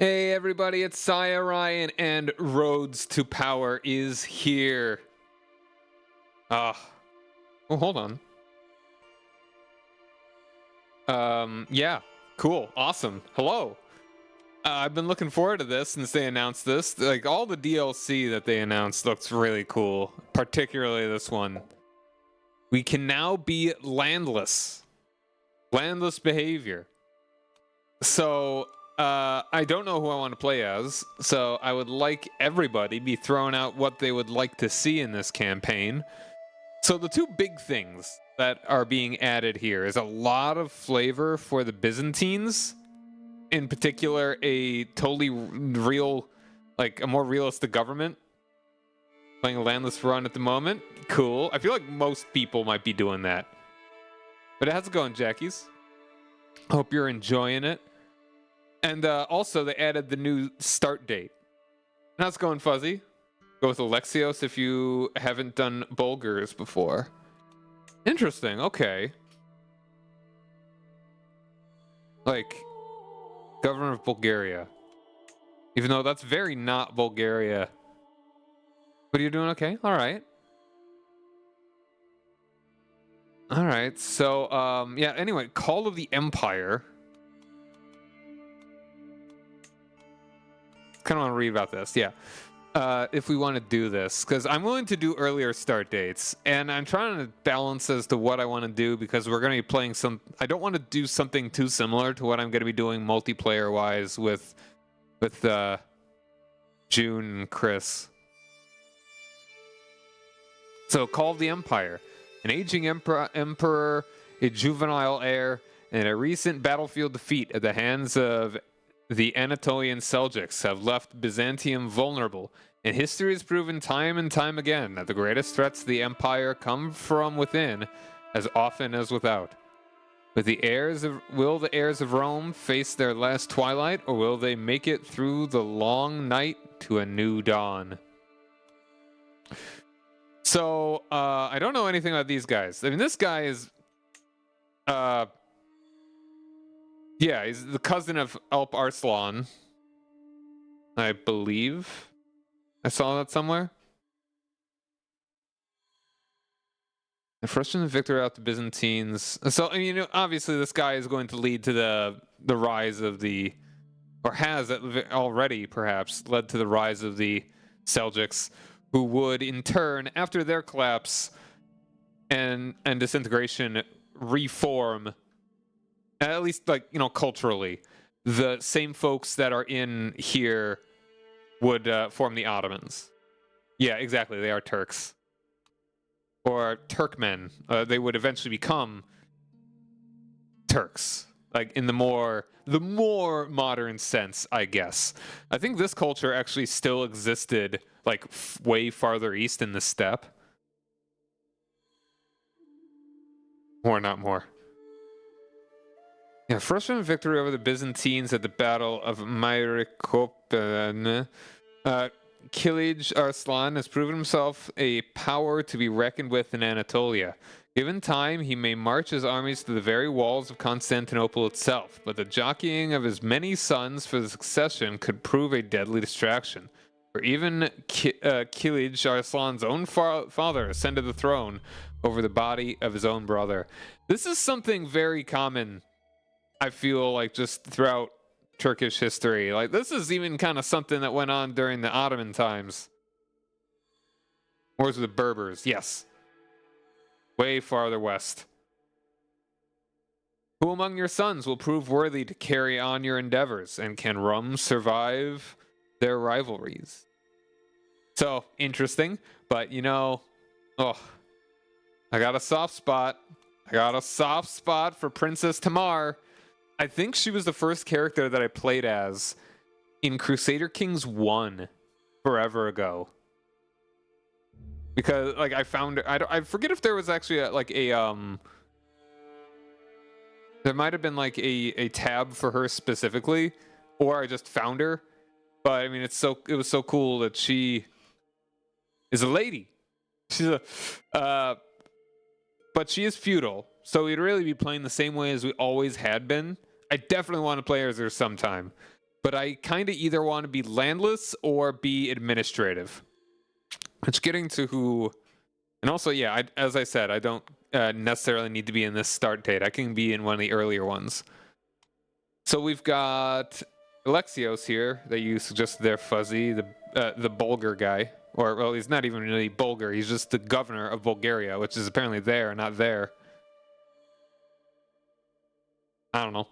Hey everybody, it's Saya Ryan, and Roads to Power is here. Oh, hold on. Yeah, cool, awesome. Hello. I've been looking forward to this since they announced this. Like, all the DLC that they announced looks really cool, particularly this one. We can now be landless. Landless behavior. So, I don't know who I want to play as, so I would like everybody be throwing out what they would like to see in this campaign. So the two big things that are being added here is a lot of flavor for the Byzantines, in particular a totally real, like a more realistic government. Playing a landless run at the moment. Cool. I feel like most people might be doing that. But how's it going, Jackies? Hope you're enjoying it. And also, they added the new start date. How's it going, Fuzzy? Go with Alexios if you haven't done Bulgars before. Interesting, okay. Like, governor of Bulgaria. Even though that's very not Bulgaria. But you're doing okay? Alright. Alright, so, yeah, anyway, Call of the Empire. Kind of want to read about this, yeah. If we want to do this, because I'm willing to do earlier start dates, and I'm trying to balance as to what I want to do, because we're going to be playing some. I don't want to do something too similar to what I'm going to be doing multiplayer wise with June and Chris. So, Call of the Empire, an aging emperor, a juvenile heir, and a recent battlefield defeat at the hands of the Anatolian Seljuks have left Byzantium vulnerable, and history has proven time and time again that the greatest threats to the empire come from within as often as without. Will the heirs of Rome face their last twilight, or will they make it through the long night to a new dawn? So, I don't know anything about these guys. I mean, this guy is yeah, he's the cousin of Alp Arslan, I believe. I saw that somewhere. The frustrating victory out the Byzantines. So, I mean, obviously this guy is going to lead to the rise of the, or has already perhaps led to the rise of the Seljuks, who would in turn, after their collapse and disintegration, reform. At least, like, you know, culturally, the same folks that are in here would form the Ottomans. Yeah, exactly. They are Turks. Or Turkmen. They would eventually become Turks. Like, in the more modern sense, I guess. I think this culture actually still existed, like, way farther east in the steppe. Or not more. Yeah, frustrating victory over the Byzantines at the Battle of Myriokepene. Kilij Arslan has proven himself a power to be reckoned with in Anatolia. Given time, he may march his armies to the very walls of Constantinople itself, but the jockeying of his many sons for the succession could prove a deadly distraction. For even Kilij Arslan's own father ascended the throne over the body of his own brother. This is something very common, I feel like, just throughout Turkish history. Like, this is even kind of something that went on during the Ottoman times. Wars with the Berbers, yes. Way farther west. Who among your sons will prove worthy to carry on your endeavors, and can Rum survive their rivalries? So, interesting, but you know, I got a soft spot. I got a soft spot for Princess Tamar. I think she was the first character that I played as in Crusader Kings 1 forever ago. Because, like, I found her, I forget if there was actually there might have been like a tab for her specifically, or I just found her. But I mean, it was so cool that she is a lady. She's but she is feudal, so we'd really be playing the same way as we always had been. I definitely want to play as her sometime. but I kind of either want to be landless or be administrative. It's getting to who, and also, yeah, as I said, I don't necessarily need to be in this start date. I can be in one of the earlier ones. So we've got Alexios here that you suggested there, Fuzzy, the Bulgar guy. Or, well, he's not even really Bulgar. He's just the governor of Bulgaria, which is apparently there, not there. I don't know.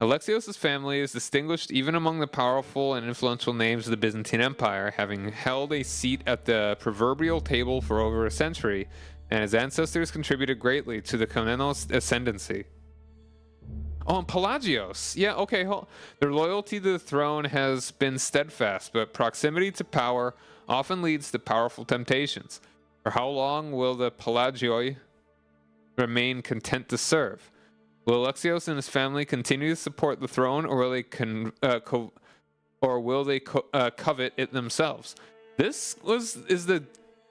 Alexios' family is distinguished even among the powerful and influential names of the Byzantine Empire, having held a seat at the proverbial table for over a century, and his ancestors contributed greatly to the Komnenos ascendancy. Oh, and Pelagios. Yeah, okay. Their loyalty to the throne has been steadfast, but proximity to power often leads to powerful temptations. For how long will the Pelagioi remain content to serve? Will Alexios and his family continue to support the throne, or will they covet it themselves? This is the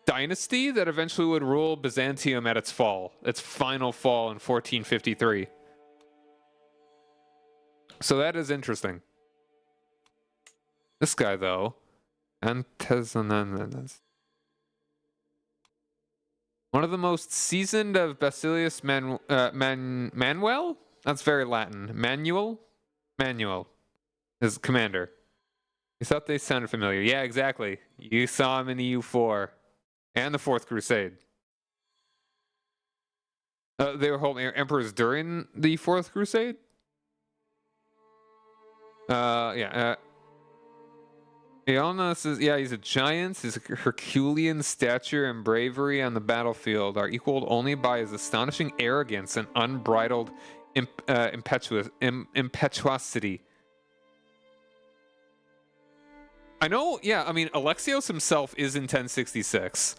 dynasty that eventually would rule Byzantium at its final fall in 1453. So that is interesting. This guy, though, Antezananas. One of the most seasoned of Basilius Manuel? That's very Latin. Manuel is commander. You thought they sounded familiar. Yeah, exactly. You saw him in the U4 and the Fourth Crusade. They were holding emperors during the Fourth Crusade? Ionas is, he's a giant. His Herculean stature and bravery on the battlefield are equaled only by his astonishing arrogance and unbridled impetuosity. I know, Alexios himself is in 1066.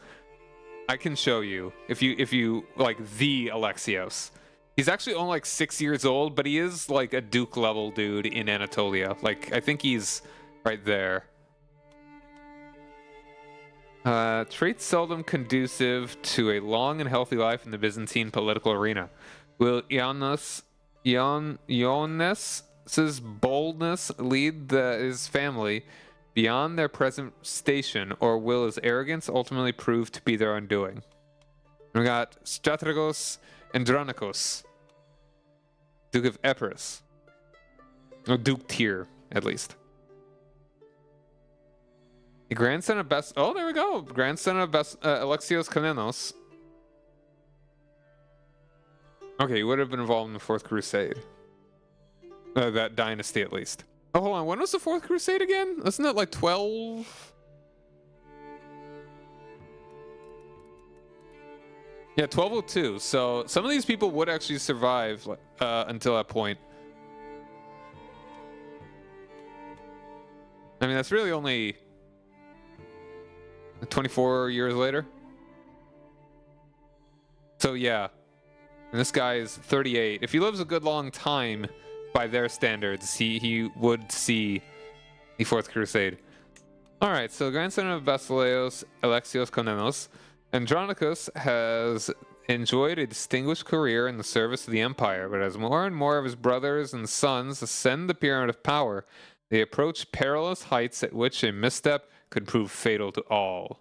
I can show you if you like the Alexios. He's actually only like 6 years old, but he is like a Duke level dude in Anatolia. Like, I think he's right there. Traits seldom conducive to a long and healthy life in the Byzantine political arena. Will Ioannes's boldness lead his family beyond their present station, or will his arrogance ultimately prove to be their undoing? And we got Strategos Andronikos, Duke of Epirus. Or Duke tier, at least. A grandson of there we go. Grandson of Alexios Komnenos. Okay, he would have been involved in the Fourth Crusade. That dynasty, at least. Oh, hold on. When was the Fourth Crusade again? Wasn't it like 12? Yeah, 1202. So some of these people would actually survive until that point. I mean, that's really only 24 years later. So yeah, and this guy is 38. If he lives a good long time by their standards, he would see the Fourth Crusade. All right, so grandson of Basileos Alexios Komnenos, Andronicus has enjoyed a distinguished career in the service of the empire, but as more and more of his brothers and sons ascend the pyramid of power, they approach perilous heights at which a misstep could prove fatal to all.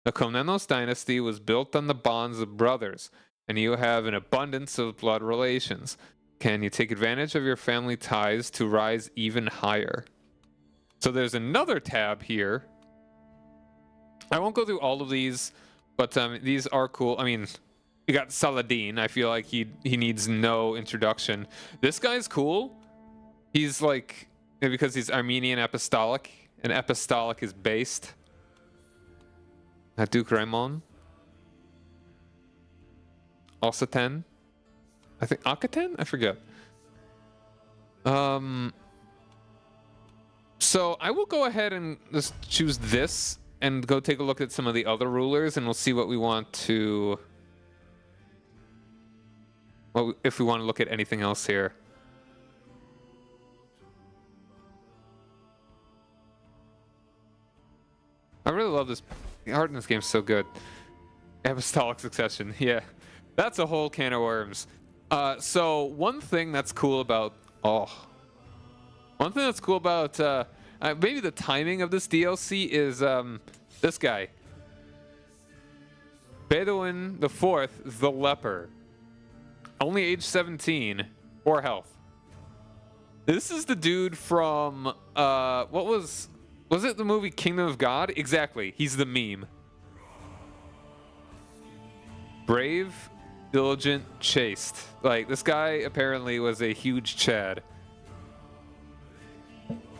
The Komnenos dynasty was built on the bonds of brothers, and you have an abundance of blood relations. Can you take advantage of your family ties to rise even higher? So there's another tab here. I won't go through all of these, but these are cool. I mean, you got Saladin. I feel like he needs no introduction. This guy's cool. He's like, because he's Armenian apostolic, and apostolic is based. Duke Raymond. Alsaten. I think Akaten? I forget. So I will go ahead and just choose this and go take a look at some of the other rulers, and we'll see what we want to... Well, if we want to look at anything else here. I really love this. The art in this game is so good. Apostolic succession, yeah. That's a whole can of worms. So one thing that's cool about... Oh. One thing that's cool about maybe the timing of this DLC is this guy. Bedouin the Fourth, the Leper. Only age 17, 4 health. This is the dude from what was it the movie Kingdom of God? Exactly, he's the meme. Brave, diligent, chaste. Like, this guy apparently was a huge Chad.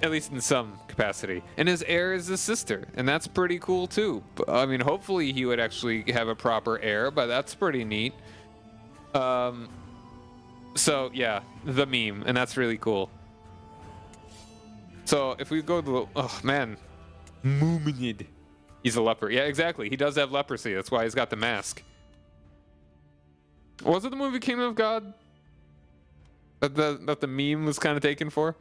At least in some capacity. And his heir is his sister, and that's pretty cool too. I mean, hopefully he would actually have a proper heir, but that's pretty neat. So yeah, the meme, and that's really cool. So if we go to the, oh man, Muminid. He's a leper. Yeah, exactly. He does have leprosy. That's why he's got the mask. Was it the movie Kingdom of God that the meme was kind of taken for?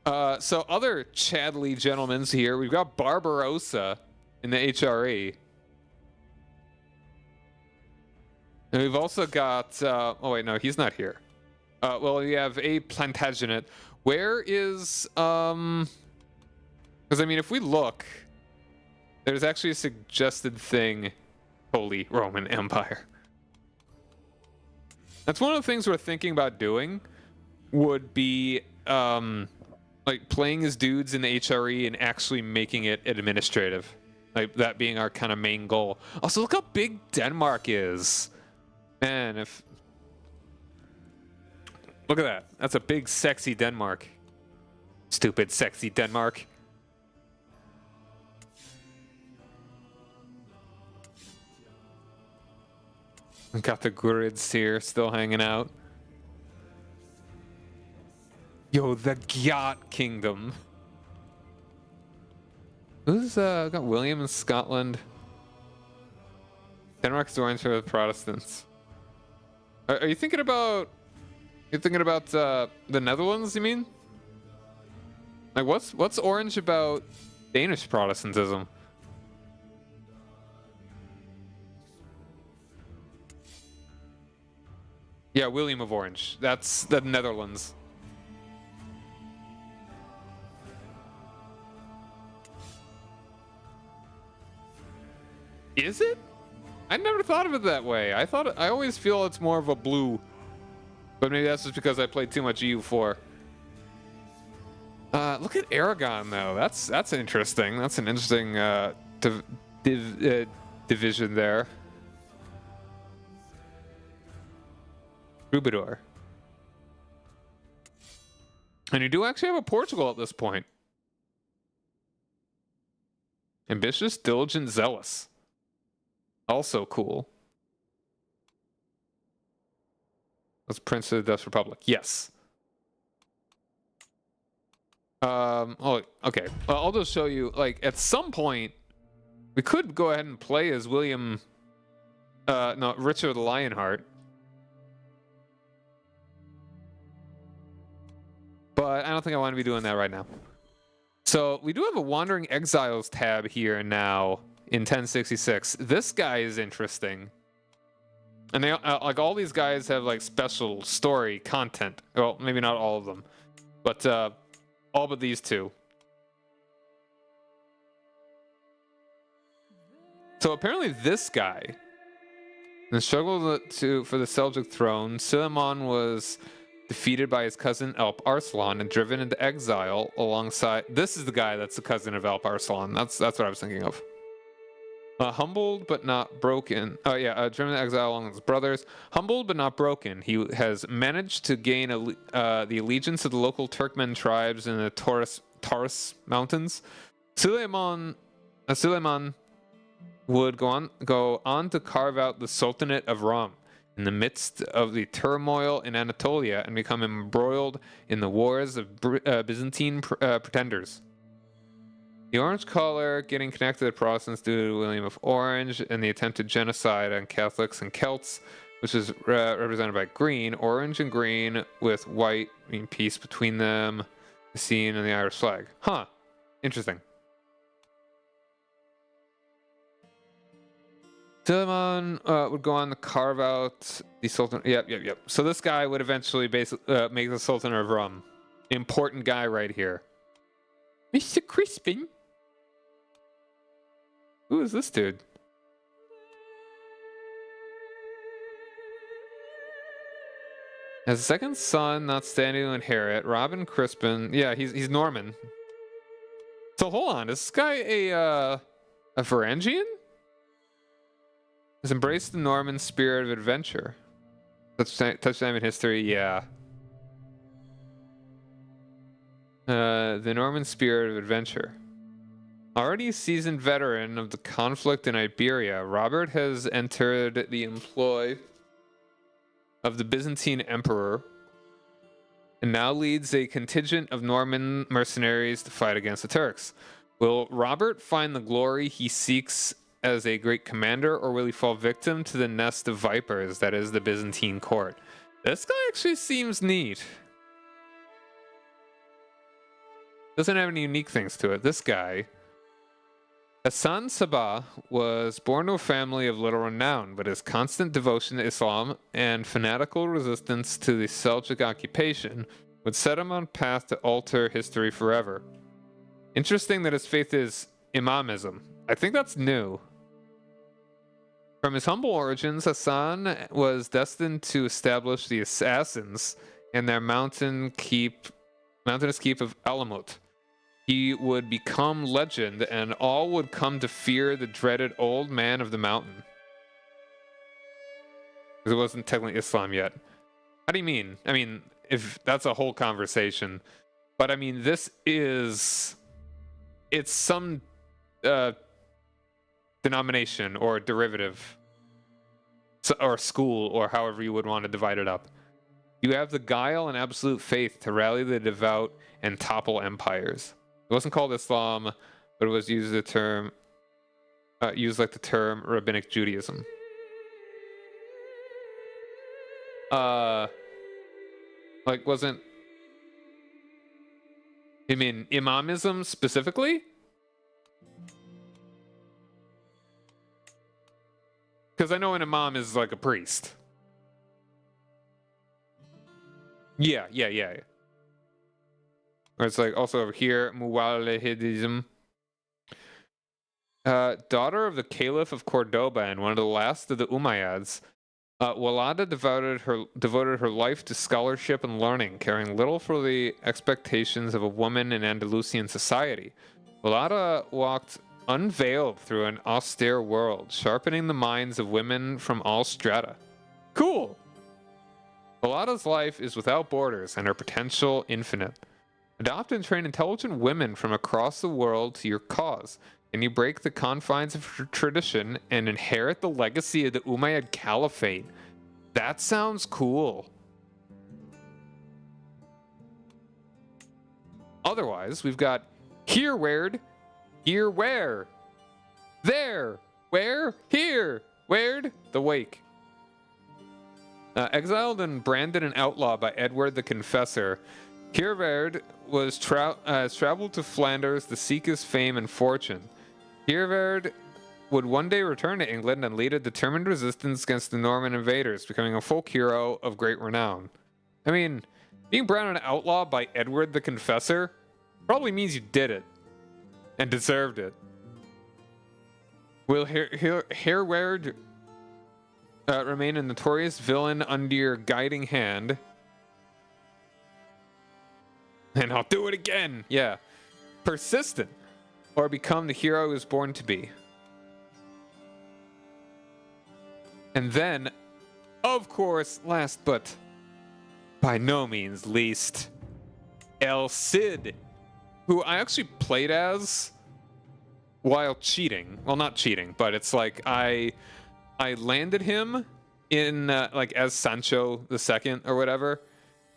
So other Chadley gentlemen's here. We've got Barbarossa in the HRE. And we've also got, oh wait, no, he's not here. Well, we have a Plantagenet. Where is, because I mean, if we look, there's actually a suggested thing, Holy Roman Empire. That's one of the things we're thinking about doing, would be, like playing as dudes in the HRE and actually making it administrative. Like that being our kind of main goal. Also, look how big Denmark is. Man, if... Look at that. That's a big, sexy Denmark. Stupid, sexy Denmark. Got the Gurids here still hanging out. Yo, the Gyat Kingdom. Who's got William in Scotland? Denmark's orange for the Protestants. Are you thinking about? You're thinking about the Netherlands? You mean? Like, what's orange about Danish Protestantism? Yeah, William of Orange. That's the Netherlands. Is it? I never thought of it that way. I always feel it's more of a blue. But maybe that's just because I played too much EU4. Look at Aragon though. That's interesting. That's an interesting division there. Troubadour. And you do actually have a Portugal at this point. Ambitious, diligent, zealous. Also cool. That's Prince of the Dutch Republic. Yes. Oh, okay. Well, I'll just show you. Like, at some point, we could go ahead and play as William. No, Richard Lionheart. But I don't think I want to be doing that right now. So we do have a Wandering Exiles tab here now in 1066. This guy is interesting. And they like all these guys have like special story content. Well, maybe not all of them, but all but these two. So apparently this guy, in the struggle for the Seljuk throne, Suleiman was defeated by his cousin Alp Arslan and driven into exile alongside... This is the guy that's the cousin of Alp Arslan. That's what I was thinking of. Humbled but not broken. Oh yeah, driven into exile along with his brothers. Humbled but not broken. He has managed to gain the allegiance of the local Turkmen tribes in the Taurus Mountains. Suleiman would go on to carve out the Sultanate of Rum in the midst of the turmoil in Anatolia and become embroiled in the wars of Byzantine pretenders. The Orange Collar getting connected to the Protestants due to William of Orange and the attempted genocide on Catholics and Celts, which is represented by green. Orange and green with white mean peace between them, the scene and the Irish flag. Huh. Interesting. Suleiman would go on to carve out the Sultan. Yep. So this guy would eventually basically make the Sultan of Rum. Important guy right here. Mr. Crispin? Who is this dude? As a second son, not standing to inherit, Robin Crispin. Yeah, he's Norman. So hold on, is this guy a Varangian? Has embraced the Norman spirit of adventure. Touchdown in history, yeah. The Norman spirit of adventure. Already a seasoned veteran of the conflict in Iberia, Robert has entered the employ of the Byzantine emperor and now leads a contingent of Norman mercenaries to fight against the Turks. Will Robert find the glory he seeks as a great commander, or will he fall victim to the nest of vipers that is the Byzantine court? This guy actually seems neat. Doesn't have any unique things to it. This guy, Hassan Sabah, was born to a family of little renown, but his constant devotion to Islam and fanatical resistance to the Seljuk occupation would set him on path to alter history forever. Interesting that his faith is Imamism. I think that's new. From his humble origins, Hassan was destined to establish the assassins and their mountainous keep of Alamut. He would become legend, and all would come to fear the dreaded old man of the mountain. Because it wasn't technically Islam yet. How do you mean? I mean, if that's a whole conversation. But I mean, this is... It's some denomination or derivative. Or school, or however you would want to divide it up. You have the guile and absolute faith to rally the devout and topple empires. It wasn't called Islam, but it was used like the term Rabbinic Judaism. Like, wasn't... You mean Imamism specifically? Because I know an imam is like a priest. Yeah. Or it's like also over here, Muwallahidism. Daughter of the Caliph of Cordoba and one of the last of the Umayyads, Walada devoted her life to scholarship and learning, caring little for the expectations of a woman in Andalusian society. Walada walked unveiled through an austere world, sharpening the minds of women from all strata. Cool! Walada's life is without borders and her potential infinite. Adopt and train intelligent women from across the world to your cause, and you break the confines of tradition and inherit the legacy of the Umayyad Caliphate. That sounds cool. Otherwise, we've got here where'd, here where, there, where, here, where'd, the wake. Exiled and branded an outlaw by Edward the Confessor, Hereward was traveled to Flanders to seek his fame and fortune. Hereward would one day return to England and lead a determined resistance against the Norman invaders, becoming a folk hero of great renown. I mean, being branded an outlaw by Edward the Confessor probably means you did it and deserved it. Will Hereward remain a notorious villain under your guiding hand? And I'll do it again! Yeah. Persistent. Or become the hero he was born to be. And then, of course, last but by no means least, El Cid, who I actually played as while cheating. Well, not cheating, but it's like I landed him in like as Sancho II or whatever,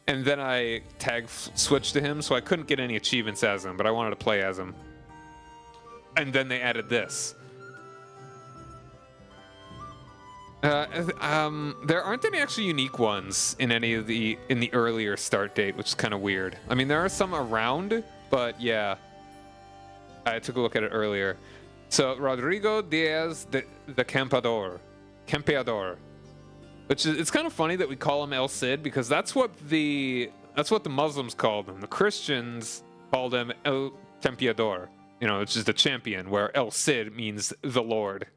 and then I switched to him, so I couldn't get any achievements as him, but I wanted to play as him. And then they added this. There aren't any actually unique ones in any of the earlier start date, which is kind of weird. I mean, there are some around, but yeah, I took a look at it earlier. So Rodrigo Díaz de Campeador, which is, it's kind of funny that we call him El Cid because that's what the That's what the Muslims called him. The Christians called him El Campeador, which is the champion, where El Cid means the Lord.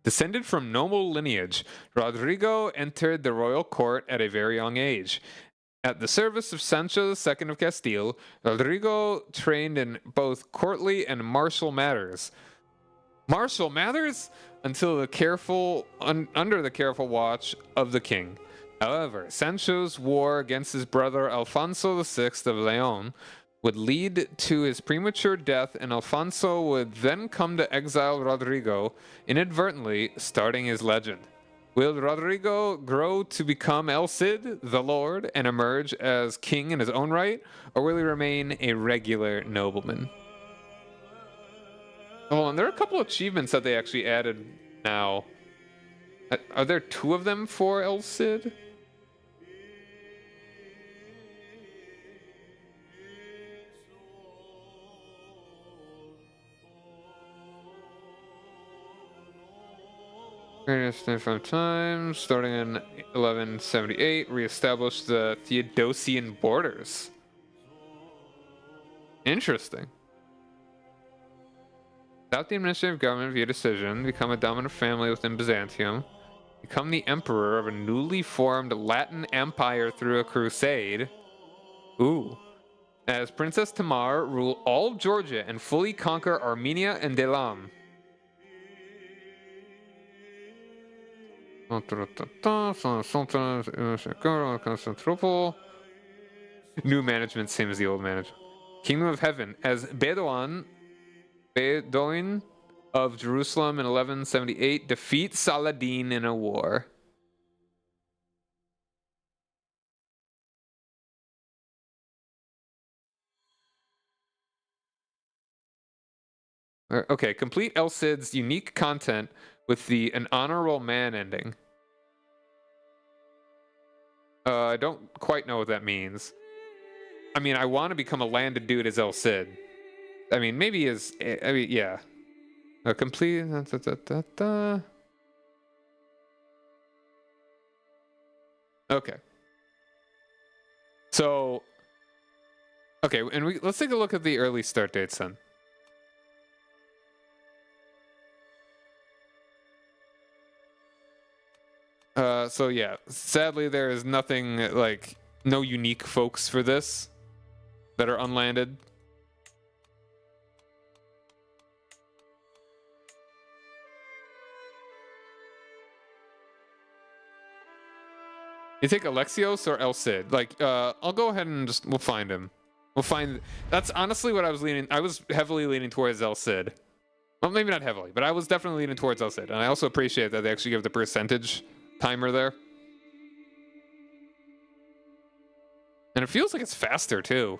Descended from noble lineage, Rodrigo entered the royal court at a very young age. At the service of Sancho II of Castile, Rodrigo trained in both courtly and martial matters. Martial matters? Until under the careful watch of the king. However, Sancho's war against his brother Alfonso VI of Leon would lead to his premature death, and Alfonso would then come to exile Rodrigo, inadvertently starting his legend. Will Rodrigo grow to become El Cid, the Lord, and emerge as king in his own right, or will he remain a regular nobleman? Oh, and there are a couple of achievements that they actually added now. Are there 2 of them for El Cid? Greatest 95 times, starting in 1178, reestablished the Theodosian borders. Interesting. Without the administrative government via decision, become a dominant family within Byzantium, become the emperor of a newly formed Latin empire through a crusade. Ooh. As Princess Tamar, rule all of Georgia and fully conquer Armenia and Delam. New management, same as the old management. Kingdom of Heaven, as Bedoin of Jerusalem in 1178 defeat Saladin in a war. Okay, complete El Cid's unique content with an honorable man ending. I don't quite know what that means. I mean, I want to become a landed dude as El Cid. I mean, maybe yeah. A complete. Okay. So. Okay, and let's take a look at the early start dates then. So yeah, sadly there is nothing no unique folks for this that are unlanded. You take Alexios or El Cid? I'll go ahead and we'll find him. That's honestly what I was heavily leaning towards El Cid. Well, maybe not heavily, but I was definitely leaning towards El Cid. And I also appreciate that they actually give the percentage timer there. And it feels like it's faster too.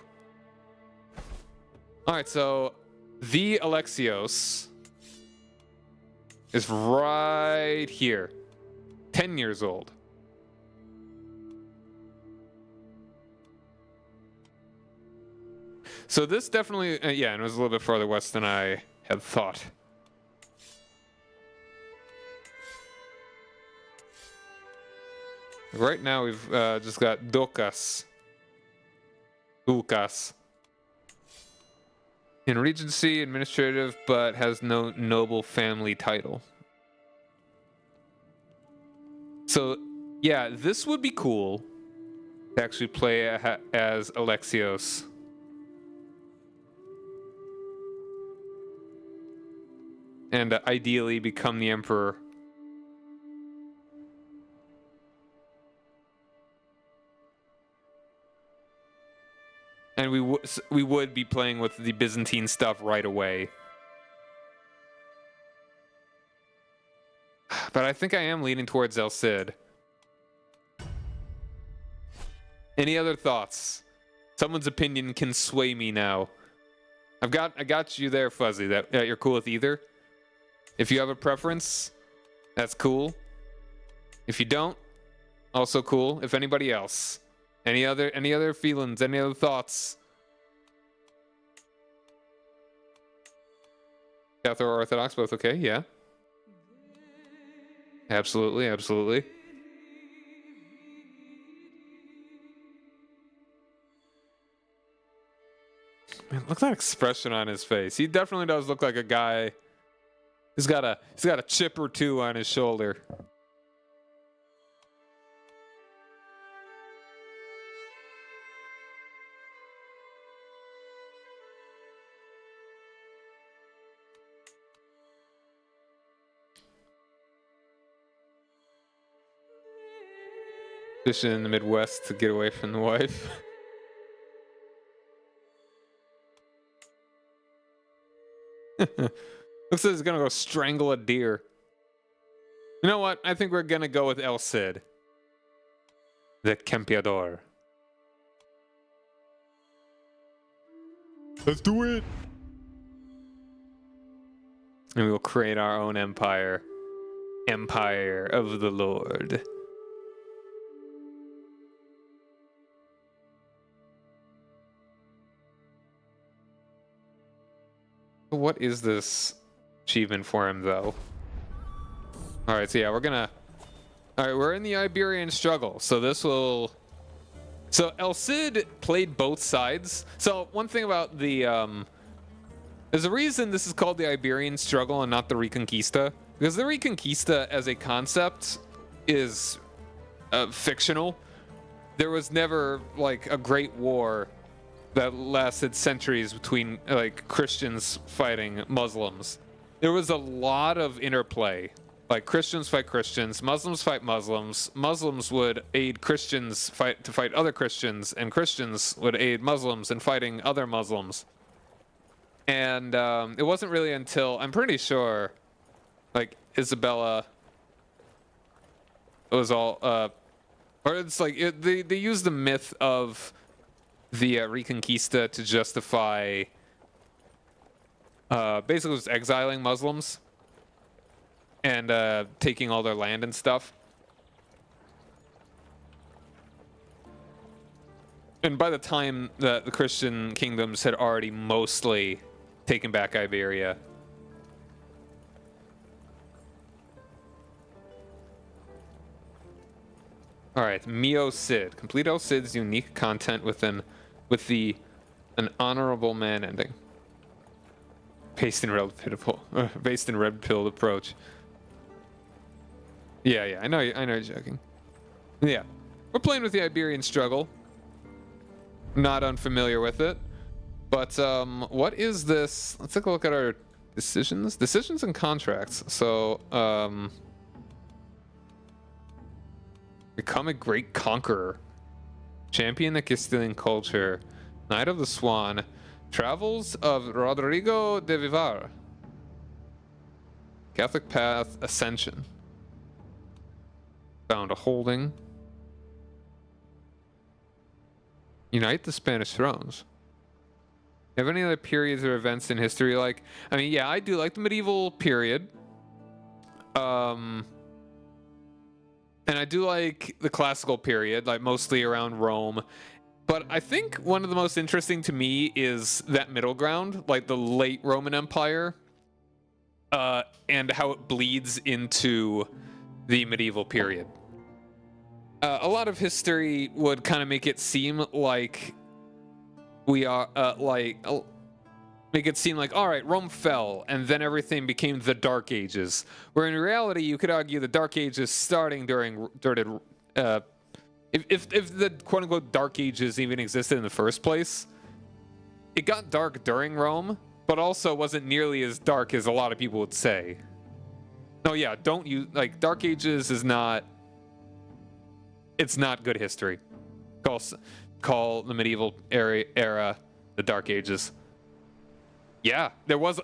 All right, so the Alexios is right here. 10 years old. So this definitely, yeah, and it was a little bit farther west than I had thought. Right now we've just got Dukas. In Regency, administrative, but has no noble family title. So, yeah, this would be cool to actually play as Alexios. And ideally become the emperor. And we would be playing with the Byzantine stuff right away. But I think I am leaning towards El Cid. Any other thoughts? Someone's opinion can sway me now. I got you there, Fuzzy. That you're cool with either. If you have a preference, that's cool. If you don't, also cool. If anybody else. Any other feelings? Any other thoughts? Catholic or Orthodox, both okay? Yeah. Absolutely, absolutely. Man, look at that expression on his face. He definitely does look like a guy. He's got a chip or two on his shoulder. Fishing in the Midwest to get away from the wife. Looks like he's gonna go strangle a deer. You know what? I think we're gonna go with El Cid, the Campeador. Let's do it. And we will create our own empire. Empire of the Lord. What is this achievement for him, though? All right, so yeah, we're gonna... All right, we're in the Iberian struggle, so this will... So El Cid played both sides. So one thing about the... There's a reason this is called the Iberian struggle and not the Reconquista. Because the Reconquista as a concept is fictional. There was never, like, a great war that lasted centuries between like Christians fighting Muslims. There was a lot of interplay. Like Christians fight Christians, Muslims fight Muslims. Muslims would aid Christians to fight other Christians, and Christians would aid Muslims in fighting other Muslims. And it wasn't really until I'm pretty sure, like Isabella, it was all, or it's like they use the myth of the Reconquista to justify basically just exiling Muslims and taking all their land and stuff. And by the time that the Christian kingdoms had already mostly taken back Iberia. All right, Mio Cid. Complete El Cid's unique content with an honorable man ending. Based in red pilled approach. Yeah, I know you're joking. Yeah, we're playing with the Iberian struggle. Not unfamiliar with it, but what is this? Let's take a look at our decisions and contracts. So become a great conqueror, champion the Castilian culture, Knight of the Swan, travels of Rodrigo de Vivar, Catholic path ascension, found a holding, unite the Spanish thrones. Have any other periods or events in history like? I mean, yeah, I do like the medieval period. And I do like the classical period, like mostly around Rome. But I think one of the most interesting to me is that middle ground, like the late Roman Empire, and how it bleeds into the medieval period. A lot of history would kind of make it seem like we are, make it seem like, all right, Rome fell, and then everything became the Dark Ages. Where in reality, you could argue the Dark Ages starting during if the quote-unquote Dark Ages even existed in the first place, it got dark during Rome, but also wasn't nearly as dark as a lot of people would say. No, yeah, don't use, like, Dark Ages is not, it's not good history. Call the medieval era the Dark Ages. Yeah, there's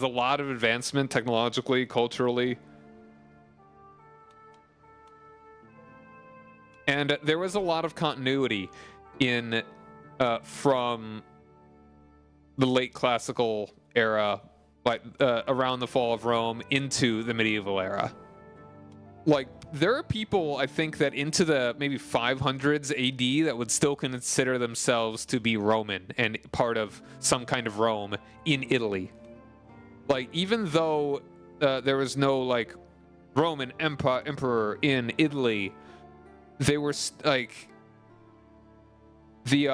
a lot of advancement technologically, culturally. And there was a lot of continuity in from the late classical era, like around the fall of Rome, into the medieval era. Like, there are people, I think, that into the maybe 500s AD that would still consider themselves to be Roman and part of some kind of Rome in Italy. Like, even though there was no, like, Roman emperor in Italy, they were, like, the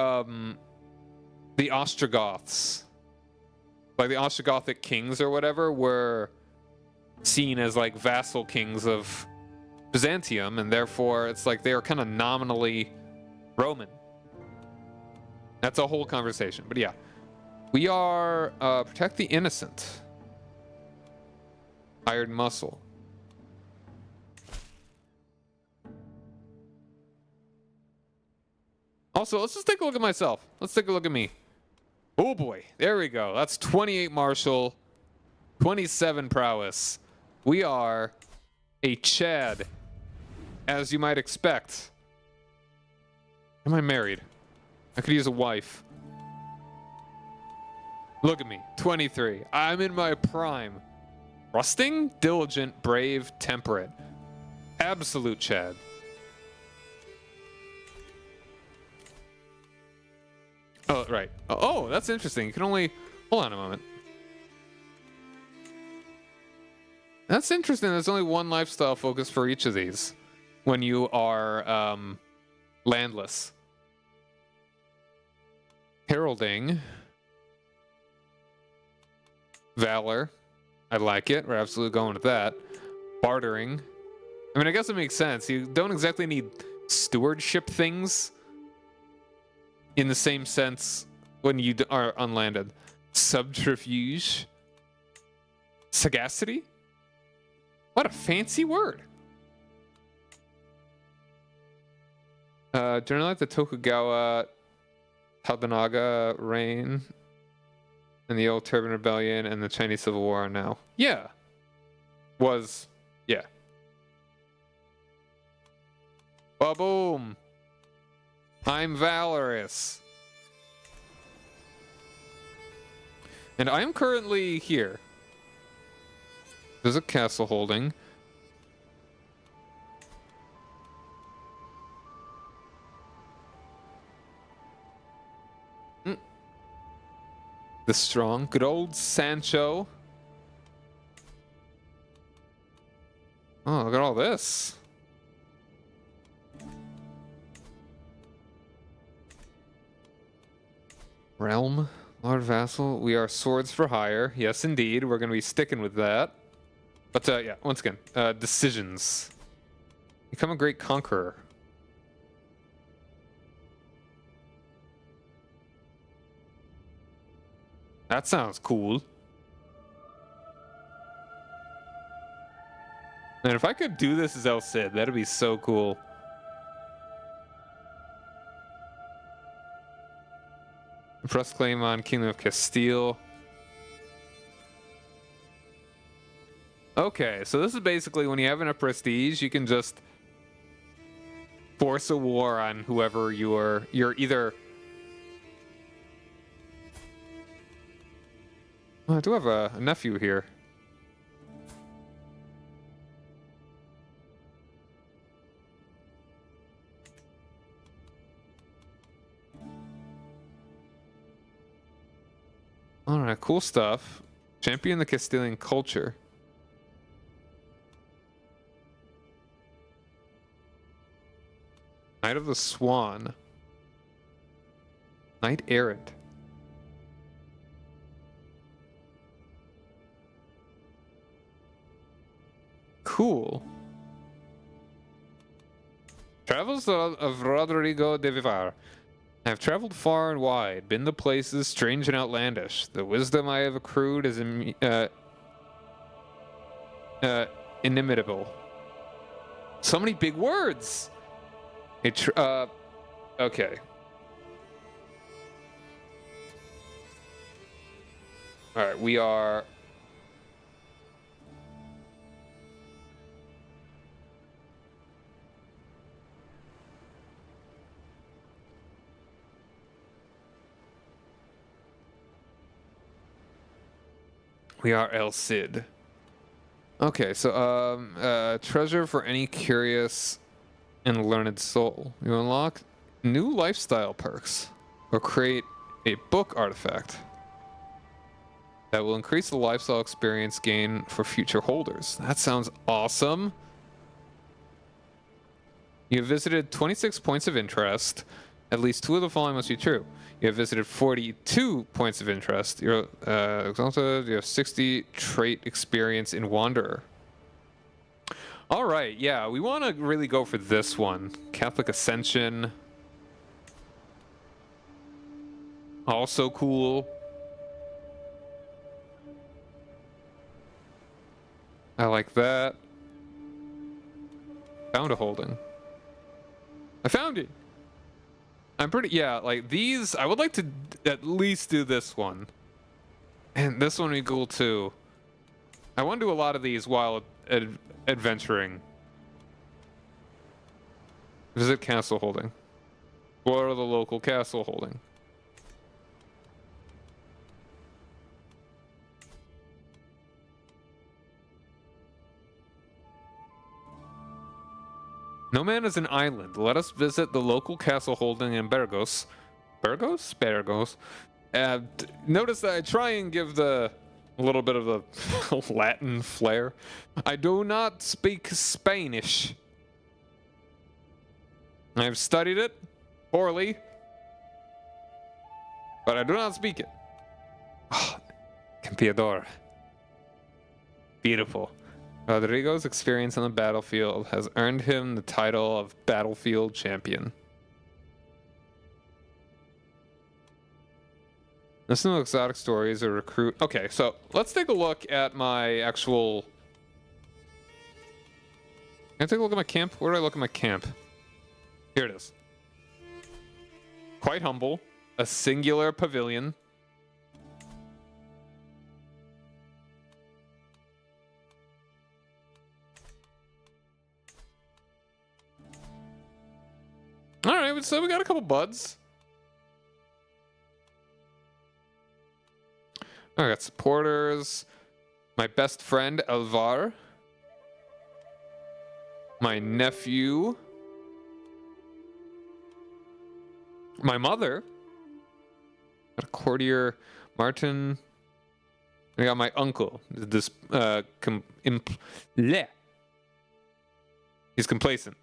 the Ostrogoths, like the Ostrogothic kings or whatever, were seen as like vassal kings of Byzantium, and therefore it's like they are kind of nominally Roman. That's a whole conversation, but yeah. We are protect the innocent. Iron muscle. Also, let's just take a look at myself. Let's take a look at me. Oh boy, there we go. That's 28 martial, 27 prowess. We are a Chad, as you might expect. Am I married? I could use a wife. Look at me, 23. I'm in my prime. Trusting, diligent, brave, temperate. Absolute Chad. Oh, right. Oh, that's interesting. You can only... Hold on a moment. That's interesting. There's only one lifestyle focus for each of these when you are landless. Heralding. Valor. I like it. We're absolutely going with that. Bartering. I mean, I guess it makes sense. You don't exactly need stewardship things in the same sense when you are unlanded. Subterfuge. Sagacity? What a fancy word. During like the Tokugawa Tabanaga reign and the old Turban Rebellion and the Chinese Civil War now. Yeah. Yeah. Ba-boom. I'm valorous. And I am currently here. There's a castle holding. The strong, good old Sancho. Oh, look at all this. Realm, Lord Vassal. We are swords for hire. Yes, indeed. We're going to be sticking with that. But yeah, once again, decisions. Become a great conqueror. That sounds cool. And if I could do this as El Cid, that'd be so cool. Press claim on Kingdom of Castile. Okay, so this is basically when you have enough prestige, you can just force a war on whoever you're either... Oh, I do have a nephew here. Alright, cool stuff. Champion the Castilian culture. Knight of the Swan. Knight Errant. Cool. Travels of Rodrigo de Vivar. I have traveled far and wide, been to places strange and outlandish. The wisdom I have accrued is inimitable. So many big words. Okay. All right, we are. We are El Cid. Okay, so treasure for any curious and learned soul. You unlock new lifestyle perks or create a book artifact that will increase the lifestyle experience gain for future holders. That sounds awesome. You have visited 26 points of interest. At least 2 of the following must be true. You have visited 42 points of interest. You're exalted. You have 60 trait experience in Wanderer. All right, yeah, we want to really go for this one. Catholic Ascension. Also cool. I like that. Found a holding. I found it. I'm pretty, yeah, like these, I would like to at least do this one. And this one would be cool too. I want to do a lot of these while adventuring. Visit castle holding. What are the local castle holding? No man is an island. Let us visit the local castle holding in Burgos. Burgos? Burgos. Notice that I try and give a little bit of a Latin flair. I do not speak Spanish. I've studied it poorly, but I do not speak it. Oh, Campeador. Beautiful. Rodrigo's experience on the battlefield has earned him the title of Battlefield Champion. Listen to exotic stories or recruit. Okay, so let's take a look at my actual. Can I take a look at my camp? Where do I look at my camp? Here it is. Quite humble. A singular pavilion. All right, so we got a couple buds. I got supporters. My best friend, Alvar. My nephew. My mother. Got a courtier, Martin. I got my uncle. This he's complacent.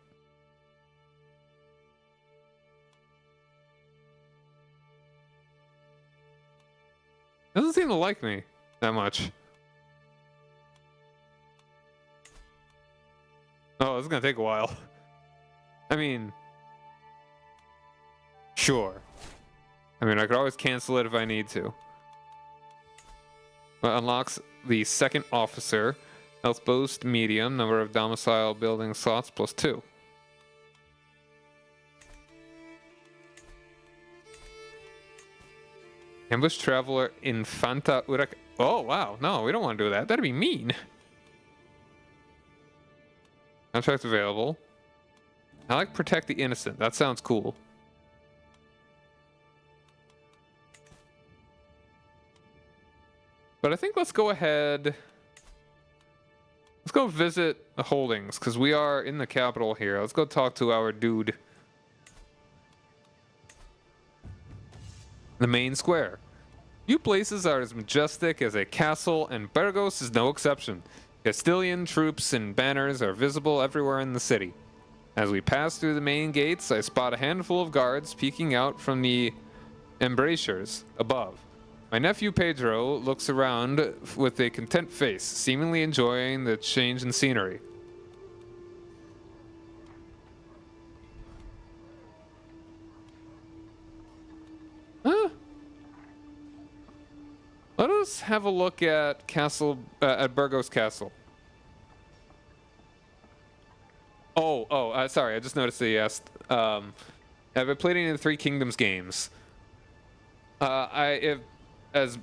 Doesn't seem to like me that much. Oh, this is gonna take a while. I mean, sure. I mean, I could always cancel it if I need to. But unlocks the second officer. Health boost medium. Number of domicile building slots +2. Ambush Traveler Infanta Urac. Oh, wow. No, we don't want to do that. That'd be mean. Contract available. I like Protect the Innocent. That sounds cool. But I think let's go ahead. Let's go visit the holdings, because we are in the capital here. Let's go talk to our dude. The main square. Few places are as majestic as a castle, and Burgos is no exception. Castilian troops and banners are visible everywhere in the city. As we pass through the main gates, I spot a handful of guards peeking out from the embrasures above. My nephew Pedro looks around with a content face, seemingly enjoying the change in scenery. Let us have a look at at Burgos Castle. Sorry, I just noticed that you asked. Have I played any of the Three Kingdoms games? As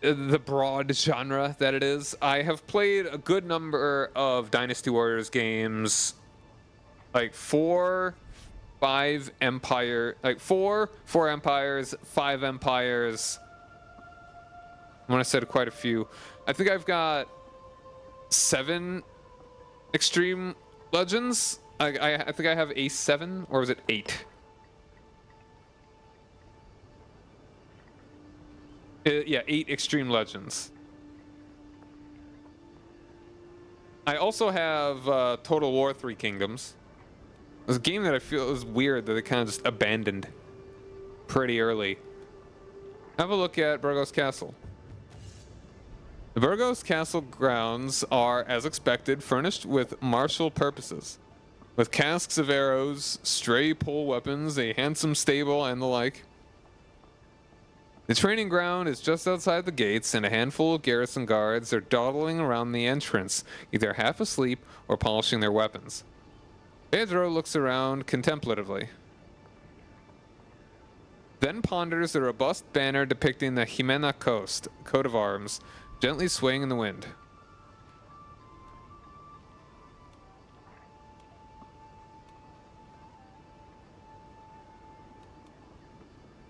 the broad genre that it is, I have played a good number of Dynasty Warriors games, like four empires, 5 empires. When I said quite a few, I think I've got 7 Extreme Legends. I think I have a 7, or was it 8? Yeah, 8 Extreme Legends. I also have Total War 3 Kingdoms. It's a game that I feel is weird that they kind of just abandoned. pretty early. Have a look at Burgos Castle. The Burgos Castle grounds are, as expected, furnished with martial purposes, with casks of arrows, stray pole weapons, a handsome stable, and the like. The training ground is just outside the gates, and a handful of garrison guards are dawdling around the entrance, either half asleep or polishing their weapons. Pedro looks around contemplatively, then ponders the robust banner depicting the Jimena coast, coat of arms, gently swaying in the wind.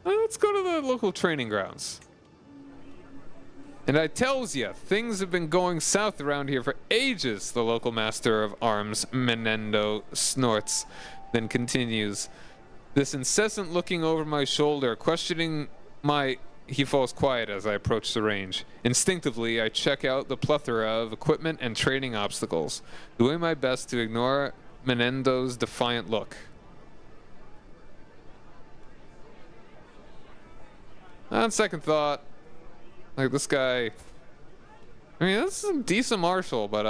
Let's go to the local training grounds. And I tells ya, things have been going south around here for ages, the local master of arms, Menendo, snorts, then continues. This incessant looking over my shoulder, questioning my... He falls quiet as I approach the range. Instinctively, I check out the plethora of equipment and training obstacles, doing my best to ignore Menendo's defiant look. On second thought, like this guy, I mean, this is a decent martial, but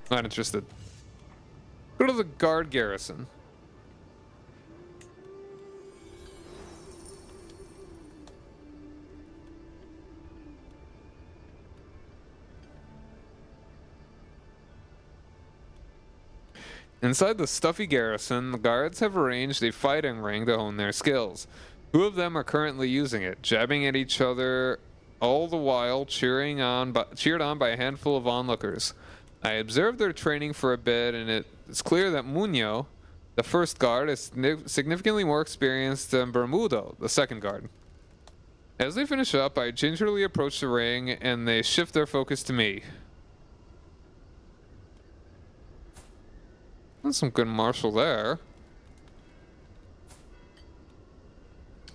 not interested. Go to the guard garrison. Inside the stuffy garrison, the guards have arranged a fighting ring to hone their skills. Two of them are currently using it, jabbing at each other, all the while cheered on by a handful of onlookers. I observed their training for a bit, and it's clear that Muño, the first guard, is significantly more experienced than Bermudo, the second guard. As they finish up, I gingerly approach the ring, and they shift their focus to me. That's some good martial there.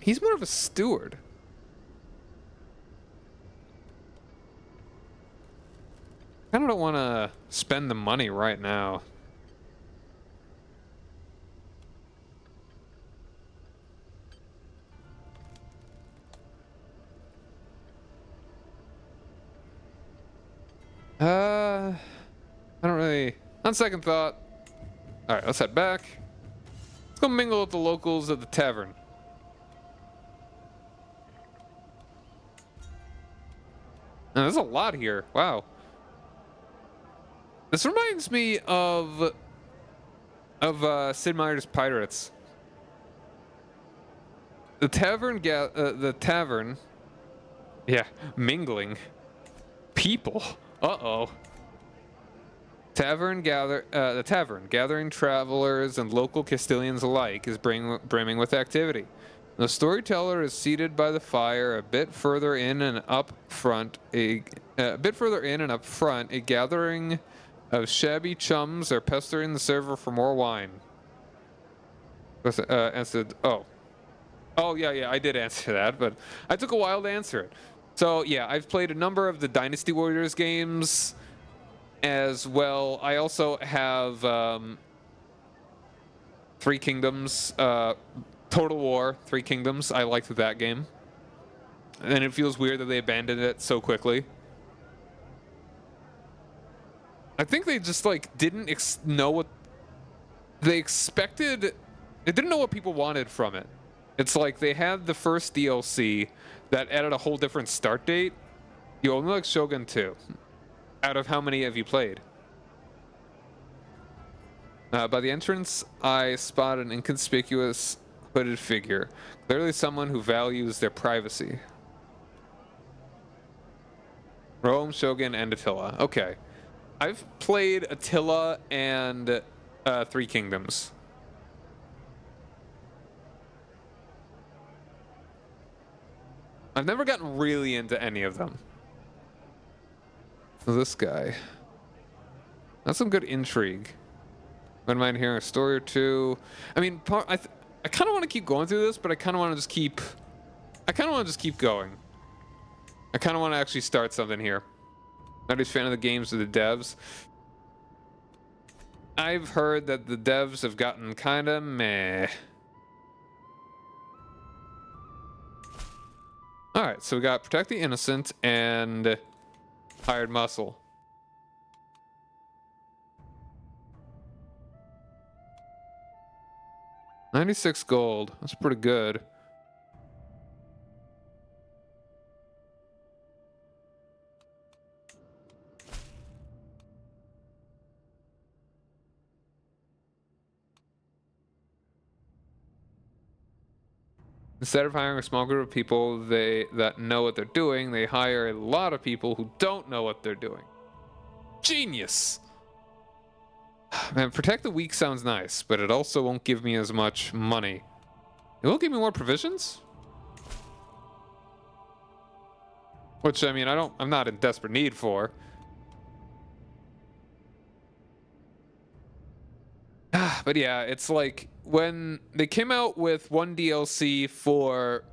He's more of a steward. I kind of don't want to spend the money right now. I don't really... On second thought. Alright, let's head back. Let's go mingle with the locals at the tavern. Now, there's a lot here. Wow. This reminds me of Sid Meier's Pirates. The tavern. Yeah, mingling. People. Uh-oh. The tavern, gathering travelers and local Castilians alike, is brimming with activity. The storyteller is seated by the fire, a bit further in and up front. A gathering of shabby chums are pestering the server for more wine. Answered. Oh yeah, I did answer that, but I took a while to answer it. So yeah, I've played a number of the Dynasty Warriors games as well. I also have Three Kingdoms, Total War, Three Kingdoms. I liked that game. And it feels weird that they abandoned it so quickly. I think they just like didn't know what they expected. They didn't know what people wanted from it. It's like they had the first DLC that added a whole different start date. You only like Shogun 2. Out of how many have you played? By the entrance, I spot an inconspicuous hooded figure. Clearly someone who values their privacy. Rome, Shogun, and Attila. Okay. I've played Attila and Three Kingdoms. I've never gotten really into any of them. This guy. That's some good intrigue. Wouldn't mind hearing a story or two. I mean, I kind of want to keep going through this, but I kind of want to just keep... going. I kind of want to actually start something here. Not a fan of the games or the devs. I've heard that the devs have gotten kind of meh. All right, so we got protect the innocent and hired muscle. $96 gold. That's pretty good. Instead of hiring a small group of people that know what they're doing, they hire a lot of people who don't know what they're doing. Genius! Man, protect the weak sounds nice, but it also won't give me as much money. It will give me more provisions? Which, I mean, I'm not in desperate need for. But yeah, it's like when they came out with one DLC for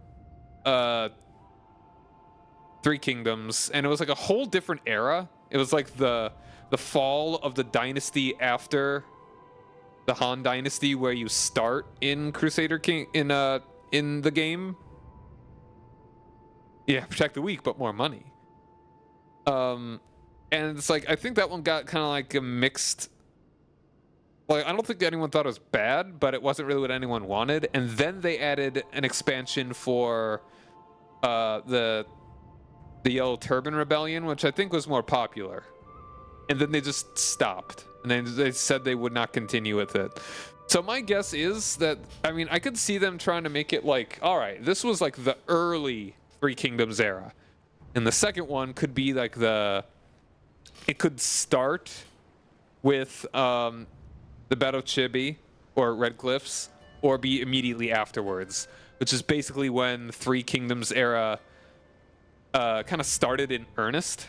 Three Kingdoms, and it was like a whole different era. It was like the fall of the dynasty after the Han Dynasty, where you start in Crusader King in the game. Yeah, protect the weak, but more money. And it's like I think that one got kind of like a mixed. Like I don't think anyone thought it was bad, but it wasn't really what anyone wanted. And then they added an expansion for the Yellow Turban Rebellion, which I think was more popular. And then they just stopped. And then they said they would not continue with it. So my guess is that, I mean, I could see them trying to make it like, all right, this was like the early Three Kingdoms era. And the second one could be like it could start with the Battle of Chibi or Red Cliffs, or be immediately afterwards, which is basically when Three Kingdoms era kind of started in earnest.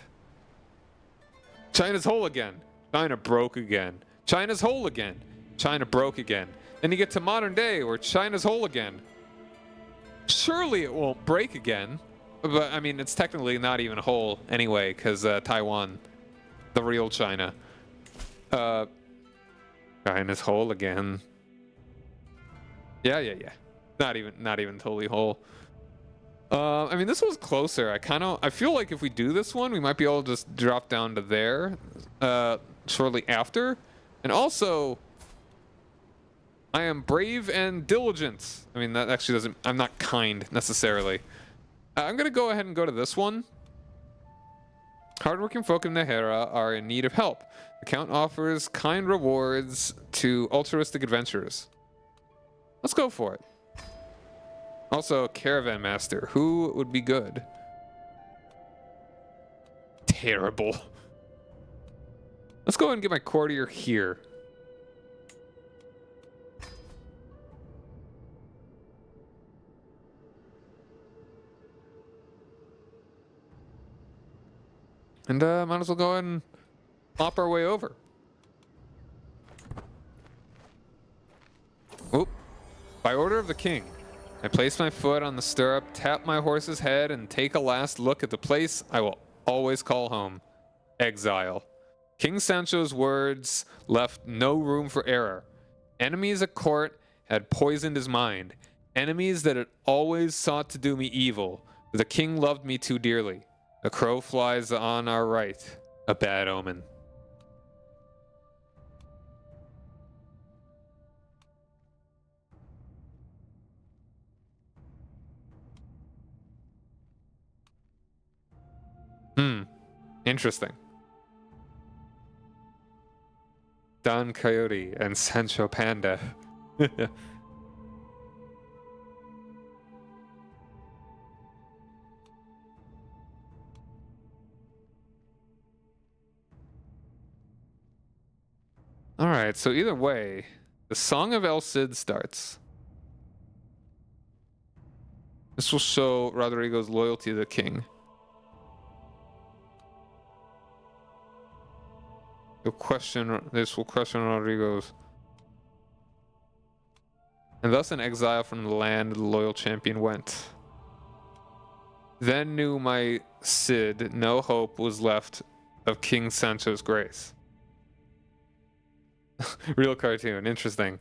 China's whole again. China broke again. China's whole again. China broke again. Then you get to modern day where China's whole again. Surely it won't break again. But I mean, it's technically not even whole anyway, because Taiwan, the real China. China's whole again. Yeah. Not even totally whole. I mean, this was closer. I feel like if we do this one, we might be able to just drop down to there shortly after. And also, I am brave and diligent. I mean, that actually doesn't... I'm not kind, necessarily. I'm going to go ahead and go to this one. Hardworking folk in Nehera are in need of help. The Count offers kind rewards to altruistic adventurers. Let's go for it. Also, Caravan Master. Who would be good? Terrible. Let's go ahead and get my courtier here. And might as well go ahead and hop our way over. Oop. By order of the king, I place my foot on the stirrup, tap my horse's head, and take a last look at the place I will always call home. Exile. King Sancho's words left no room for error. Enemies at court had poisoned his mind. Enemies that had always sought to do me evil. But the king loved me too dearly. A crow flies on our right. A bad omen. Interesting. Don Quixote and Sancho Panda. Alright, so either way, the Song of El Cid starts. This will show Rodrigo's loyalty to the king. This will question Rodrigo's. And thus in exile from the land the loyal champion went. Then knew my Cid no hope was left of King Sancho's grace. Real cartoon, interesting.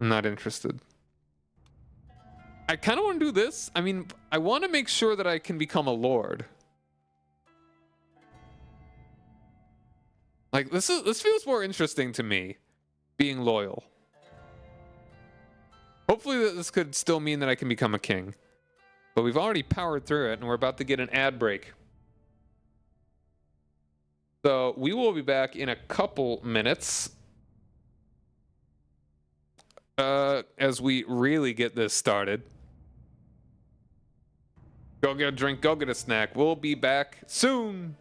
I'm not interested. I kind of want to do this. I mean, I want to make sure that I can become a lord. Like, this feels more interesting to me, being loyal. Hopefully this could still mean that I can become a king. But we've already powered through it, and we're about to get an ad break. So we will be back in a couple minutes. As we really get this started. Go get a drink, go get a snack. We'll be back soon.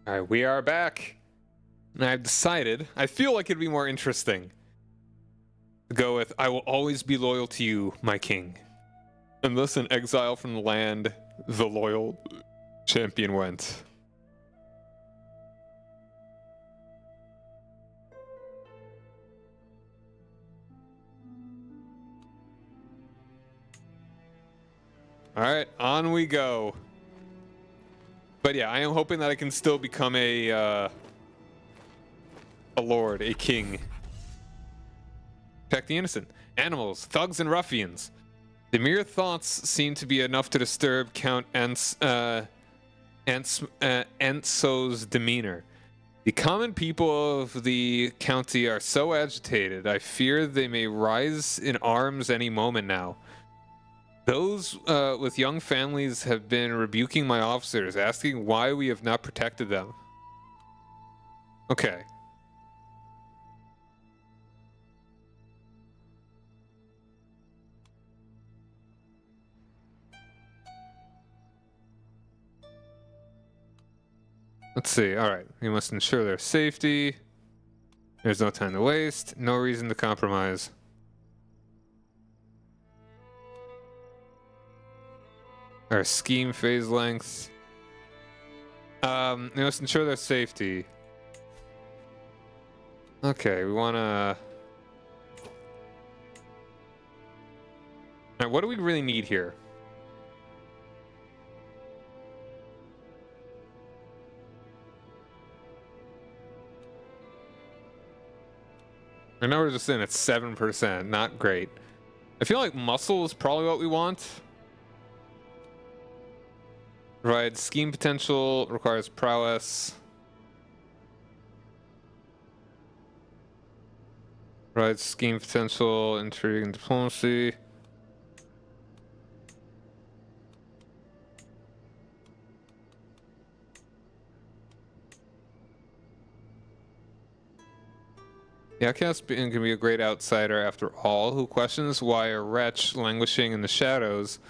All right, we are back. And I've decided, I feel like it'd be more interesting to go with, I will always be loyal to you, my king. Unless an exile from the land, the loyal champion went. All right, on we go. But yeah, I am hoping that I can still become a lord, a king. Protect the innocent. Animals, thugs, and ruffians. The mere thoughts seem to be enough to disturb Count Enso's demeanor. The common people of the county are so agitated, I fear they may rise in arms any moment now. Those with young families have been rebuking my officers, asking why we have not protected them. Okay. Let's see. All right. We must ensure their safety. There's no time to waste. No reason to compromise. Our scheme phase length. We must ensure their safety. Okay, we want to... Alright, what do we really need here? I know we're just in at 7%, not great. I feel like muscle is probably what we want. Right, scheme potential requires prowess. Right, scheme potential, intrigue, and diplomacy. The outcast can be a great outsider after all, who questions why a wretch languishing in the shadows,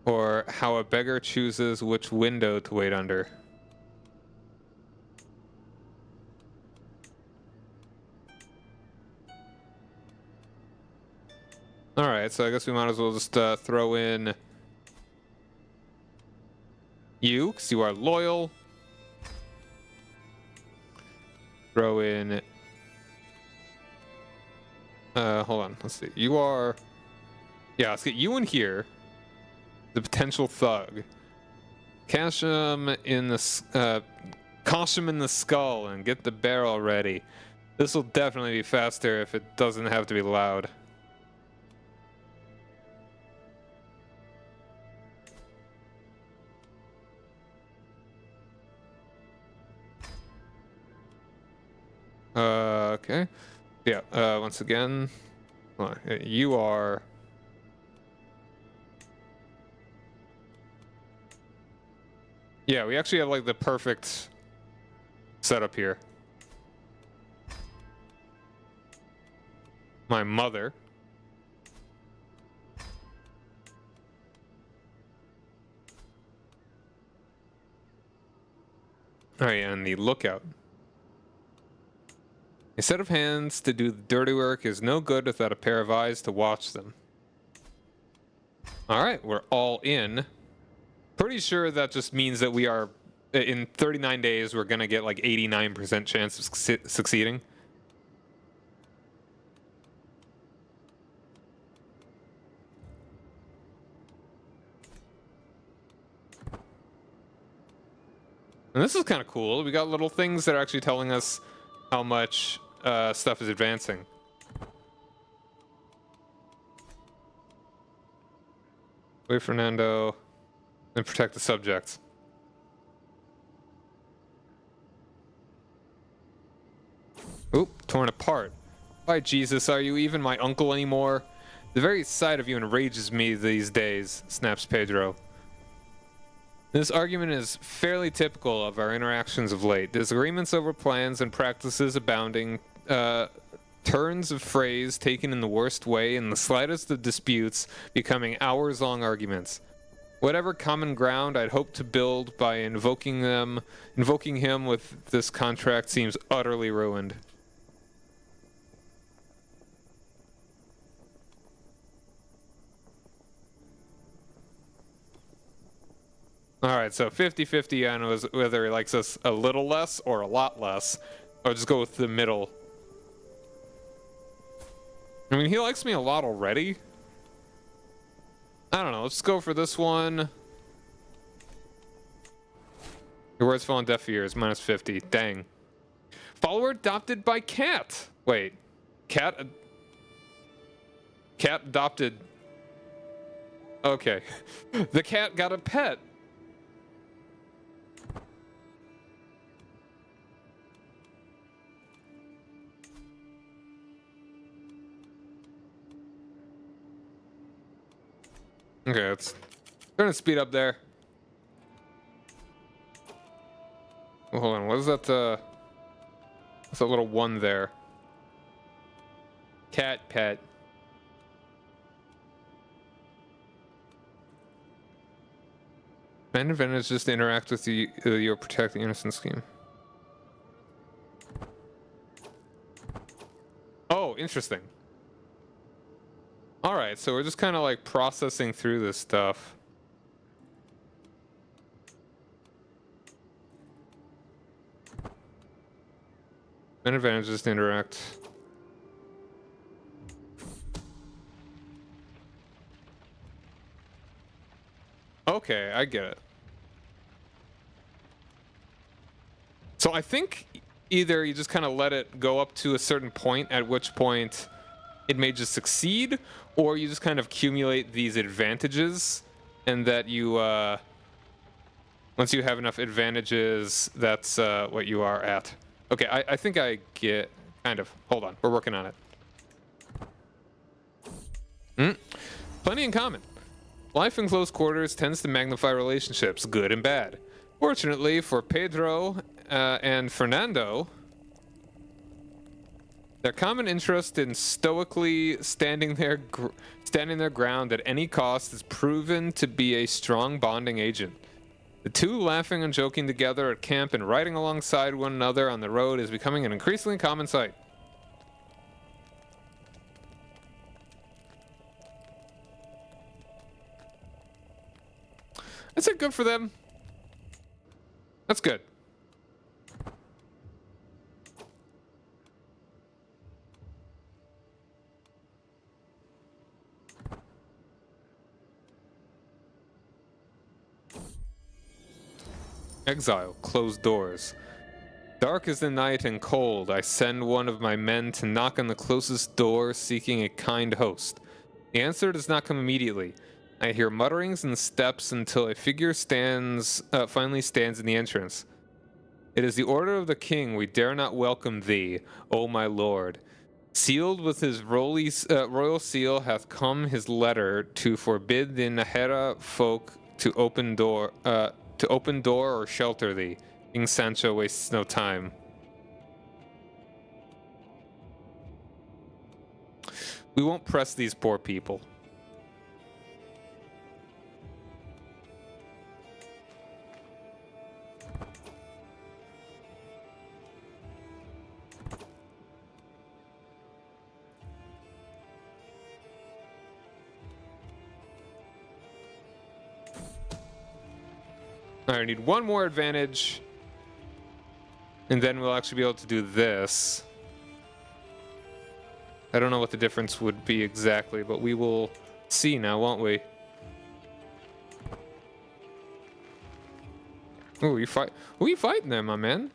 or how a beggar chooses which window to wait under. Alright, so I guess we might as well just throw in you, because you are loyal. Throw in... hold on, let's see. You are... Yeah, let's get you in here. The potential thug. Cash him in the... Cosh him in the skull and get the barrel ready. This will definitely be faster if it doesn't have to be loud. Okay. Yeah, once again, you are... Yeah, we actually have like the perfect setup here. My mother. Alright, and the lookout. A set of hands to do the dirty work is no good without a pair of eyes to watch them. Alright, we're all in. Pretty sure that just means that we are, in 39 days, we're gonna get like 89% chance of succeeding. And this is kind of cool. We got little things that are actually telling us how much stuff is advancing. Wait, Fernando, and protect the subjects. Oop, torn apart. Why, Jesus, are you even my uncle anymore? The very sight of you enrages me these days, snaps Pedro. This argument is fairly typical of our interactions of late. Disagreements over plans and practices abounding, turns of phrase taken in the worst way, and the slightest of disputes becoming hours-long arguments. Whatever common ground I'd hoped to build by invoking him with this contract seems utterly ruined. Alright, so 50-50 on whether he likes us a little less or a lot less. Or just go with the middle. I mean, he likes me a lot already. I don't know, let's go for this one. The words fall on deaf ears. Minus 50. Dang. Follower adopted by cat. Wait. Cat adopted. Okay. The cat got a pet. Okay, let's turn the speed up there. Oh, hold on, what is that? What's that little one there? Cat pet. Main advantage is to interact with your protect the innocent scheme. Oh, interesting. All right, so we're just kind of like processing through this stuff. Main advantage is to interact. Okay, I get it. So I think either you just kind of let it go up to a certain point, at which point it may just succeed, or you just kind of accumulate these advantages, and that you, once you have enough advantages, that's what you are at. Okay, I think I get, kind of. Hold on, we're working on it. Plenty in common. Life in close quarters tends to magnify relationships, good and bad. Fortunately for Pedro and Fernando, their common interest in stoically standing their ground at any cost has proven to be a strong bonding agent. The two laughing and joking together at camp and riding alongside one another on the road is becoming an increasingly common sight. That's it, good for them. That's good. Exile, closed doors. Dark is the night and cold. I send one of my men to knock on the closest door, seeking a kind host. The answer does not come immediately. I hear mutterings and steps until a figure finally stands in the entrance. It is the order of the king. We dare not welcome thee, O my lord. Sealed with his royal seal hath come his letter to forbid the Nahera folk to open door or shelter thee. King Sancho wastes no time. We won't press these poor people. Alright, I need one more advantage, and then we'll actually be able to do this. I don't know what the difference would be exactly, but we will see now, won't we? Ooh, who are you fighting there, my man?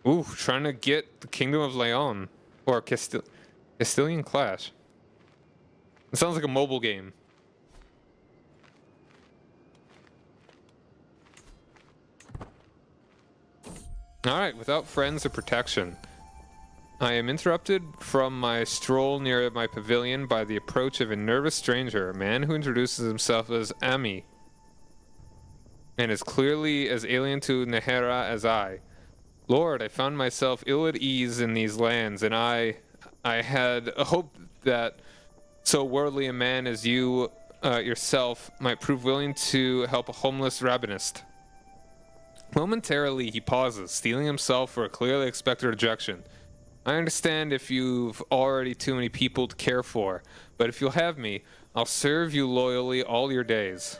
Ooh, trying to get the Kingdom of Leon, or Castilian Clash. It sounds like a mobile game. Alright, without friends or protection. I am interrupted from my stroll near my pavilion by the approach of a nervous stranger, a man who introduces himself as Ami, and is clearly as alien to Nahera as I. Lord, I found myself ill at ease in these lands, and I had a hope that so worldly a man as you yourself might prove willing to help a homeless rabbinist. Momentarily he pauses, steeling himself for a clearly expected rejection. I understand if you've already too many people to care for, but if you'll have me, I'll serve you loyally all your days.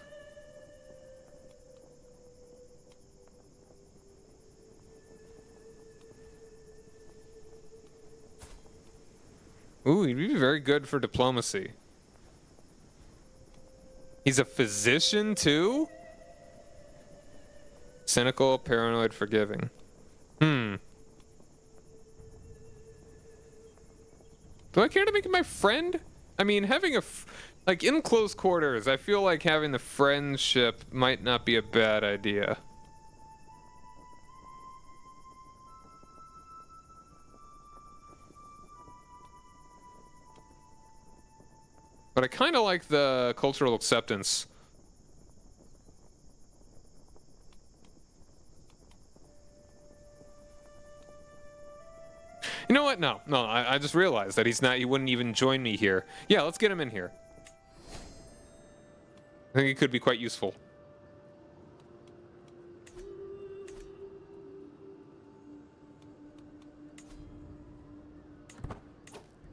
Ooh, he'd be very good for diplomacy. He's a physician too? Cynical, paranoid, forgiving. Do I care to make him my friend? I mean, having like in close quarters, I feel like having the friendship might not be a bad idea. But I kind of like the cultural acceptance. You know what? No, I just realized that he wouldn't even join me here. Yeah, let's get him in here. I think he could be quite useful.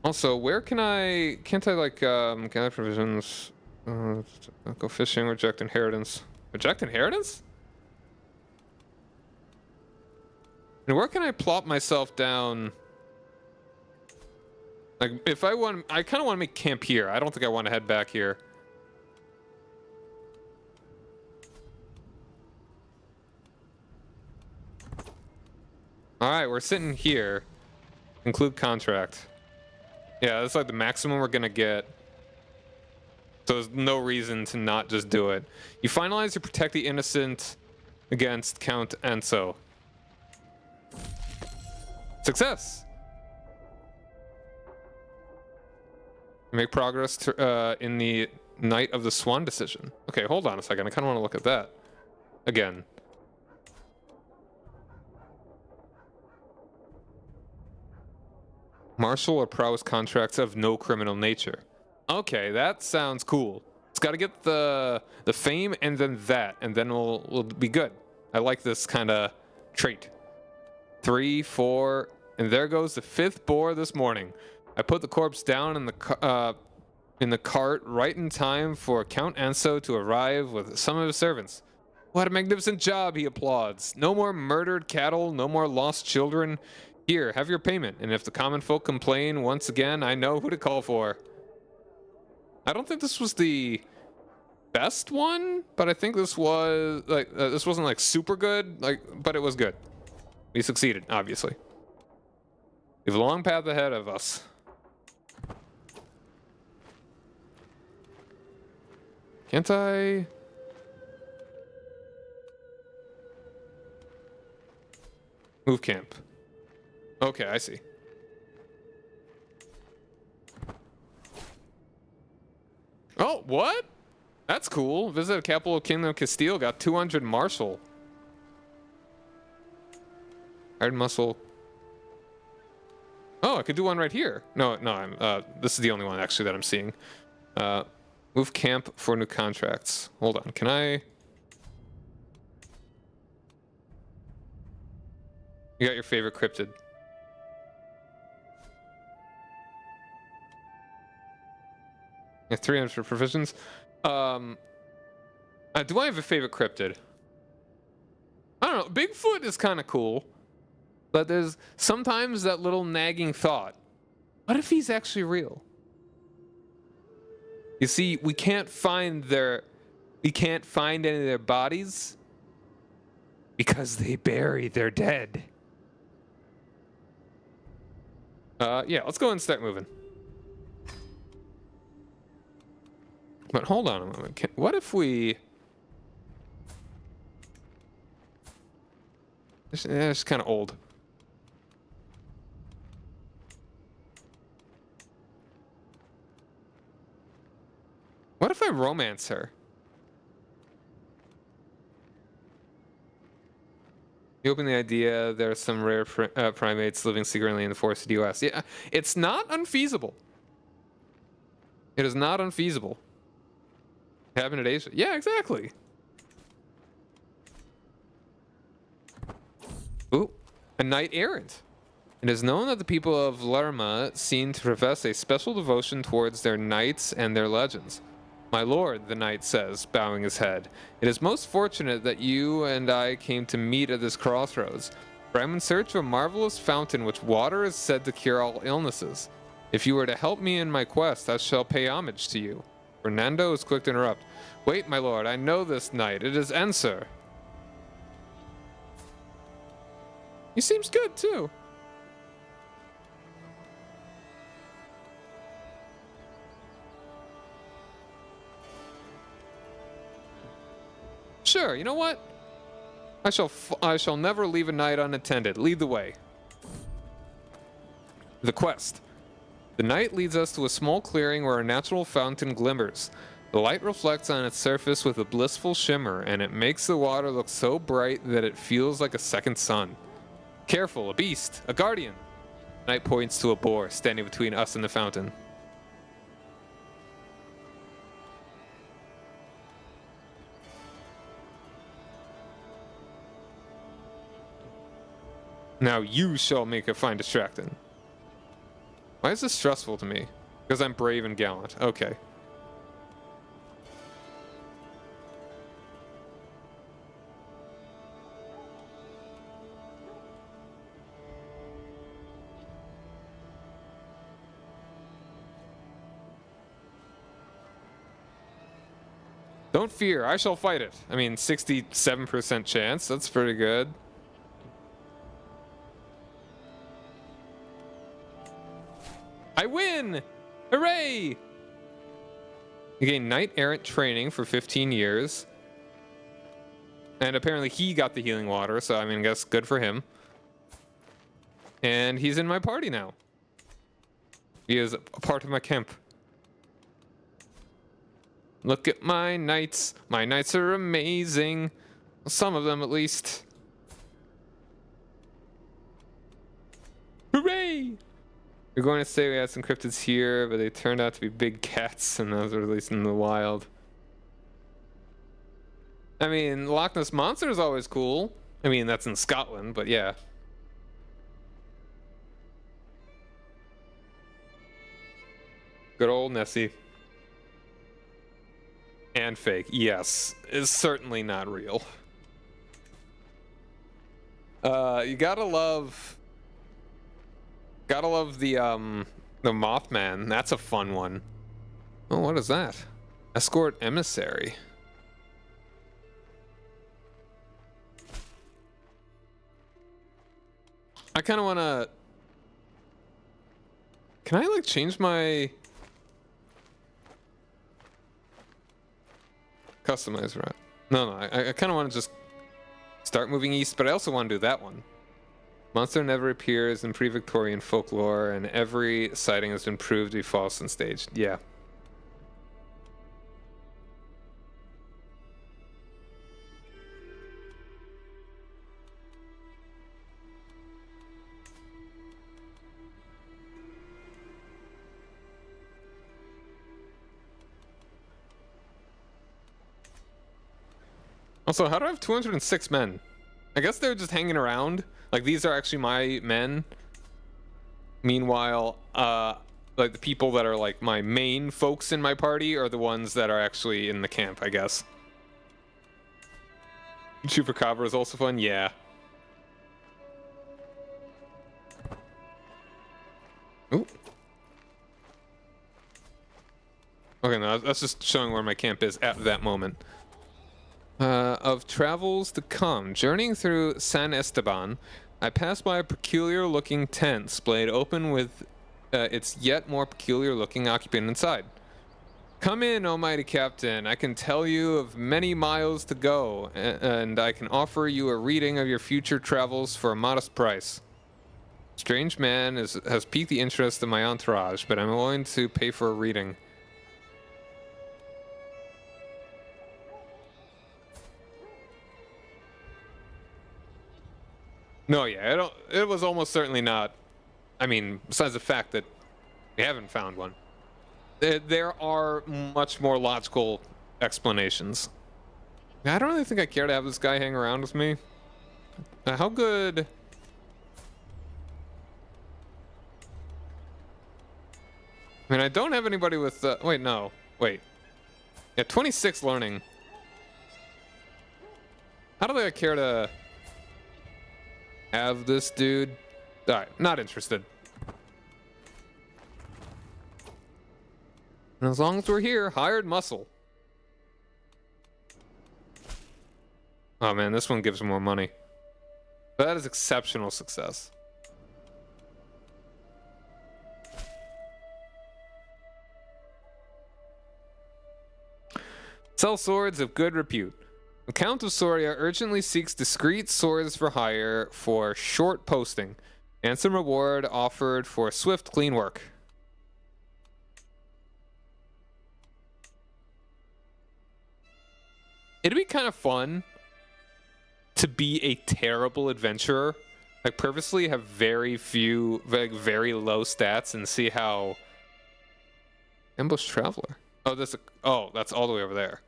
Also, where can't I like, gather provisions, go fishing, reject inheritance. Reject inheritance? And where can I plop myself down? Like, if I want, I kind of want to make camp here. I don't think I want to head back here. All right, we're sitting here. Include contract. Yeah, that's like the maximum we're gonna get. So there's no reason to not just do it. You finalize to protect the innocent against Count Anso. Success. Make progress in the Night of the Swan decision. Okay, hold on a second. I kind of want to look at that again. Martial or prowess contracts of no criminal nature. Okay, that sounds cool. It's got to get the fame and then that, and then we'll be good. I like this kind of trait. 3, 4, and there goes the 5th boar this morning. I put the corpse down in the cart right in time for Count Anso to arrive with some of his servants. What a magnificent job, he applauds. No more murdered cattle, no more lost children. Here, have your payment, and if the common folk complain once again, I know who to call for. I don't think this was the best one, but I think this was like this wasn't like super good, but it was good. We succeeded, obviously. We have a long path ahead of us. Can't I? Move camp. Okay, I see. Oh, what? That's cool. Visit the capital of Kingdom of Castile. Got 200 martial. Iron muscle. Oh, I could do one right here. No, this is the only one actually that I'm seeing. Move camp for new contracts. Hold on, can I? You got your favorite cryptid. Yeah, 300 for provisions. Do I have a favorite cryptid? I don't know. Bigfoot is kind of cool. But there's sometimes that little nagging thought. What if he's actually real? You see, we can't find any of their bodies because they bury their dead. Yeah, let's go and start moving. But hold on a moment. What if we... It's kind of old. What if I romance her? You open the idea there are some rare primates living secretly in the forested US. Yeah, it's not unfeasible. It is not unfeasible. Having it Asia. Yeah, exactly. Ooh, a knight errant. It is known that the people of Lerma seem to profess a special devotion towards their knights and their legends. My lord, the knight says, bowing his head, it is most fortunate that you and I came to meet at this crossroads, for I am in search of a marvelous fountain which water is said to cure all illnesses. If you were to help me in my quest, I shall pay homage to you. Fernando is quick to interrupt. Wait, my lord, I know this knight. It is Enser. He seems good, too. Sure, you know what? I shall never leave a knight unattended. Lead the way. The quest. The night leads us to a small clearing where a natural fountain glimmers. The light reflects on its surface with a blissful shimmer, and it makes the water look so bright that it feels like a second sun. Careful, a beast, a guardian. The knight points to a boar standing between us and the fountain. Now you shall make it find distracting. Why is this stressful to me? Because I'm brave and gallant. Okay. Don't fear, I shall fight it. I mean, 67% chance. That's pretty good. I win! Hooray! You gain Knight Errant training for 15 years. And apparently he got the healing water, so I mean, I guess good for him. And he's in my party now. He is a part of my camp. Look at my knights. My knights are amazing. Some of them, at least. Hooray! You're going to say we had some cryptids here, but they turned out to be big cats, and those were released in the wild. I mean, Loch Ness Monster is always cool. I mean, that's in Scotland, but yeah. Good old Nessie. And fake, yes, is certainly not real. You gotta love the Mothman. That's a fun one. Oh, what is that? Escort emissary. I kind of want to. Can I like change my customize route? No, I kind of want to just start moving east, but I also want to do that one. Monster never appears in pre-Victorian folklore, and every sighting has been proved to be false and staged. Yeah. Also, how do I have 206 men? I guess they're just hanging around. Like, these are actually my men. Meanwhile, like the people that are like my main folks in my party are the ones that are actually in the camp, I guess. Chupacabra is also fun, yeah. Ooh. Okay, no, that's just showing where my camp is at that moment. Of travels to come. Journeying through San Esteban, I passed by a peculiar-looking tent splayed open with its yet more peculiar-looking occupant inside. Come in, almighty captain. I can tell you of many miles to go, and I can offer you a reading of your future travels for a modest price. Strange man has piqued the interest of my entourage, but I'm willing to pay for a reading. No, yeah, it was almost certainly not. I mean, besides the fact that we haven't found one, there are much more logical explanations. I don't really think I care to have this guy hang around with me. How good? I mean, I don't have anybody with. Wait, no, wait. Yeah, 26 learning. How do I care to have this dude? Alright, not interested. And as long as we're here, hired muscle. Oh man, this one gives more money. But that is exceptional success. Sell swords of good repute. The Count of Soria urgently seeks discreet swords for hire for short posting. Handsome reward offered for swift, clean work. It'd be kind of fun to be a terrible adventurer. Like, purposely have very few, like, very low stats and see how... Ambush Traveler. Oh, that's all the way over there.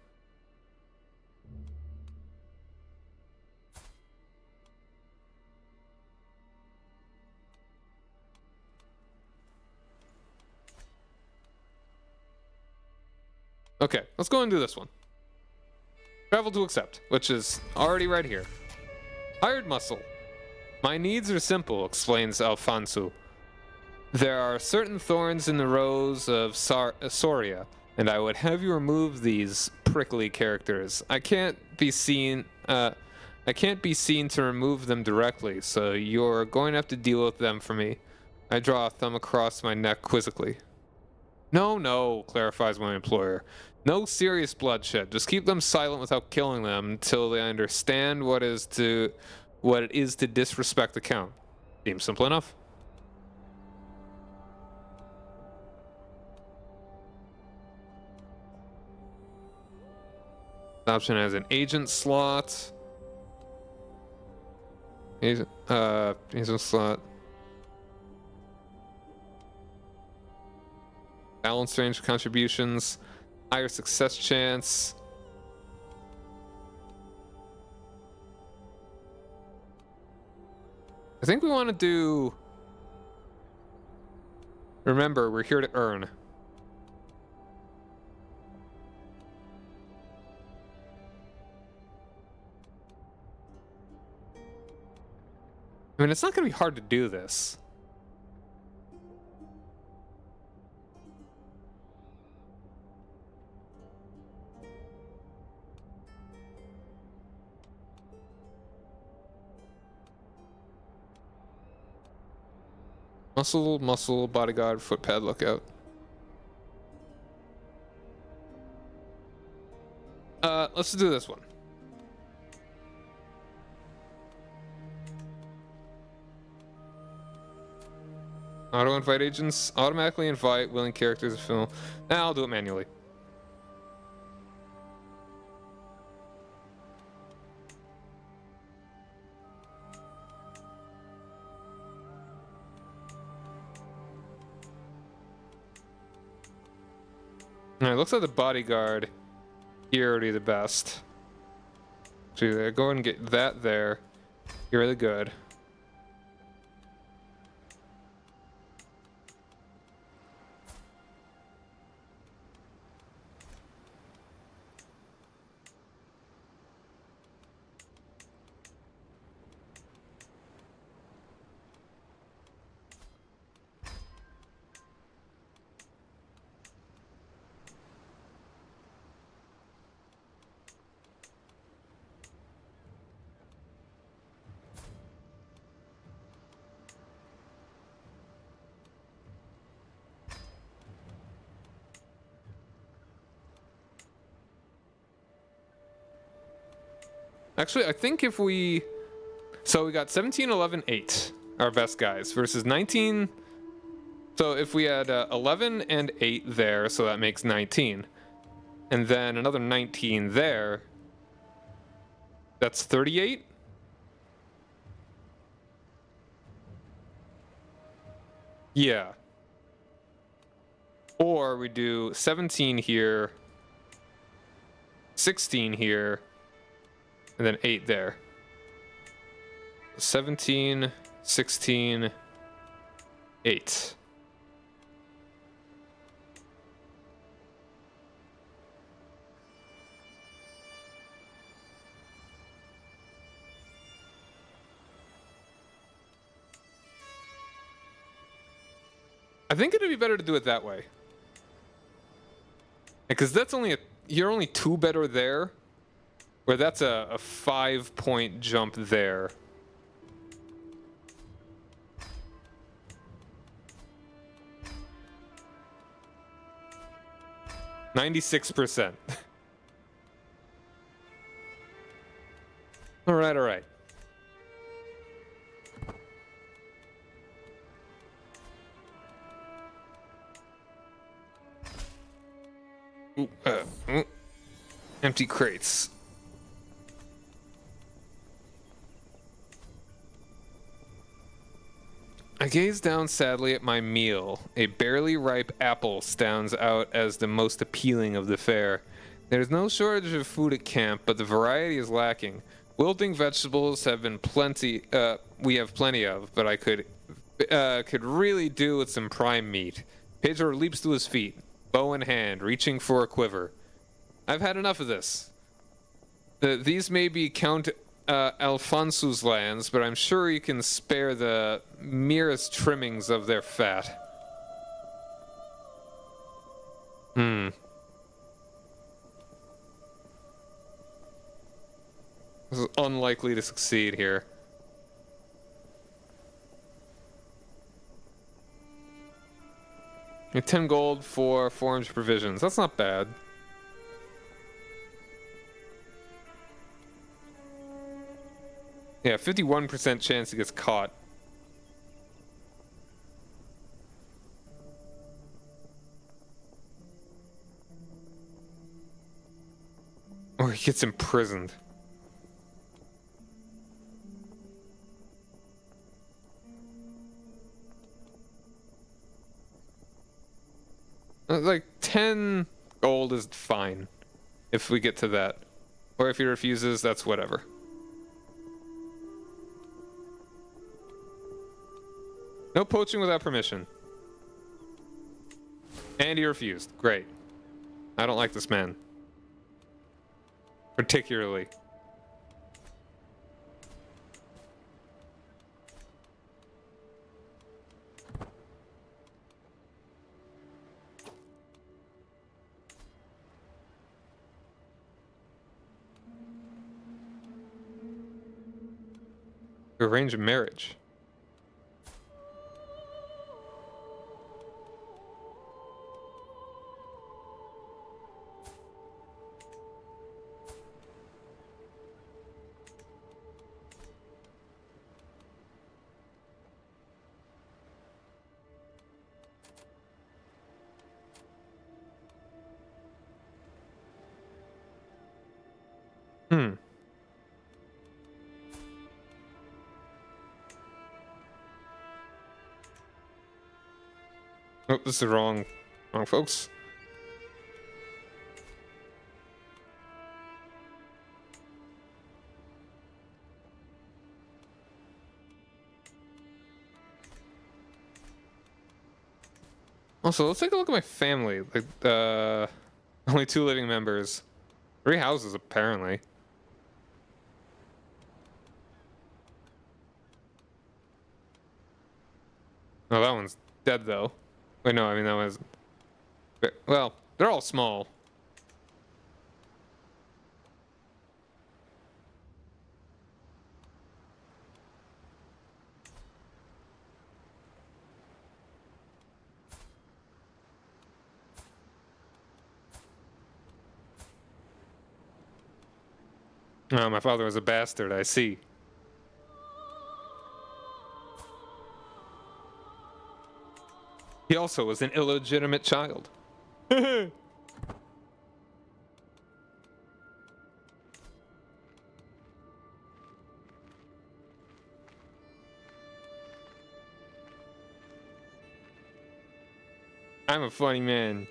Okay, let's go and do this one. Travel to accept, which is already right here. Hired muscle. My needs are simple, explains Alfonso. There are certain thorns in the rose of Soria, and I would have you remove these prickly characters. I can't be seen to remove them directly, so you're going to have to deal with them for me. I draw a thumb across my neck quizzically. No, clarifies my employer. No serious bloodshed. Just keep them silent without killing them until they understand what it is to disrespect the Count. Seems simple enough. Option has an agent slot. Agent slot. Balance range contributions. Higher success chance. I think we want to do... Remember, we're here to earn. I mean, it's not going to be hard to do this. Muscle, bodyguard, footpad, lookout. Let's do this one. Auto invite agents. Automatically invite willing characters to film. Nah, I'll do it manually. Alright, looks like the bodyguard here would be the best. So there, go ahead and get that there. You're really good. Actually, I think if we... So we got 17, 11, 8, our best guys, versus 19... So if we had 11 and 8 there, so that makes 19. And then another 19 there, that's 38? Yeah. Or we do 17 here, 16 here, and then 8 there. 17, 16, 8. I think it'd be better to do it that way. Because that's only you're only 2 better there, where that's a 5-point jump there. %. All right. Ooh, empty crates. I gaze down sadly at my meal. A barely ripe apple stands out as the most appealing of the fare. There's no shortage of food at camp, but the variety is lacking. Wilting vegetables have been plenty. We have plenty of, but I could really do with some prime meat. Pedro leaps to his feet, bow in hand, reaching for a quiver. I've had enough of this. These may be Count Alfonso's lands, but I'm sure you can spare the merest trimmings of their fat. This is unlikely to succeed here. And 10 gold for 400 provisions. That's not bad. Yeah, 51% chance he gets caught. Or he gets imprisoned. Like 10 gold is fine if we get to that. Or if he refuses, that's whatever. No poaching without permission. And he refused. Great. I don't like this man. Particularly. Arrange a marriage. Oh, this is the wrong folks. Also, let's take a look at my family. Like, only 2 living members. 3 houses, apparently. Oh, that one's dead, though. Wait, no, I mean, that was... Well, they're all small. Oh, my father was a bastard, I see. He also was an illegitimate child. I'm a funny man.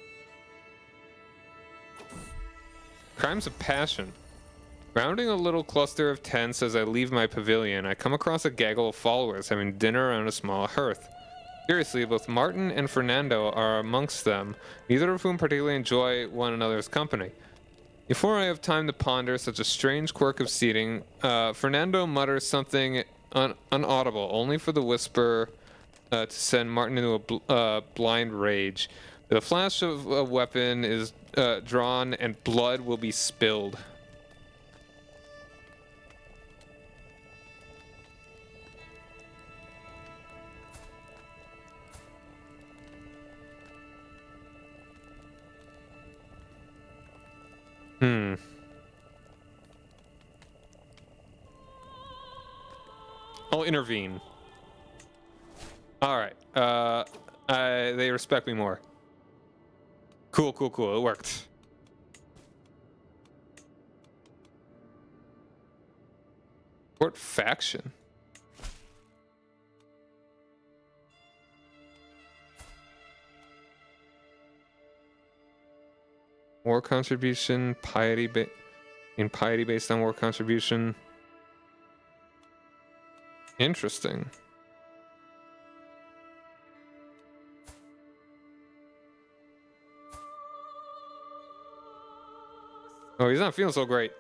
Crimes of passion. Rounding a little cluster of tents as I leave my pavilion, I come across a gaggle of followers having dinner around a small hearth. Curiously, both Martin and Fernando are amongst them, neither of whom particularly enjoy one another's company. Before I have time to ponder such a strange quirk of seating, Fernando mutters something unaudible, only for the whisper to send Martin into a blind rage. The flash of a weapon is drawn and blood will be spilled. I'll intervene. All right. They respect me more. Cool. It worked. What faction? War contribution, piety based on war contribution. Interesting. Oh, he's not feeling so great.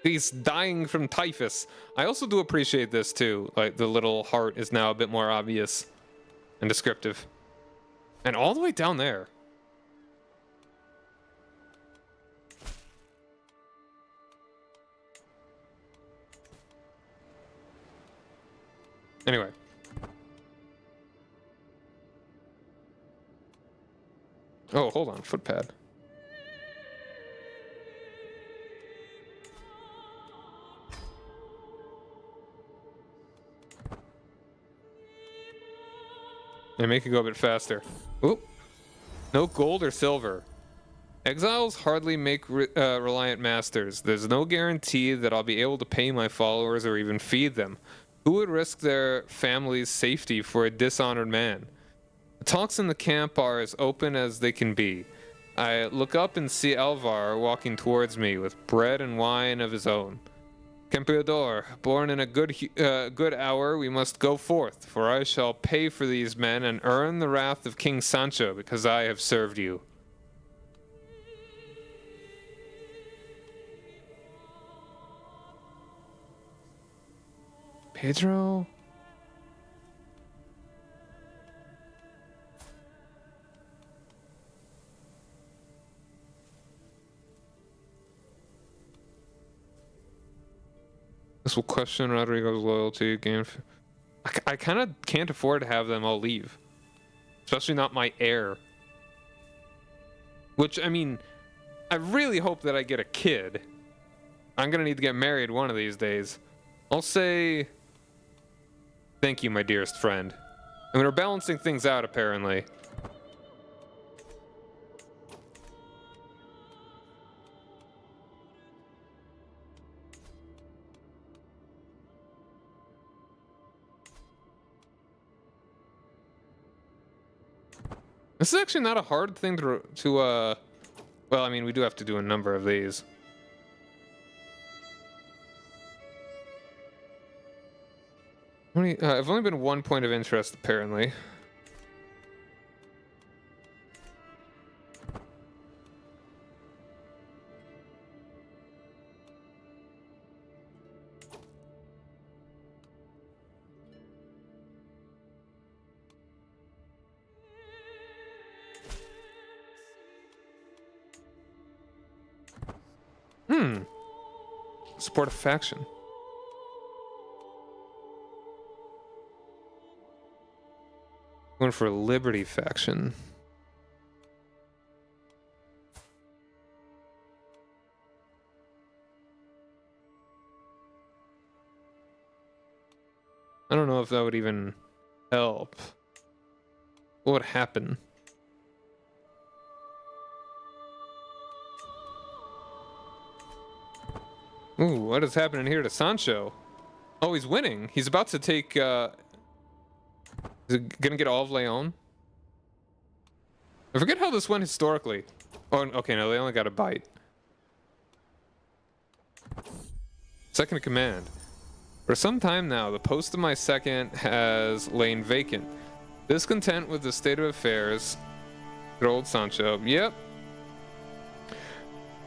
He's dying from typhus. I also do appreciate this too. Like the little heart is now a bit more obvious and descriptive. And all the way down there. Anyway. Oh, hold on. Footpad. And make it go a bit faster. Oop. No gold or silver. Exiles hardly make reliant masters. There's no guarantee that I'll be able to pay my followers or even feed them. Who would risk their family's safety for a dishonored man? The talks in the camp are as open as they can be. I look up and see Alvar walking towards me with bread and wine of his own. Campeador, born in a good hour, we must go forth, for I shall pay for these men and earn the wrath of King Sancho, because I have served you. Pedro? This will question Rodrigo's loyalty. I kind of can't afford to have them all leave. Especially not my heir. Which, I mean, I really hope that I get a kid. I'm gonna need to get married one of these days. I'll say... Thank you, my dearest friend. I mean, we're balancing things out, apparently. This is actually not a hard thing to well, I mean, we do have to do a number of these. I've only been 1 point of interest, apparently. Support a faction. Going for a Liberty faction. I don't know if that would even help. What would happen? Ooh, what is happening here to Sancho? Oh, he's winning. He's about to take, is it gonna get all of Leon? I forget how this went historically. Oh, okay, no, they only got a bite. Second in command. For some time now, the post of my second has lain vacant. Discontent with the state of affairs, good old Sancho, yep,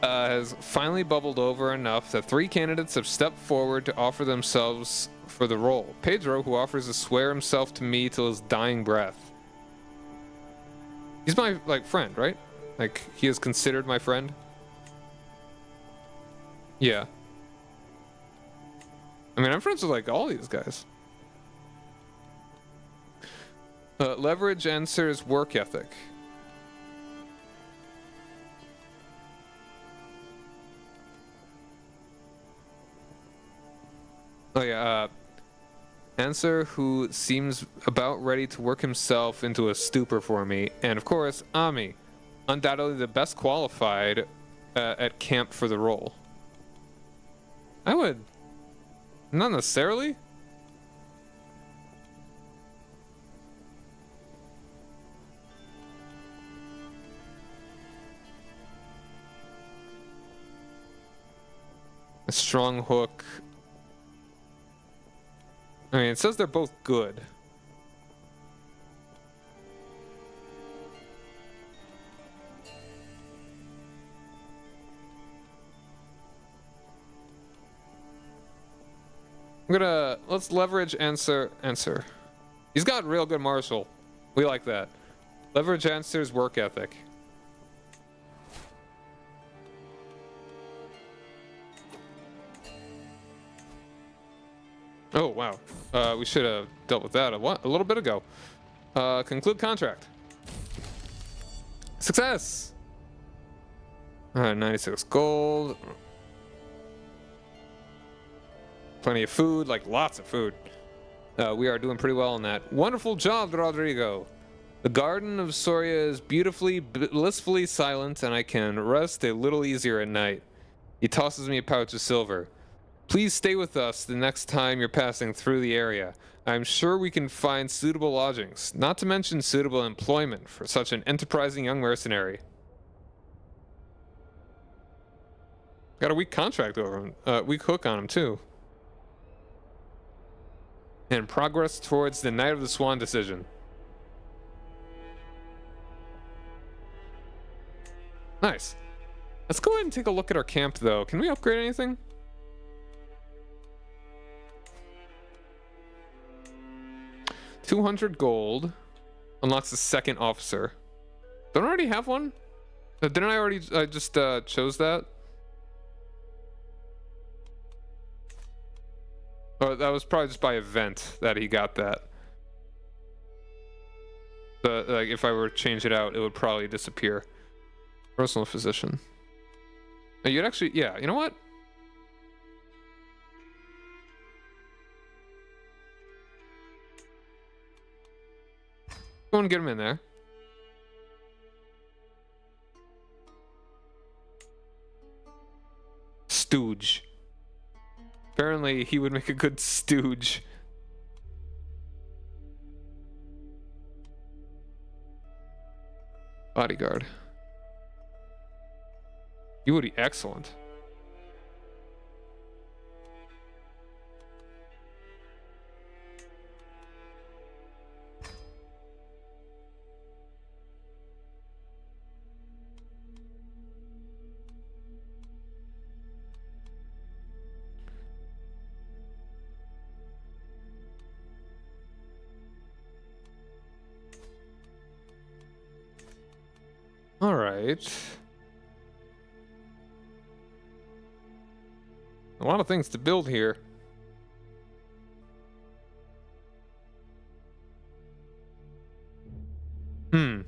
has finally bubbled over enough that 3 candidates have stepped forward to offer themselves for the role. Pedro, who offers to swear himself to me till his dying breath. He's my, friend, right? Like, he is considered my friend? Yeah. I mean, I'm friends with, like, all these guys. Leverage answers work ethic. Oh, yeah, Answer who seems about ready to work himself into a stupor for me. And, of course, Ami. Undoubtedly the best qualified at camp for the role. I would... Not necessarily. A strong hook. I mean, it says they're both good. Let's leverage answer. He's got real good martial. We like that. Leverage answers work ethic. Oh, wow. We should have dealt with that a little bit ago. Conclude contract. Success! 96 gold. Plenty of food, like lots of food. We are doing pretty well on that. Wonderful job, Rodrigo. The garden of Soria is beautifully, blissfully silent, and I can rest a little easier at night. He tosses me a pouch of silver. Please stay with us the next time you're passing through the area. I'm sure we can find suitable lodgings, not to mention suitable employment for such an enterprising young mercenary. Got a weak contract over him, weak hook on him too. And progress towards the Night of the Swan decision. Nice. Let's go ahead and take a look at our camp though. Can we upgrade anything? $200 gold unlocks the second officer. Don't I already have one? Didn't I already? I just chose that. Oh, that was probably just by event that he got that. But like, if I were to change it out, it would probably disappear. Personal physician. Oh, you'd actually, yeah. You know what? Go and get him in there. Stooge. Apparently, he would make a good stooge. Bodyguard. You would be excellent. All right. A lot of things to build here. Kind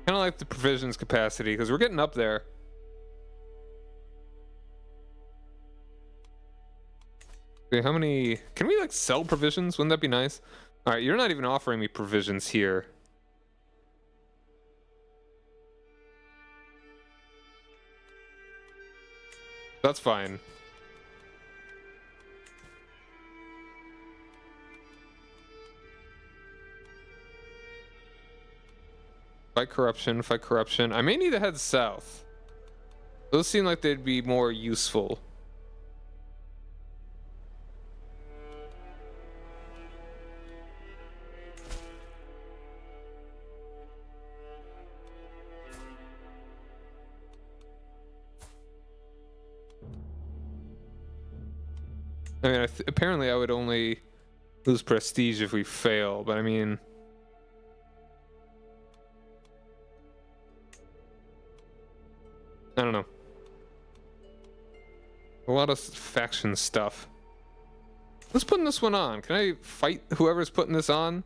of like the provisions capacity because we're getting up there. Okay, how many? Can we like sell provisions? Wouldn't that be nice? All right, you're not even offering me provisions here. That's fine. Fight corruption, fight corruption. I may need to head south. Those seem like they'd be more useful. I mean, apparently I would only lose prestige if we fail, but I mean... I don't know. A lot of faction stuff. Who's putting this one on? Can I fight whoever's putting this on?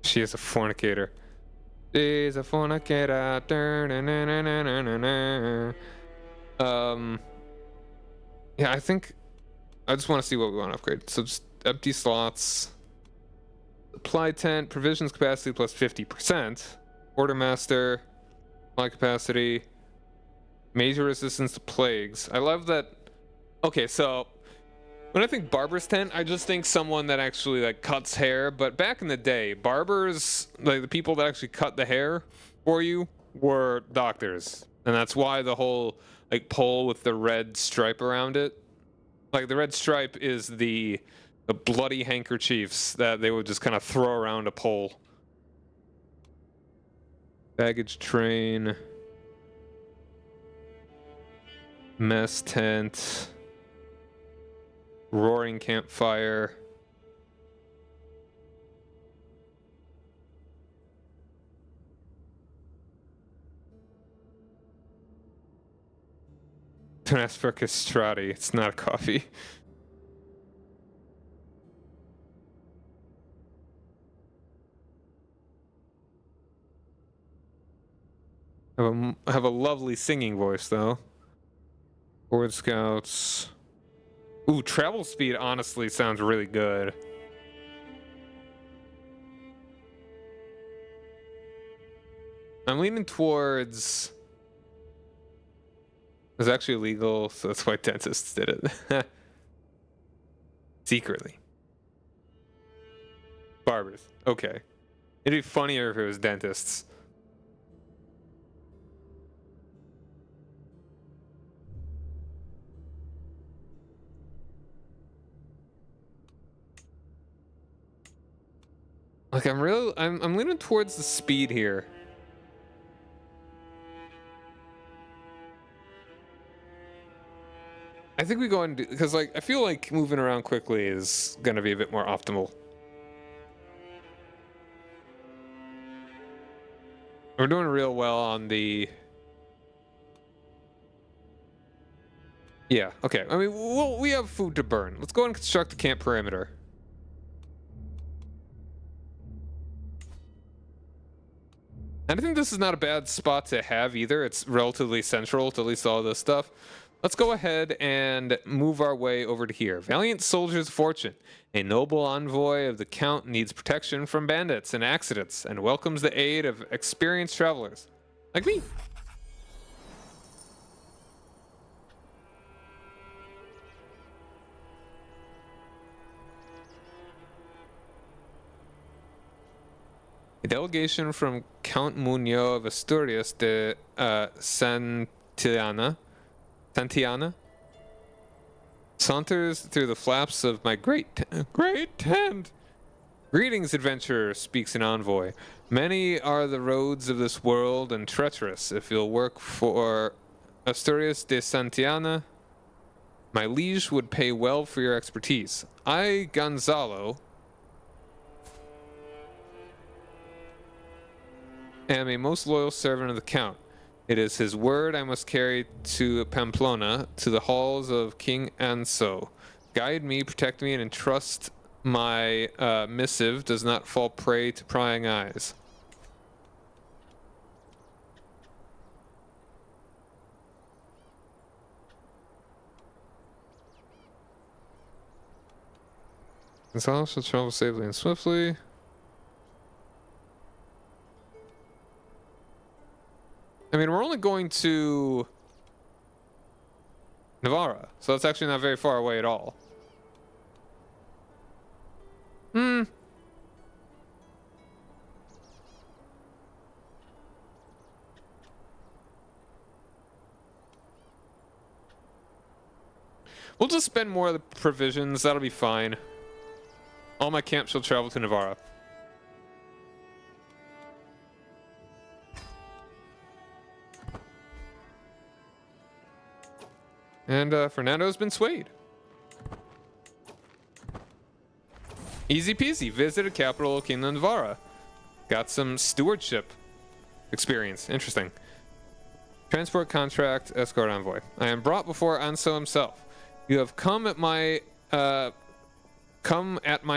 She is a fornicator. She's a fornicator. Yeah, I think I just want to see what we want to upgrade. So just empty slots. Supply tent, provisions capacity plus 50%. Quartermaster, supply capacity. Major resistance to plagues. I love that. Okay, so when I think barber's tent, I just think someone that actually like cuts hair. But back in the day, barbers, like the people that actually cut the hair for you, were doctors, and that's why the whole like pole with the red stripe around it, like the red stripe is the bloody handkerchiefs that they would just kind of throw around a pole. Baggage train, mess tent. Roaring campfire. Don't ask for castrati. It's not a coffee. I have a lovely singing voice, though. Board Scouts. Ooh, travel speed honestly sounds really good. I'm leaning towards... It's actually illegal, so that's why dentists did it. Secretly. Barbers. Okay. It'd be funnier if it was dentists. Like I'm leaning towards the speed here. I think we go and do, because like I feel like moving around quickly is gonna be a bit more optimal. We're doing real well on the... Yeah, okay. I mean, we have food to burn. Let's go and construct the camp perimeter. And I think this is not a bad spot to have either. It's relatively central to at least all this stuff. Let's go ahead and move our way over to here. Valiant Soldier's Fortune. A noble envoy of the Count needs protection from bandits and accidents and welcomes the aid of experienced travelers. Like me. A delegation from Count Muñoz of Asturias de Santillana saunters through the flaps of my great tent. Greetings, adventurer, speaks an envoy. Many are the roads of this world and treacherous. If you'll work for Asturias de Santillana, my liege would pay well for your expertise. I, Gonzalo, am a most loyal servant of the Count. It is his word I must carry to Pamplona, to the halls of King Anso. Guide me, protect me, and entrust my missive does not fall prey to prying eyes. Gonzalo shall travel safely and swiftly. I mean, we're only going to Navarra, so that's actually not very far away at all. We'll just spend more of the provisions. That'll be fine. All my camps shall travel to Navarra. And Fernando's been swayed. Easy peasy. Visited capital Kingdom Navarra. Got some stewardship experience. Interesting. Transport contract, escort envoy. I am brought before Anso himself. You have come at my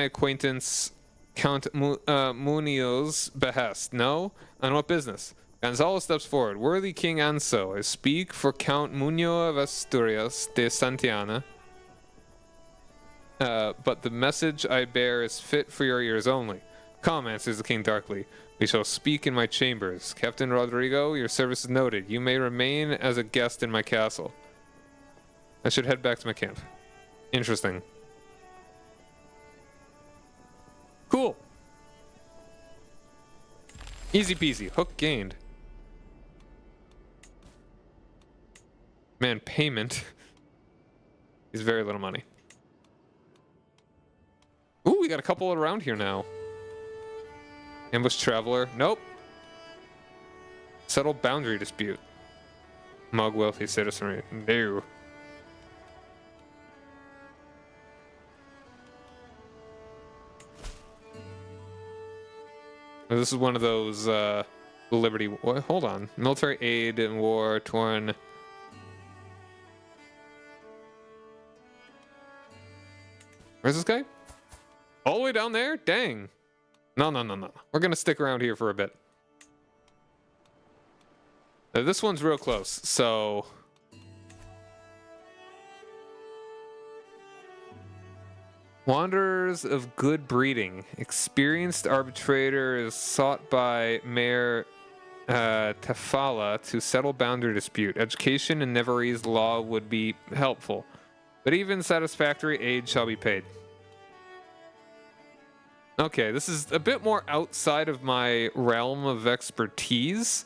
acquaintance Count Munio's behest. No? On what business? Gonzalo steps forward. Worthy King Anso, I speak for Count Muñoz of Asturias de Santillana. But the message I bear is fit for your ears only. Come, answers the king darkly. We shall speak in my chambers. Captain Rodrigo, your service is noted. You may remain as a guest in my castle. I should head back to my camp. Interesting. Cool. Easy peasy. Hook gained. Man, payment is very little money. Ooh, we got a couple around here now. Ambush traveler. Nope. Settle boundary dispute. Mug wealthy citizenry. No. This is one of those Liberty. What? Hold on. Military aid in war torn. Where's this guy? All the way down there? Dang. No. We're gonna stick around here for a bit. Now, this one's real close, so. Wanderers of good breeding. Experienced arbitrator is sought by Mayor Tefala to settle boundary dispute. Education and Nevarese law would be helpful, but even satisfactory aid shall be paid. Okay, this is a bit more outside of my realm of expertise.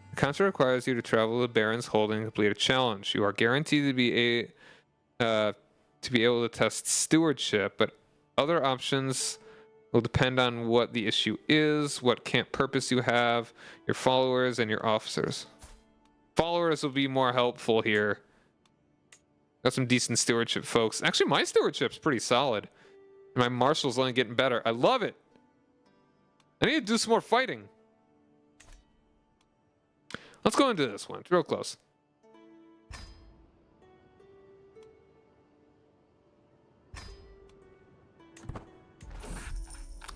The contract requires you to travel to Baron's Holding and complete a challenge. You are guaranteed to be able to test stewardship, but other options will depend on what the issue is, what camp purpose you have, your followers, and your officers. Followers will be more helpful here. Got some decent stewardship, folks. Actually, my stewardship's pretty solid. And my marshal's only getting better. I love it. I need to do some more fighting. Let's go into this one. It's real close.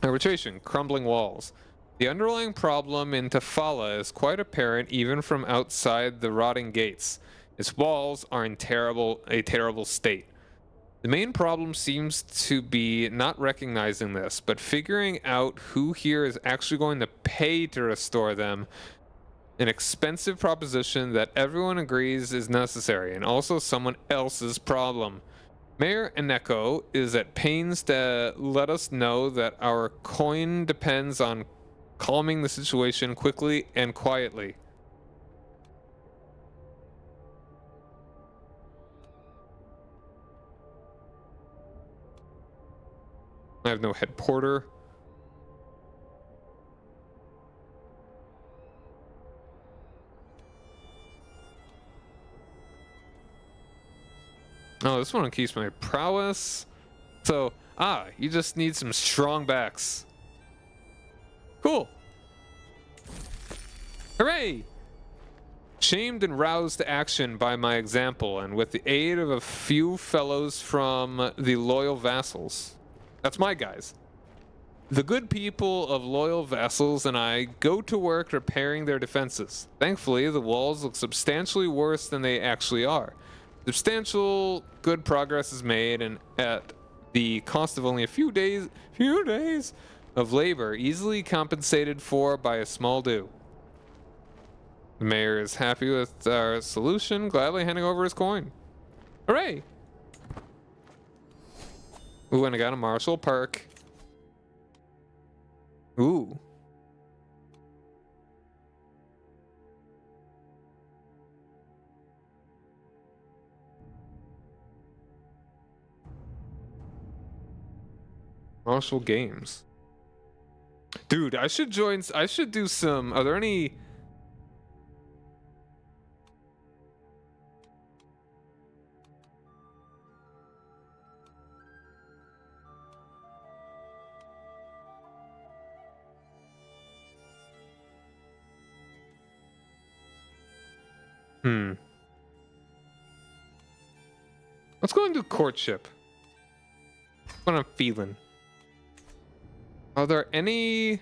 Arbitration, crumbling walls. The underlying problem in Tefala is quite apparent even from outside the rotting gates. Its walls are in a terrible state. The main problem seems to be not recognizing this, but figuring out who here is actually going to pay to restore them. An expensive proposition that everyone agrees is necessary, and also someone else's problem. Mayor Eneko is at pains to let us know that our coin depends on calming the situation quickly and quietly. I have no head porter. Oh, this one keeps my prowess. So, you just need some strong backs. Cool. Hooray! Shamed and roused to action by my example, and with the aid of a few fellows from the loyal vassals. That's my guys. The good people of loyal vassals and I go to work repairing their defenses. Thankfully, the walls look substantially worse than they actually are. Substantial good progress is made, and at the cost of only a few days of labor, easily compensated for by a small due. The mayor is happy with our solution, gladly handing over his coin. Hooray! Ooh, and I got a martial perk. Ooh. Martial games. Dude, I should do some, are there any... Let's go into courtship. What I'm feeling. Are there any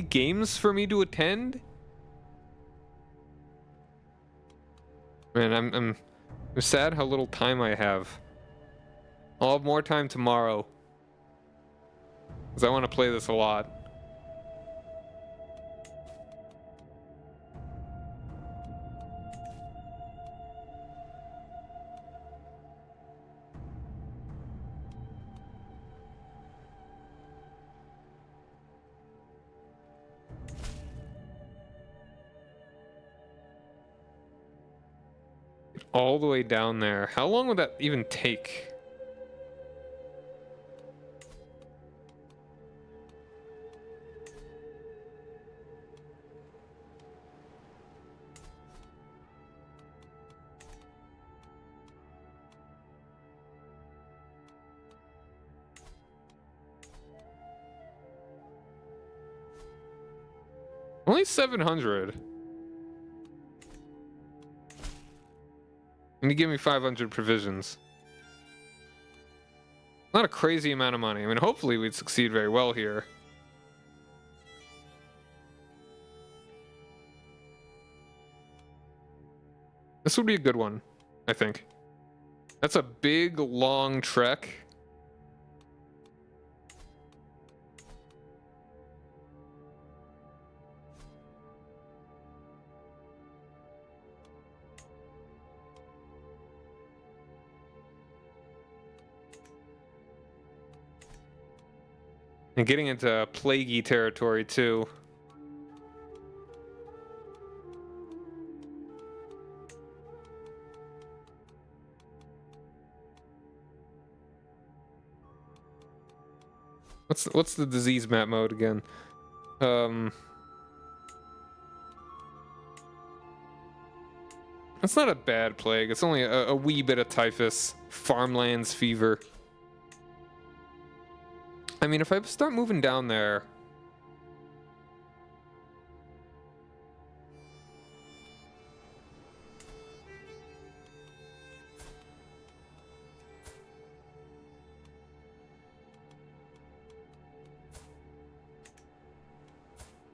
games for me to attend? Man, I'm sad how little time I have. I'll have more time tomorrow, because I want to play this a lot. All the way down there. How long would that even take? Only 700. And you give me 500 provisions. Not a crazy amount of money. I mean, hopefully we'd succeed very well here. This would be a good one, I think. That's a big, long trek. And getting into plaguey territory, too. What's the disease map mode again? It's not a bad plague. It's only a wee bit of typhus, farmlands fever. I mean, if I start moving down there...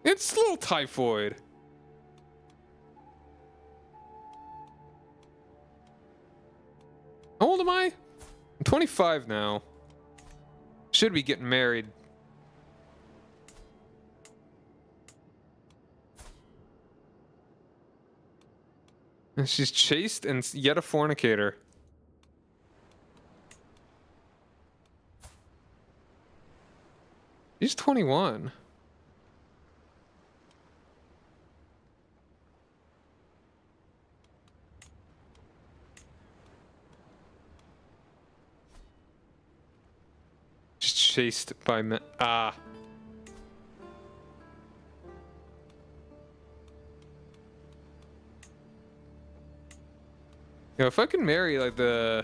It's a little typhoid. How old am I? I'm 25 now. Should be getting married. And she's chaste and yet a fornicator. She's 21. Chased by men. Ah. You know, if I can marry like the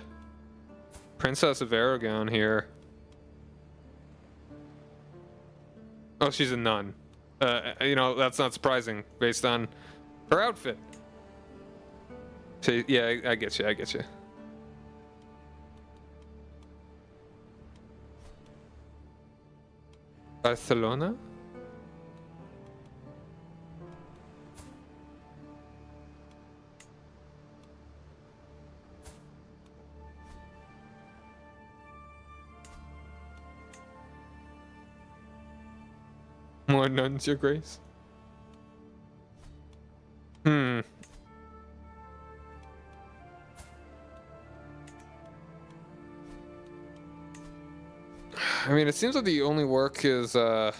Princess of Aragon here. Oh, she's a nun. You know, that's not surprising based on her outfit. Yeah, I get you. I get you. Barcelona? More nuns, Your Grace? I mean, it seems like the only work is, what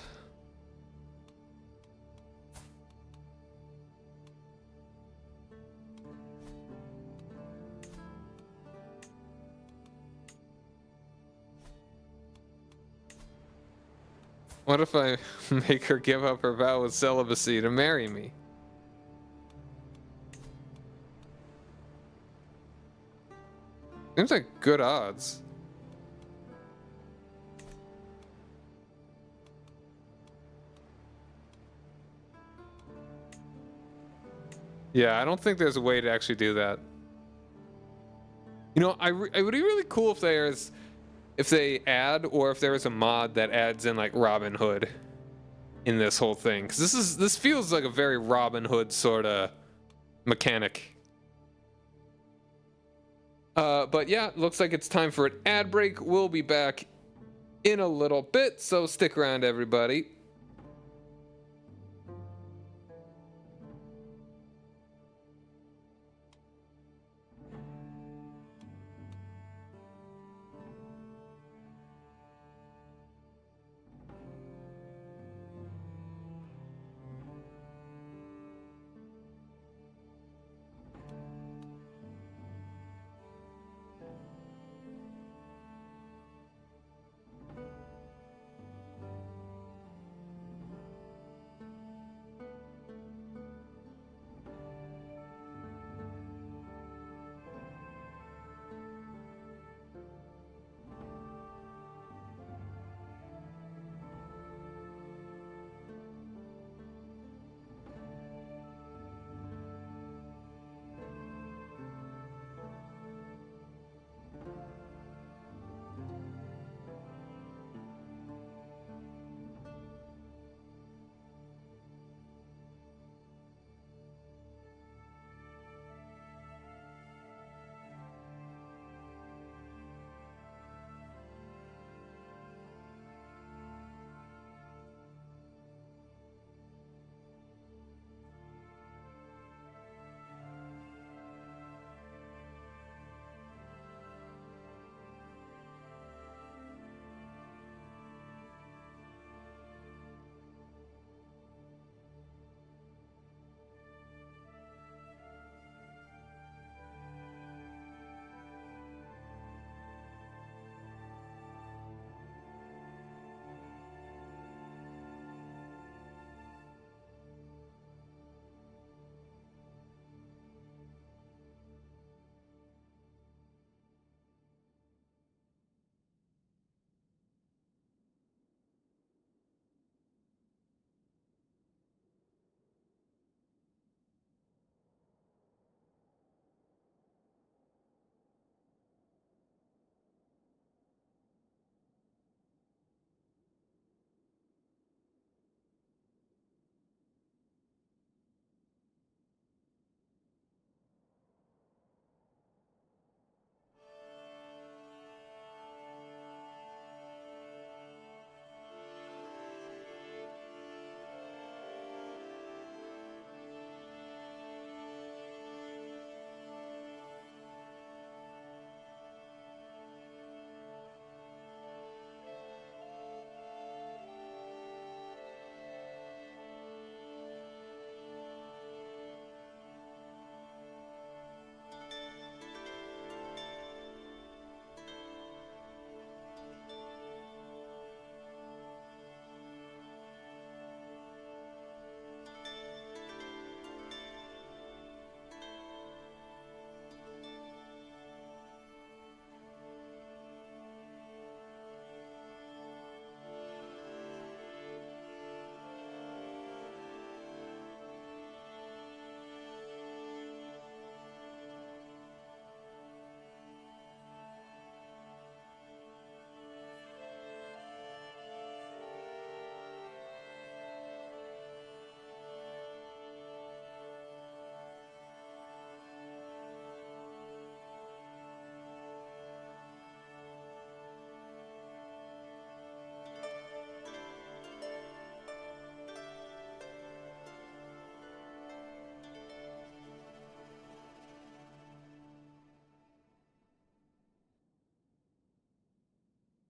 if I make her give up her vow of celibacy to marry me? Seems like good odds. Yeah, I don't think there's a way to actually do that. You know, it would be really cool if they add, or if there was a mod that adds in like Robin Hood in this whole thing, because this feels like a very Robin Hood sort of mechanic. But yeah, looks like it's time for an ad break. We'll be back in a little bit, so stick around, everybody.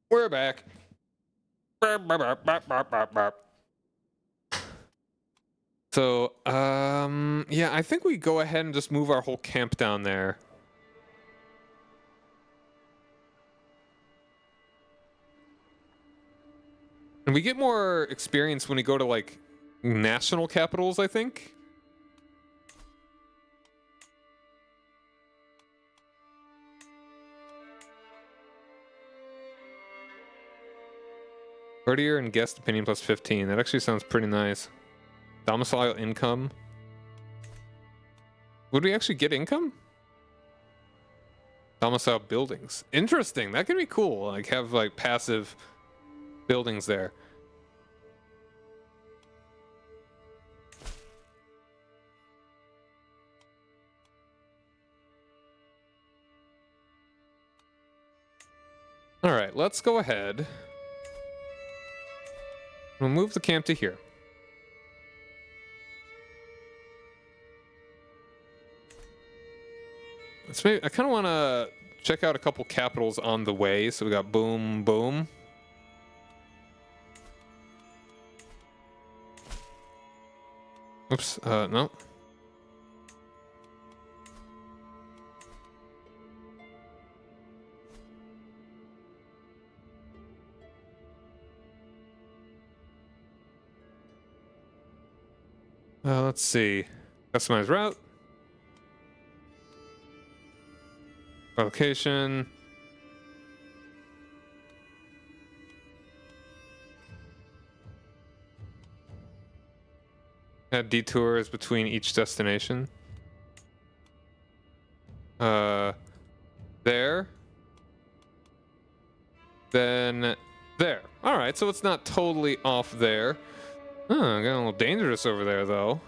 We're back. So, yeah, I think we go ahead and just move our whole camp down there. And we get more experience when we go to, like, national capitals, I think. Courtier and guest opinion plus 15. That actually sounds pretty nice. Domicile income. Would we actually get income? Domicile buildings. Interesting. That could be cool. Like have like passive buildings there. All right, let's go ahead. We'll move the camp to here. Let's maybe, I kind of want to check out a couple capitals on the way. So we got boom, boom. Oops, no. Let's see. Customize route. Location. Add detours between each destination. There. Then there. All right, so it's not totally off there. Getting a little dangerous over there, though.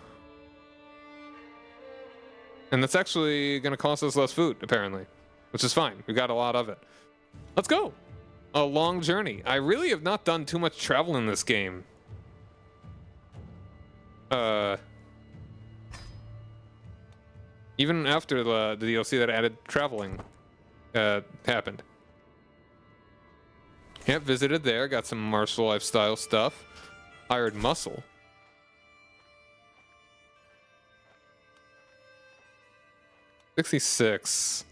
And that's actually going to cost us less food, apparently. Which is fine. We got a lot of it. Let's go. A long journey. I really have not done too much travel in this game. Even after the DLC that added traveling happened. Yep, visited there. Got some martial lifestyle stuff. Hired muscle. $66.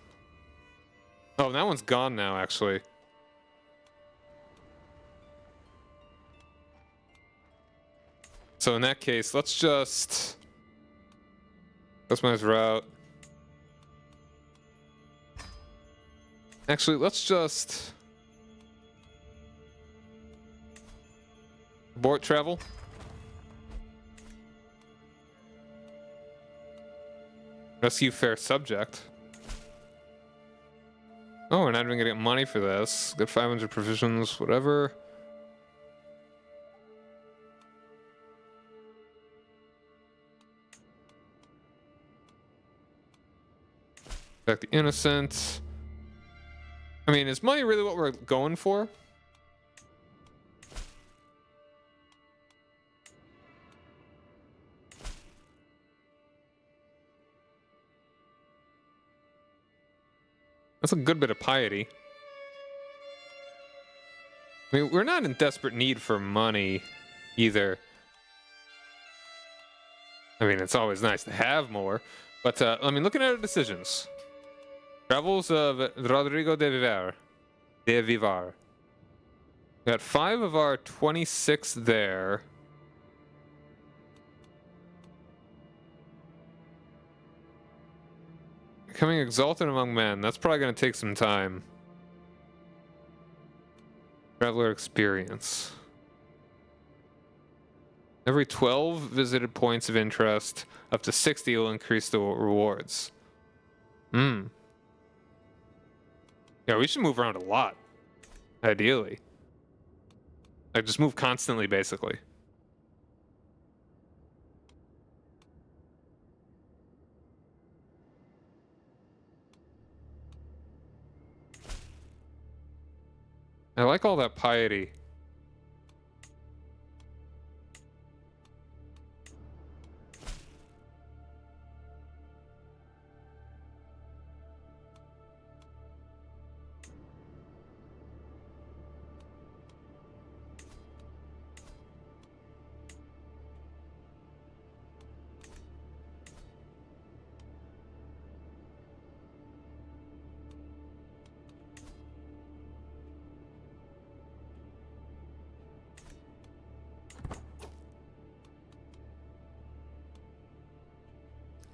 Oh, that one's gone now, actually. So in that case, let's just customize route. Actually, let's just abort travel. Rescue fair subject. Oh, we're not even gonna get money for this. Get 500 provisions, whatever. Protect the innocent. I mean, is money really what we're going for? That's a good bit of piety. I mean, we're not in desperate need for money either. I mean, it's always nice to have more. But, I mean, looking at our decisions. Travels of Rodrigo de Vivar. De Vivar. We got 5 of our 26 there. Becoming exalted among men. That's probably going to take some time. Traveler experience. Every 12 visited points of interest, up to 60 will increase the rewards. Yeah, we should move around a lot. Ideally. Like, just move constantly, basically. I like all that piety.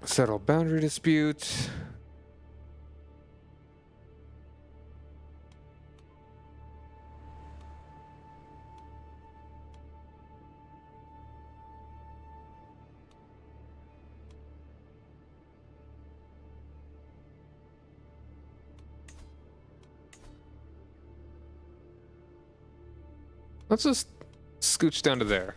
Settle boundary dispute. Let's just scooch down to there.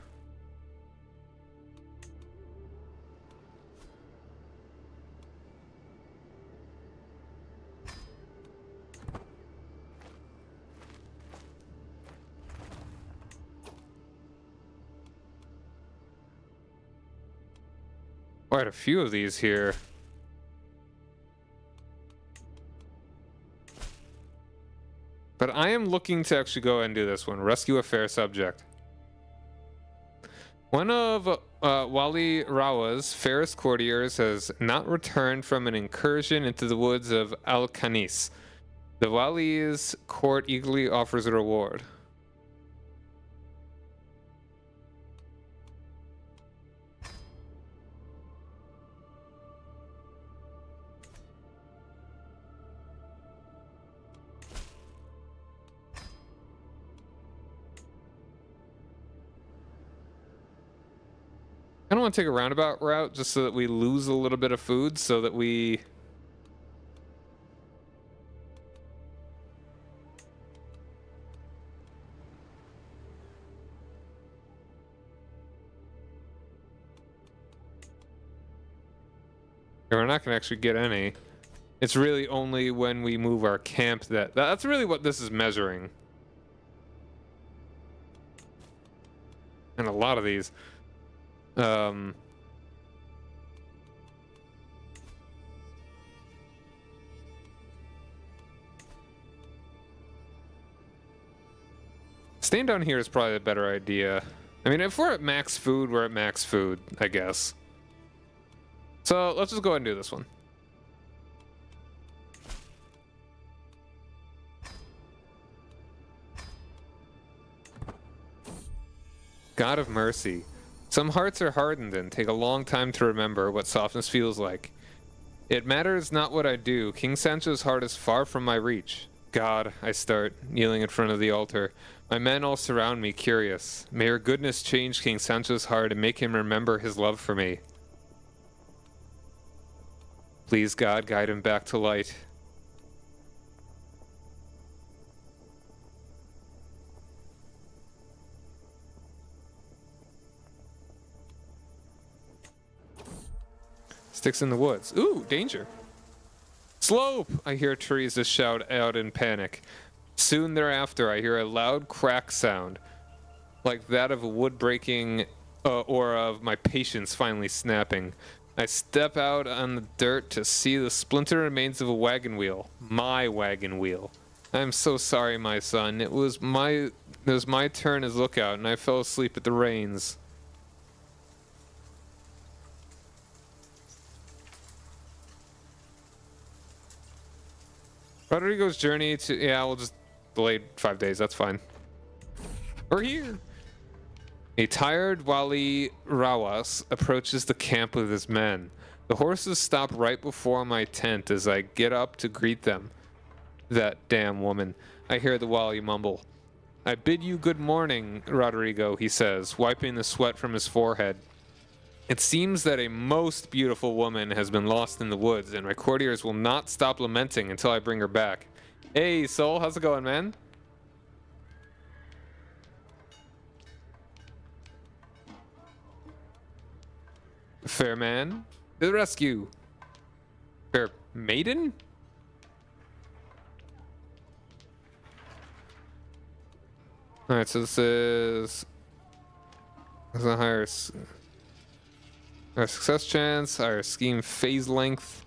Quite a few of these here. But I am looking to actually go ahead and do this one. Rescue a fair subject. One of Wali Rawa's fairest courtiers has not returned from an incursion into the woods of Al-Khanis. The Wali's court eagerly offers a reward. I don't want to take a roundabout route just so that we lose a little bit of food so that we... We're not going to actually get any. It's really only when we move our camp that's really what this is measuring. And a lot of these. Staying down here is probably a better idea. I mean, if we're at max food, we're at max food, I guess. So let's just go ahead and do this one. God of mercy. Some hearts are hardened and take a long time to remember what softness feels like. It matters not what I do. King Sancho's heart is far from my reach. God, I start, kneeling in front of the altar. My men all surround me, curious. May your goodness change King Sancho's heart and make him remember his love for me. Please, God, guide him back to light. Sticks in the woods. Ooh, danger. Slope! I hear Teresa shout out in panic. Soon thereafter, I hear a loud crack sound, like that of a wood breaking or of my patience finally snapping. I step out on the dirt to see the splinter remains of a wagon wheel. My wagon wheel. I'm so sorry, my son. It was my turn as lookout, and I fell asleep at the reins. Rodrigo's journey to... Yeah, we'll just delay 5 days. That's fine. We're here. A tired Wali Rawas approaches the camp with his men. The horses stop right before my tent as I get up to greet them. That damn woman. I hear the Wali mumble. I bid you good morning, Rodrigo, he says, wiping the sweat from his forehead. It seems that a most beautiful woman has been lost in the woods, and my courtiers will not stop lamenting until I bring her back. Hey, Soul, how's it going, man? Fair man, to the rescue. Fair maiden? Alright, so this is a higher success chance, higher scheme phase length.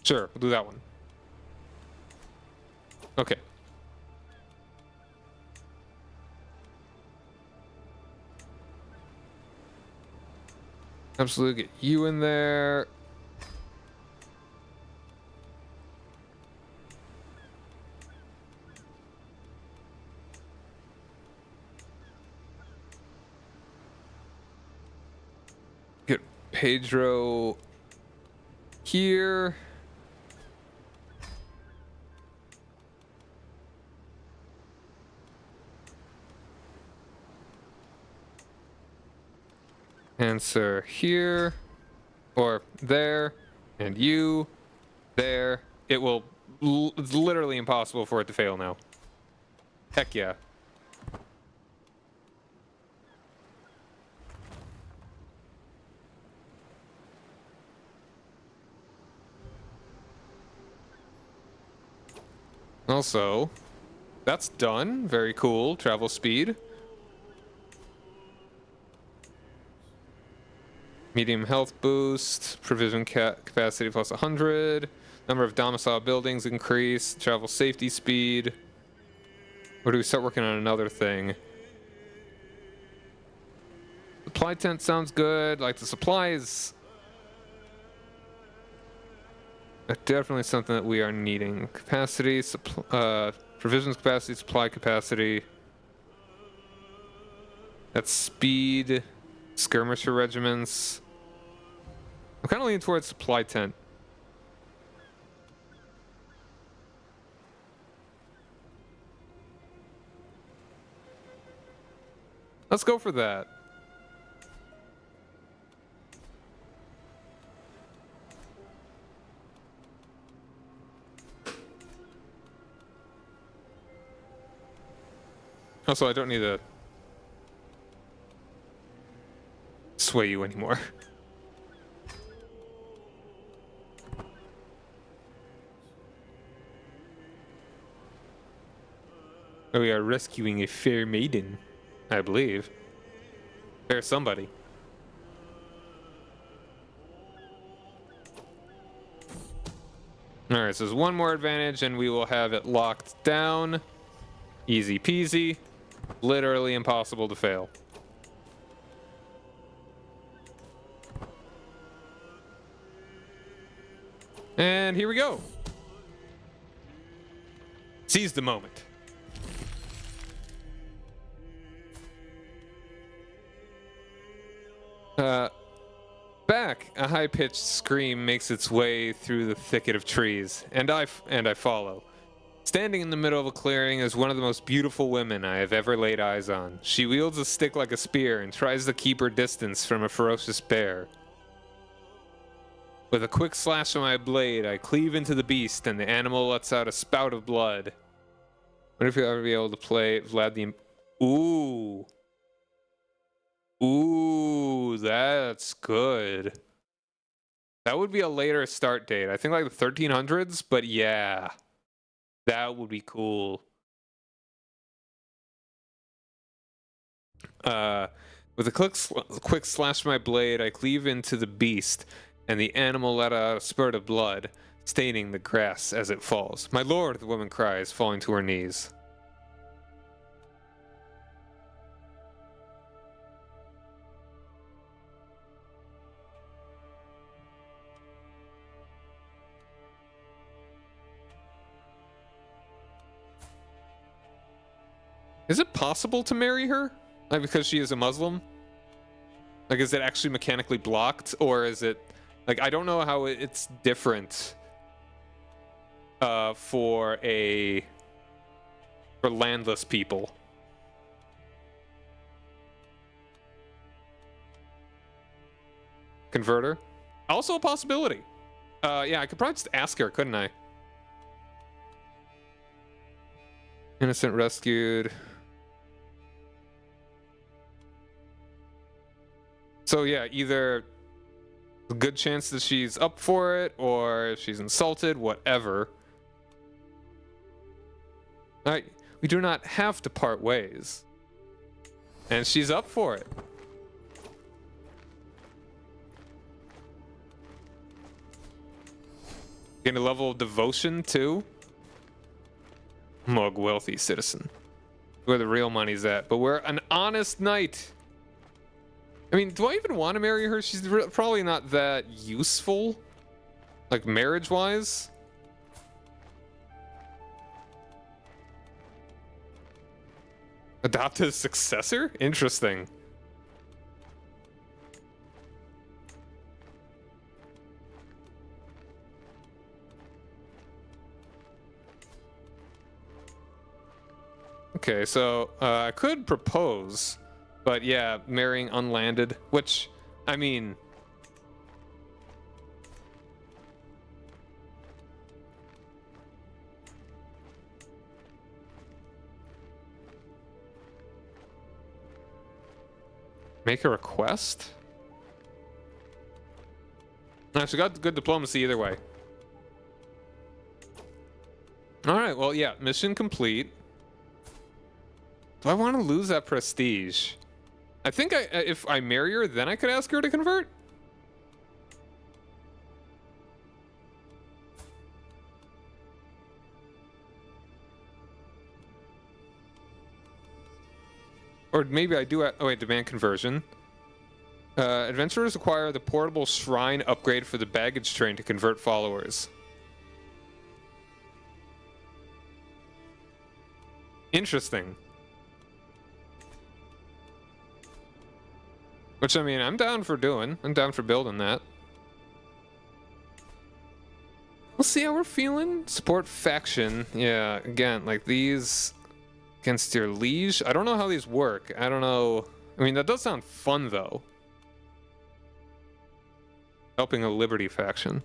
Sure, we'll do that one. Okay. Absolutely, get you in there. Get Pedro here. Answer here or there. And you there. It will. It's literally impossible for it to fail now. Heck yeah. Also, that's done. Very cool. Travel speed. Medium health boost. Provision capacity plus 100. Number of domicile buildings increase. Travel safety speed. Or do we start working on another thing? Supply tent sounds good. Like the supplies. Definitely something that we are needing. Capacity, provisions capacity, supply capacity. That's speed, skirmisher regiments. I'm kind of leaning towards supply tent. Let's go for that. Also, I don't need to sway you anymore. We are rescuing a fair maiden, I believe. Fair somebody. Alright, so there's one more advantage and we will have it locked down. Easy peasy. Literally impossible to fail. And here we go. Seize the moment. Back, a high-pitched scream makes its way through the thicket of trees, and I follow. Standing in the middle of a clearing is one of the most beautiful women I have ever laid eyes on. She wields a stick like a spear and tries to keep her distance from a ferocious bear. With a quick slash of my blade, I cleave into the beast, and the animal lets out a spout of blood. Wonder if you'll ever be able to play Vlad the... Ooh. Ooh, that's good. That would be a later start date. I think like the 1300s, but yeah. That would be cool. With a quick slash of my blade, I cleave into the beast, and the animal let out a spurt of blood, staining the grass as it falls. My lord, the woman cries, falling to her knees. Is it possible to marry her? Like, because she is a Muslim? Like, is it actually mechanically blocked? Or is it... Like, I don't know how it's different for landless people. Converter? Also a possibility. Yeah, I could probably just ask her, couldn't I? Innocent rescued. So yeah, either a good chance that she's up for it, or she's insulted, whatever. Alright, we do not have to part ways. And she's up for it. Gain a level of devotion too. Mug wealthy citizen. Where the real money's at. But we're an honest knight. I mean, do I even want to marry her? She's probably not that useful. Like, marriage-wise. Adopt a successor? Interesting. Okay, so I could propose, but yeah, marrying unlanded, which, I mean, Make a request? Nice, we got good diplomacy either way. Alright, well, yeah, mission complete. Do I want to lose that prestige? I think if I marry her, then I could ask her to convert? Or maybe I do. Oh wait, demand conversion. Adventurers acquire the portable shrine upgrade for the baggage train to convert followers. Interesting. Which, I mean, I'm down for doing. I'm down for building that. We'll see how we're feeling. Support faction. Yeah, again, like these against your liege. I don't know how these work. I don't know. I mean, that does sound fun, though. Helping a liberty faction.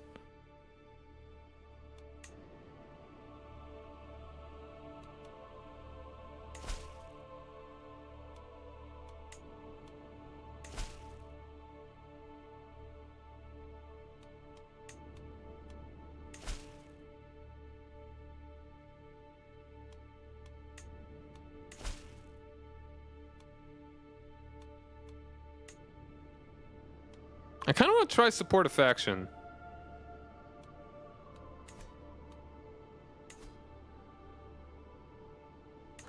I kind of want to try support a faction.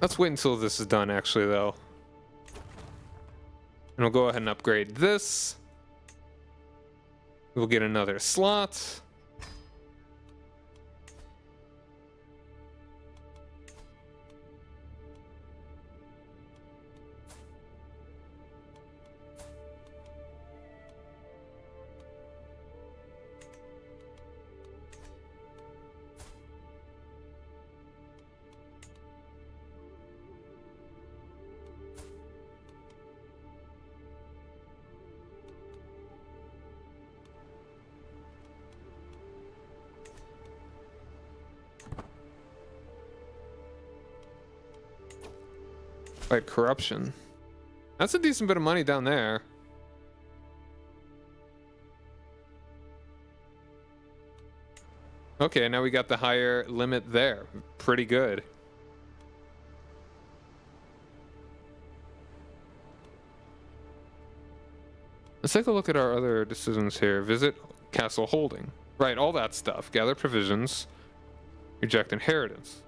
Let's wait until this is done, actually, though. And we'll go ahead and upgrade this. We'll get another slot. Fight corruption. That's a decent bit of money down there. Okay, now we got the higher limit there. Pretty good. Let's take a look at our other decisions here. Visit Castle Holding. Right, all that stuff. Gather provisions. Reject inheritance.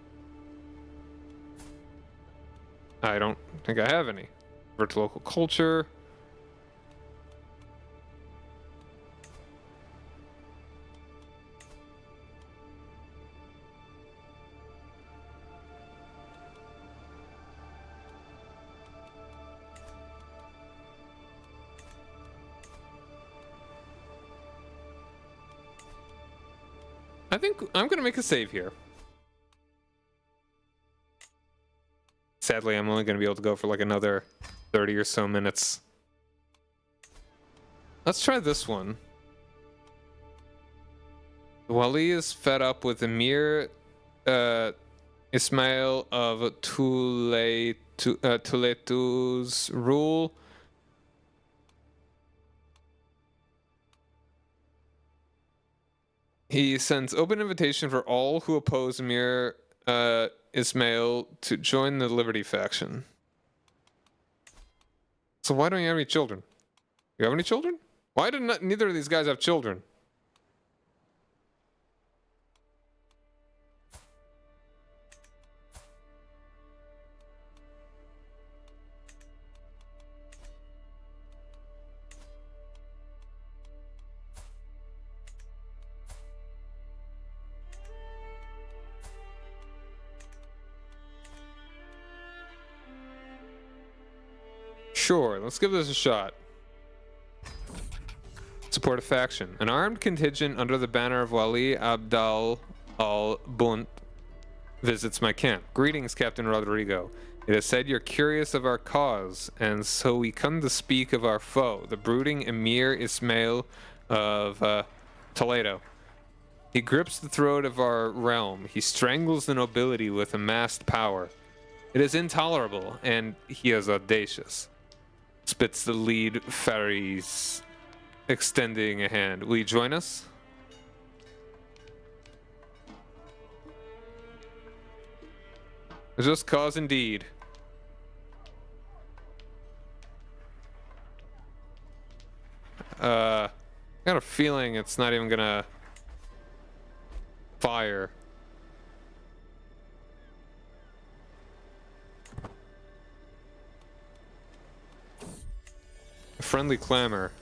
I don't think I have any. Convert to local culture. I think I'm gonna make a save here. Sadly, I'm only going to be able to go for like another 30 or so minutes. Let's try this one. Wali is fed up with Emir Ismail of Tuleto's rule. He sends open invitation for all who oppose Emir Ismail to join the Liberty faction. So why don't you have any children? You have any children? Why did neither of these guys have children? Sure, let's give this a shot. Support a faction. An armed contingent under the banner of Wali Abdal al-Bunt visits my camp. Greetings, Captain Rodrigo. It is said you're curious of our cause, and so we come to speak of our foe, the brooding Emir Ismail of Toledo. He grips the throat of our realm. He strangles the nobility with amassed power. It is intolerable, and he is audacious. spits the lead ferries, extending a hand. Will you join us? A just cause indeed. I got a feeling it's not even gonna fire. A friendly clamor.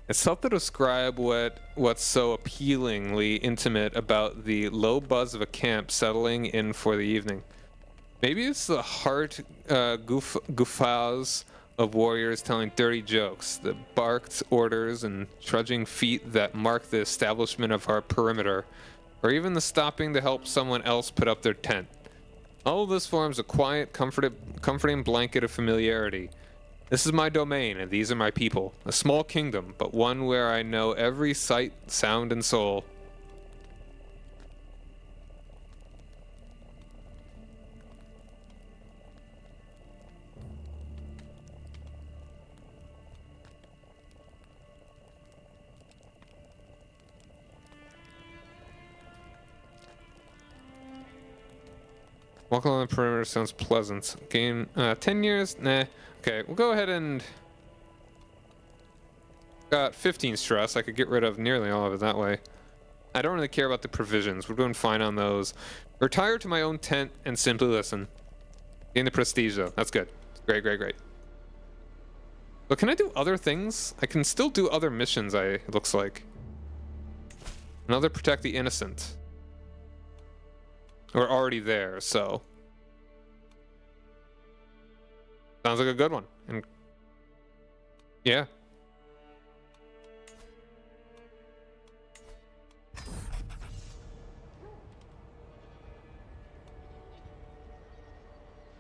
It's tough to describe what's so appealingly intimate about the low buzz of a camp settling in for the evening. Maybe it's the heart guffaws of warriors telling dirty jokes, the barked orders and trudging feet that mark the establishment of our perimeter, or even the stopping to help someone else put up their tent. All of this forms a quiet, comforting blanket of familiarity. This is my domain, and these are my people. A small kingdom, but one where I know every sight, sound, and soul. Walk along the perimeter sounds pleasant. Gain 10 years? Nah. Okay, we'll go ahead and... Got 15 stress. I could get rid of nearly all of it that way. I don't really care about the provisions. We're doing fine on those. Retire to my own tent and simply listen. Gain the prestige though. That's good. Great, great, great. But can I do other things? I can still do other missions, it looks like. Another protect the innocent. We're already there, so. Sounds like a good one. And yeah.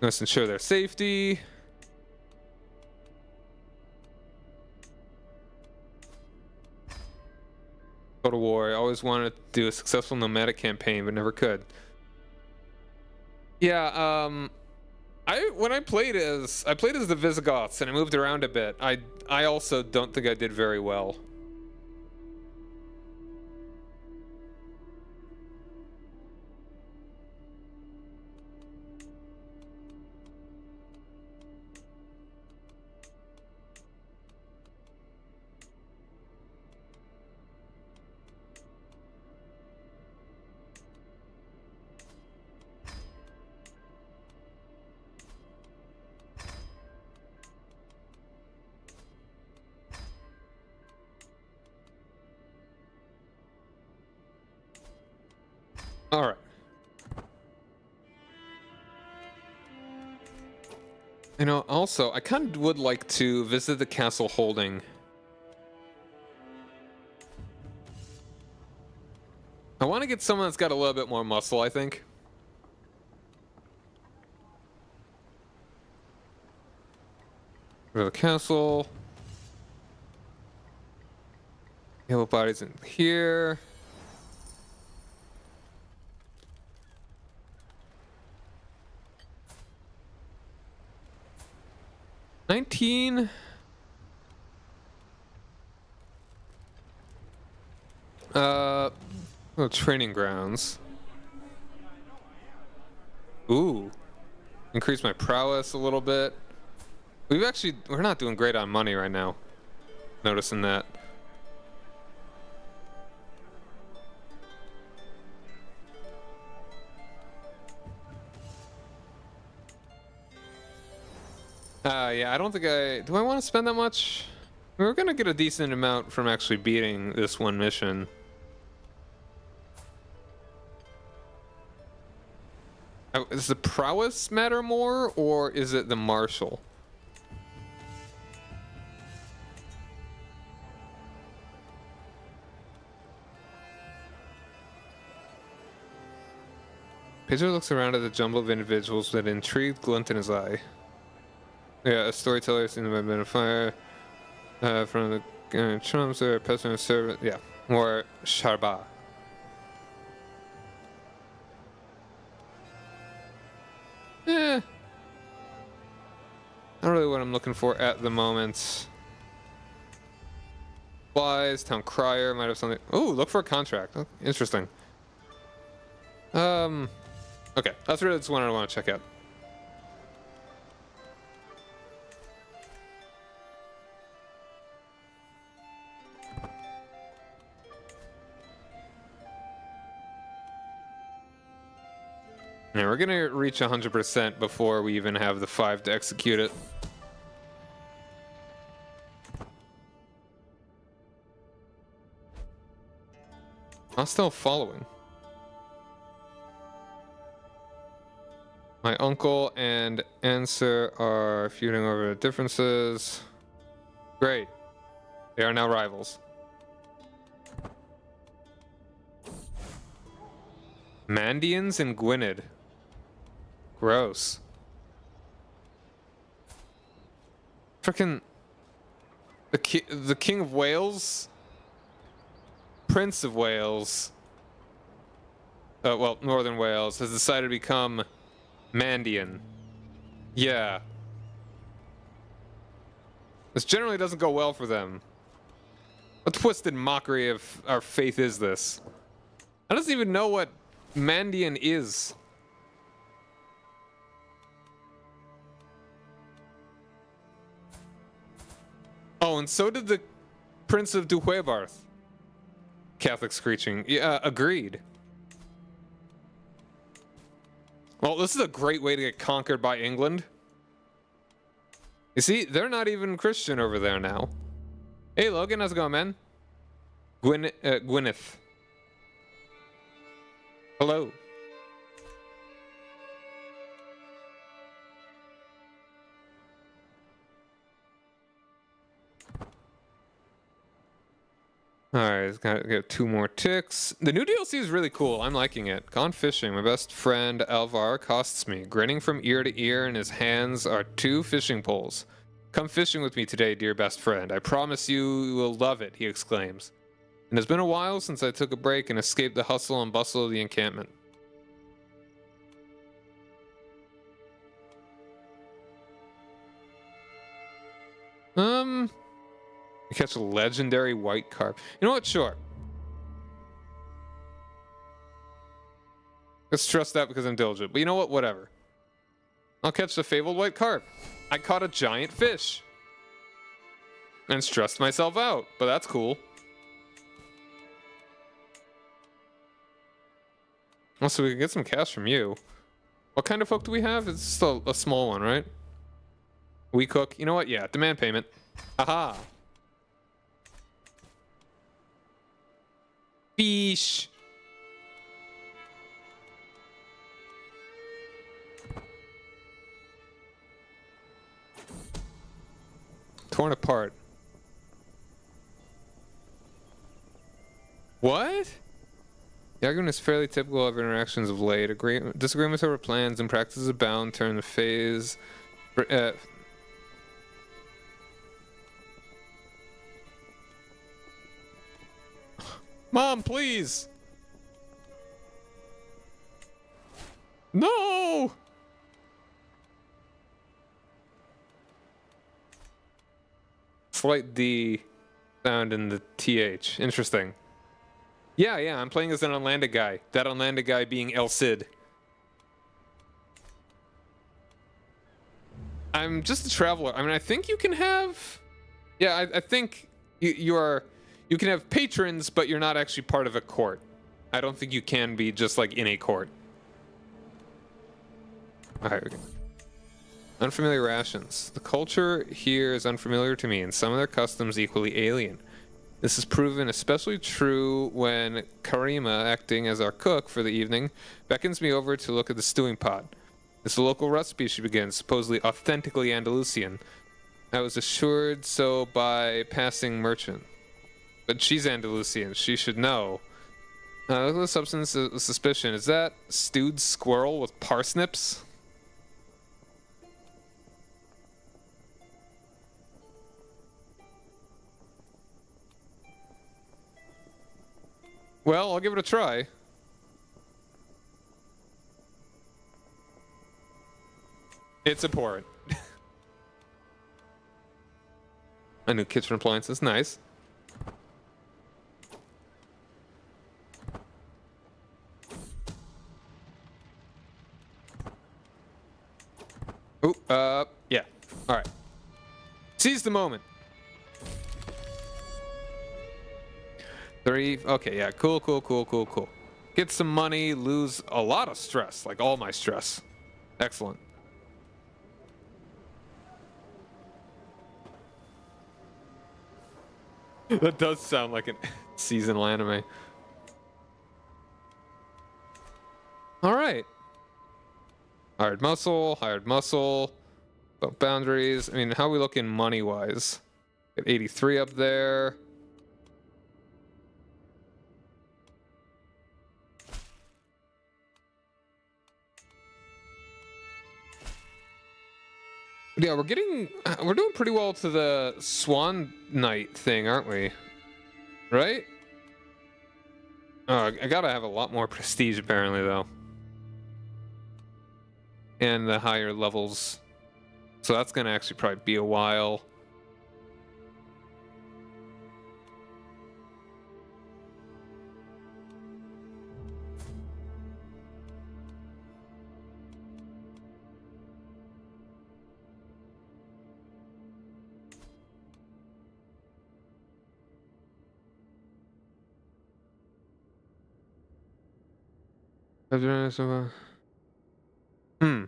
Let's ensure their safety. Total War. I always wanted to do a successful nomadic campaign, but never could. Yeah, when I played as the Visigoths and I moved around a bit. I also don't think I did very well. All right. You know, also, I kind of would like to visit the castle holding. I want to get someone that's got a little bit more muscle, I think. Go to the castle. Yellow bodies in here. Oh, training grounds. Ooh. Increase my prowess a little bit. We're not doing great on money right now. Noticing that. Yeah, I don't think do I want to spend that much? We're gonna get a decent amount from actually beating this one mission. Does the prowess matter more, or is it the martial? Pedro looks around at the jumble of individuals with an intrigued glint in his eye. Yeah, a storyteller seen by men of fire from the trumps or peasant servant. Yeah, more Sharba. Not really what I'm looking for at the moment. Supplies, town crier, might have something. Oh, look for a contract. Oh, interesting. Okay, that's really just one I want to check out. Yeah, we're gonna reach 100% before we even have the 5 to execute it. I'm still following. My uncle and Answer are feuding over differences. Great. They are now rivals. Mandians and Gwynedd. Gross. Frickin' the King of Wales, Prince of Wales, well, Northern Wales, has decided to become Mandian. Yeah. This generally doesn't go well for them. What twisted mockery of our faith is this? I don't even know what Mandian is. Oh, and so did the Prince of Duhuebarth. Catholic screeching. Yeah, agreed. Well, this is a great way to get conquered by England. You see, they're not even Christian over there now. Hey, Logan, how's it going, man? Gwyneth. Hello. Alright, gotta get 2 more ticks. The new DLC is really cool. I'm liking it. Gone fishing. My best friend Alvar accosts me, grinning from ear to ear, and his hands are 2 fishing poles. Come fishing with me today, dear best friend. I promise you will love it, he exclaims. And it's been a while since I took a break and escaped the hustle and bustle of the encampment. You catch a legendary white carp. You know what? Sure. Let's trust that because I'm diligent. But you know what? Whatever. I'll catch the fabled white carp. I caught a giant fish. And stressed myself out. But that's cool. Also, we can get some cash from you. What kind of hook do we have? It's just a small one, right? We cook. You know what? Yeah, demand payment. Aha. Fish. Torn apart. What? The argument is fairly typical of interactions of late. Disagreements over plans and practices abound turn the phase. Mom, please! No! Slight D sound in the TH. Interesting. Yeah, I'm playing as an unlanded guy. That unlanded guy being El Cid. I'm just a traveler. I mean, I think you can have... Yeah, I think you can have patrons, but you're not actually part of a court. I don't think you can be just like in a court. Alright, we go. Unfamiliar rations. The culture here is unfamiliar to me, and some of their customs equally alien. This is proven especially true when Karima, acting as our cook for the evening, beckons me over to look at the stewing pot. It's a local recipe, she begins, supposedly authentically Andalusian. I was assured so by passing merchant. But she's Andalusian, she should know. Look at the substance of suspicion. Is that stewed squirrel with parsnips? Well, I'll give it a try. It's abhorrent. A new kitchen appliances, nice. Oh, yeah. All right. Seize the moment. 3. Okay, yeah. Cool, cool, cool, cool, cool. Get some money, lose a lot of stress, like all my stress. Excellent. That does sound like a seasonal anime. All right. Hired muscle, hired muscle. About boundaries. I mean, how are we looking money-wise? Got 83 up there. But yeah, we're doing pretty well to the Swan Knight thing, aren't we? Right? Oh, I gotta have a lot more prestige apparently, though. And the higher levels. So that's gonna actually probably be a while. Hmm.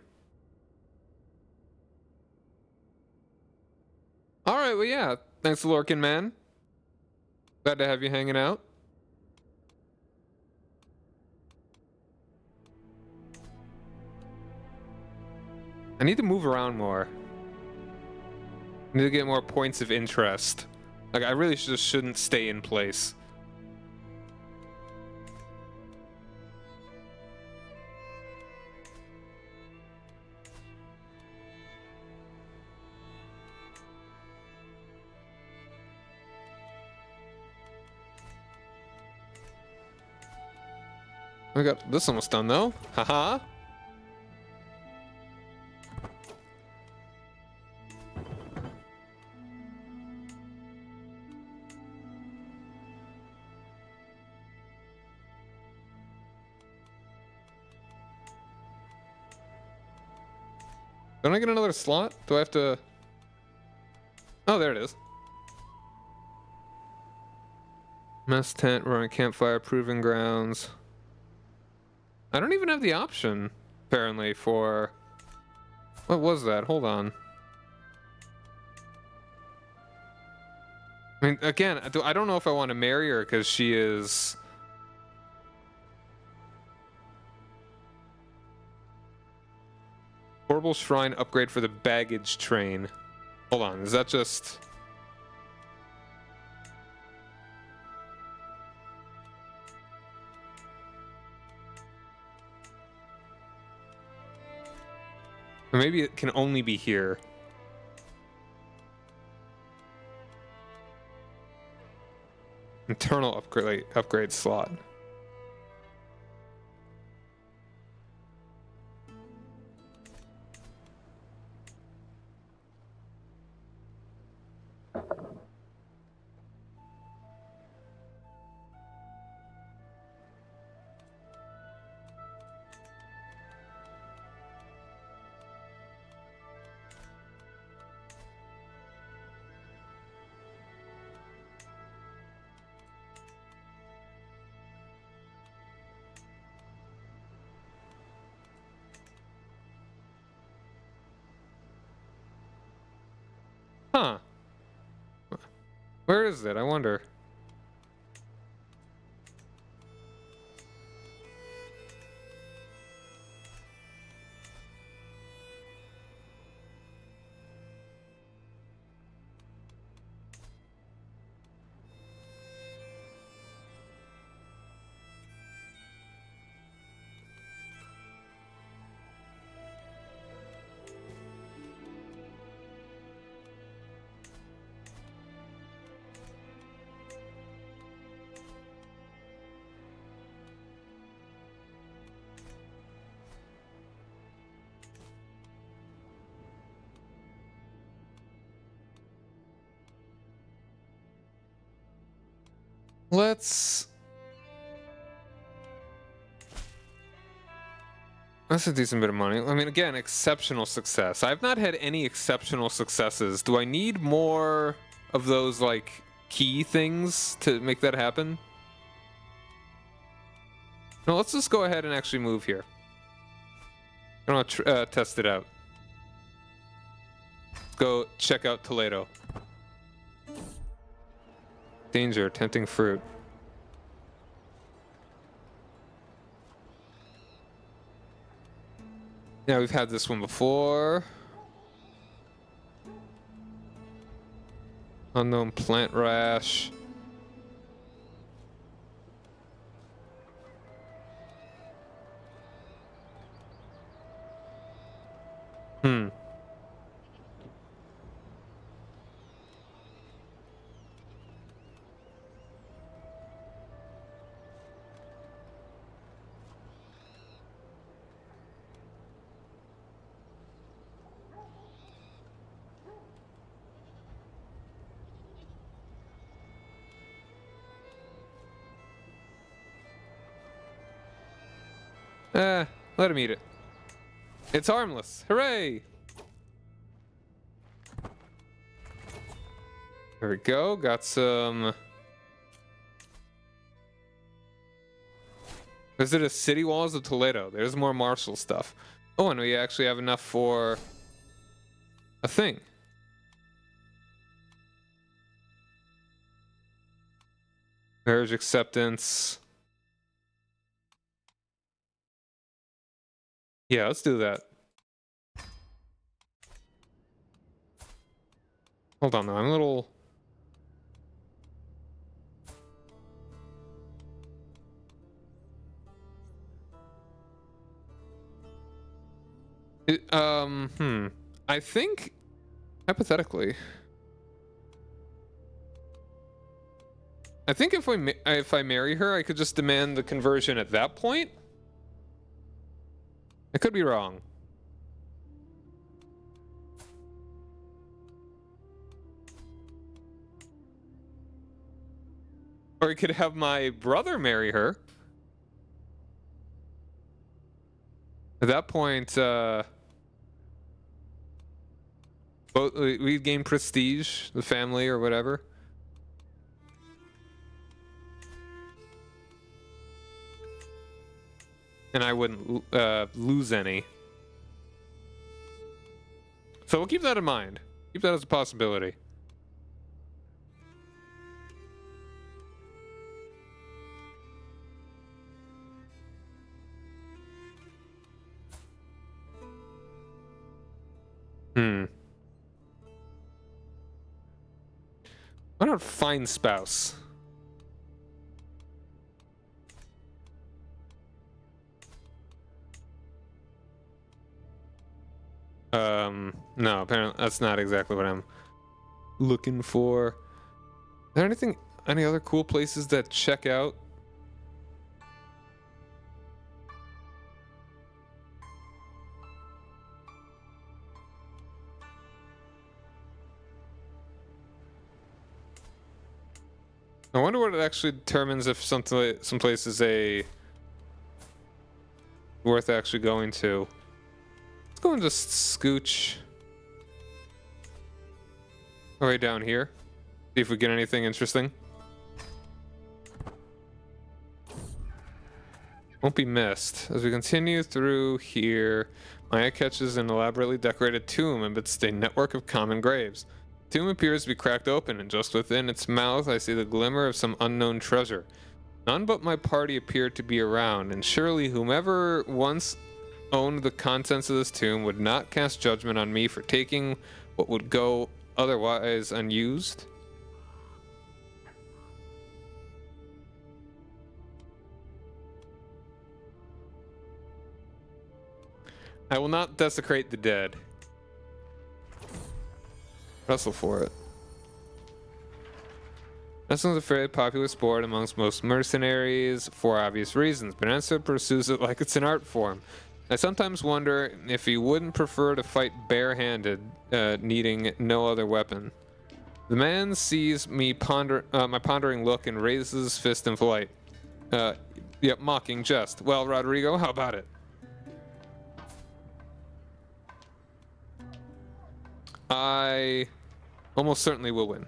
All right. Well, yeah. Thanks, Lorkin, man. Glad to have you hanging out. I need to move around more. I need to get more points of interest. Like, I really just shouldn't stay in place. I got this almost done, though. Haha. Don't I get another slot? Do I have to... Oh, there it is. Mess tent, roaring campfire, proving grounds. I don't even have the option, apparently, for... What was that? Hold on. I mean, again, I don't know if I want to marry her because she is... Horrible shrine upgrade for the baggage train. Hold on, is that just... Or maybe it can only be here. Internal upgrade slot. Huh. Where is it? I wonder. Let's... That's a decent bit of money. I mean, again, exceptional success. I've not had any exceptional successes. Do I need more of those, like, key things to make that happen? No, let's just go ahead and actually move here. I want to test it out. Let's go check out Toledo. Danger, tempting fruit. Yeah, we've had this one before. Unknown plant rash. Hmm. Let him eat it. It's harmless. Hooray! There we go. Got some... Visit a city walls of Toledo. There's more martial stuff. Oh, and we actually have enough for a thing. Marriage acceptance. Yeah, let's do that. Hold on, though. I'm a little... I think, hypothetically, I think if I marry her, I could just demand the conversion at that point. I could be wrong. Or I could have my brother marry her. At that point, both we'd gain prestige, the family or whatever. And I wouldn't lose any. So we'll keep that in mind. Keep that as a possibility. Why not find spouse? No, apparently that's not exactly what I'm looking for. Is there any other cool places that check out? I wonder what it actually determines if some place is worth actually going to. Let's go and just scooch our way down here. See if we get anything interesting. Won't be missed. As we continue through here, my eye catches an elaborately decorated tomb amidst a network of common graves. The tomb appears to be cracked open, and just within its mouth I see the glimmer of some unknown treasure. None but my party appear to be around, and surely whomever once owned the contents of this tomb would not cast judgment on me for taking what would go otherwise unused. I will not desecrate the dead. Wrestle for it. Wrestling is a fairly popular sport amongst most mercenaries for obvious reasons. Bonanza pursues it like it's an art form. I sometimes wonder if he wouldn't prefer to fight barehanded, needing no other weapon. The man sees me my pondering look and raises his fist in flight. Yep, mocking jest. Well, Rodrigo, how about it? I almost certainly will win.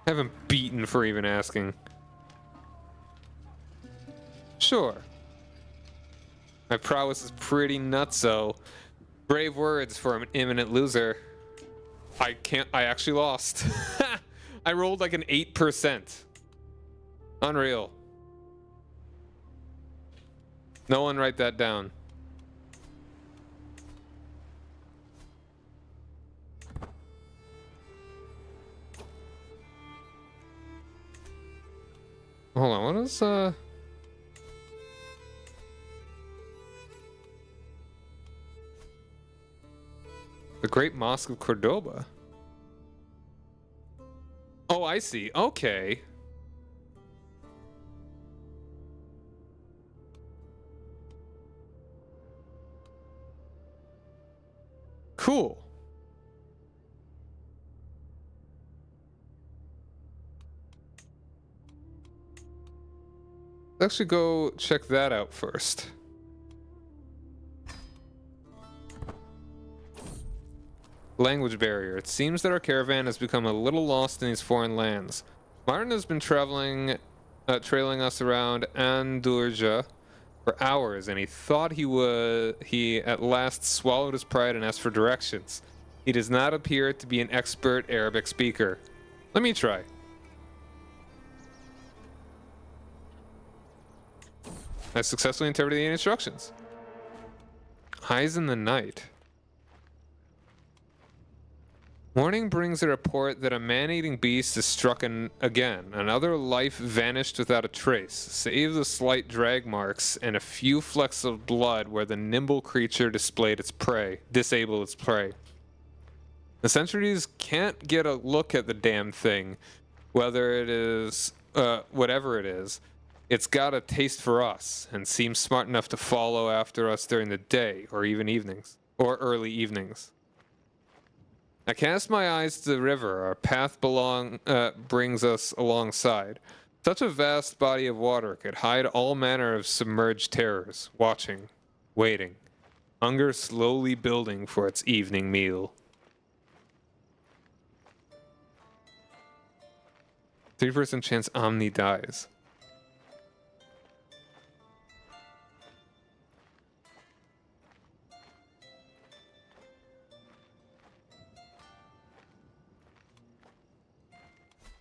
Haven't beaten for even asking. Sure. My prowess is pretty nutso. Brave words for an imminent loser. I actually lost. I rolled like an 8%. Unreal. No one write that down. Hold on, what is the Great Mosque of Cordoba? Oh, I see. Okay. Cool. Let's actually go check that out first. Language barrier. It seems that our caravan has become a little lost in these foreign lands. Martin has been trailing us around Andurja for hours, and he thought he at last swallowed his pride and asked for directions. He does not appear to be an expert Arabic speaker. Let me try. I successfully interpreted the instructions. Eyes in the night. Morning brings a report that a man-eating beast is struck again. Another life vanished without a trace, save the slight drag marks and a few flecks of blood where the nimble creature disabled its prey. The sentries can't get a look at the damn thing, whether it is, whatever it is. It's got a taste for us, and seems smart enough to follow after us during the day, or even evenings, or early evenings. I cast my eyes to the river. Our path brings us alongside. Such a vast body of water could hide all manner of submerged terrors, watching, waiting, hunger slowly building for its evening meal. 3% chance Omni dies.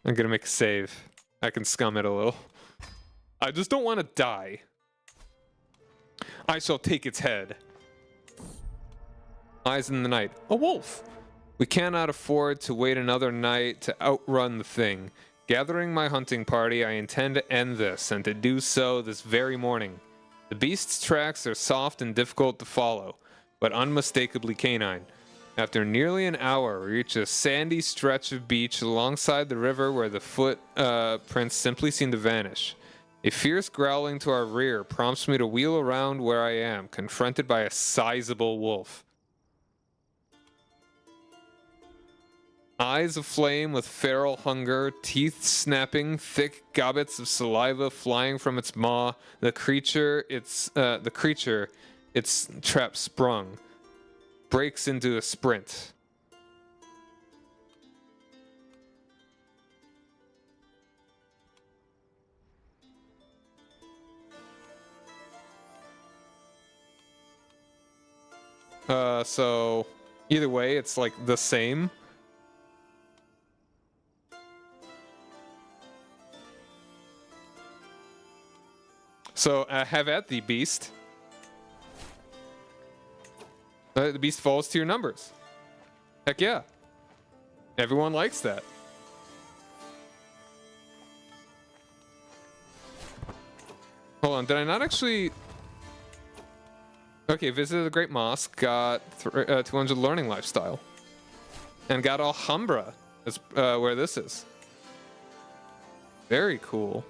I'm gonna make a save. I can scum it a little. I just don't want to die. I shall take its head. Eyes in the night. A wolf! We cannot afford to wait another night to outrun the thing. Gathering my hunting party, I intend to end this, and to do so this very morning. The beast's tracks are soft and difficult to follow, but unmistakably canine. After nearly an hour, we reach a sandy stretch of beach alongside the river where the footprints simply seem to vanish. A fierce growling to our rear prompts me to wheel around where I am, confronted by a sizable wolf. Eyes aflame with feral hunger, teeth snapping, thick gobbets of saliva flying from its maw. The creature, its trap sprung, breaks into a sprint. So either way, it's like the same. So have at thee, beast. The beast falls to your numbers. Heck yeah. Everyone likes that. Hold on, did I not actually... Okay, visited the Great Mosque, got 200 learning lifestyle. And got Alhambra, that's where this is. Very cool.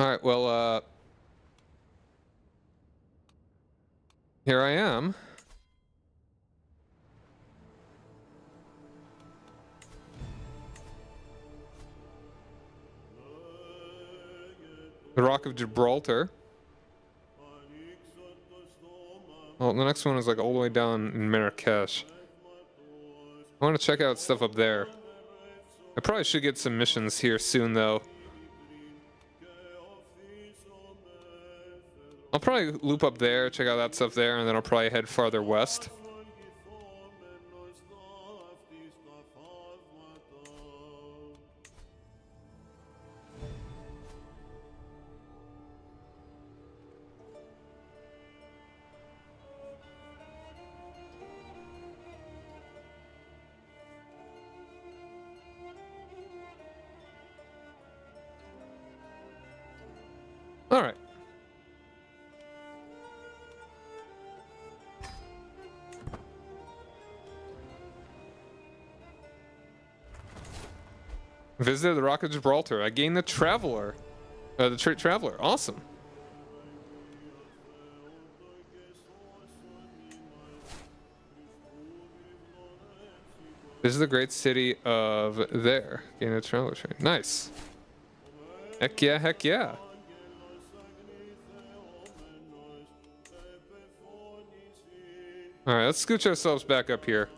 All right, well, here I am. The Rock of Gibraltar. Well, the next one is like all the way down in Marrakesh. I want to check out stuff up there. I probably should get some missions here soon, though. I'll probably loop up there, check out that stuff there, and then I'll probably head farther west. All right. Visited the Rock of Gibraltar. I gained the Traveler. The Traveler. Awesome. This is the great city of there. Gain the Traveler train. Nice. Heck yeah, heck yeah. All right, let's scooch ourselves back up here.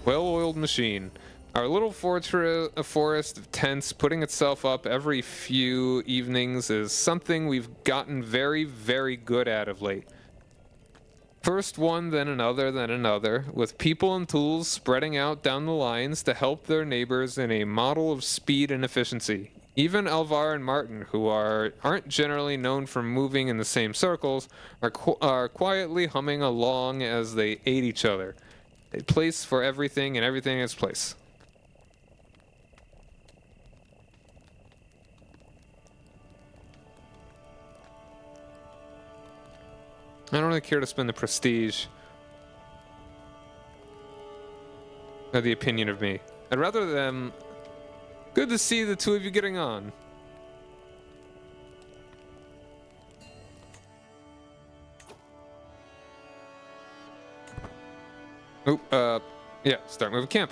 Well-oiled machine. Our little forest of tents putting itself up every few evenings is something we've gotten very, very good at of late. First one, then another, with people and tools spreading out down the lines to help their neighbors in a model of speed and efficiency. Even Alvar and Martin, who aren't generally known for moving in the same circles, are quietly humming along as they aid each other. A place for everything and everything in its place. I don't really care to spend the prestige or the opinion of me. I'd rather them. Good to see the two of you getting on. Oh, yeah, start moving camp.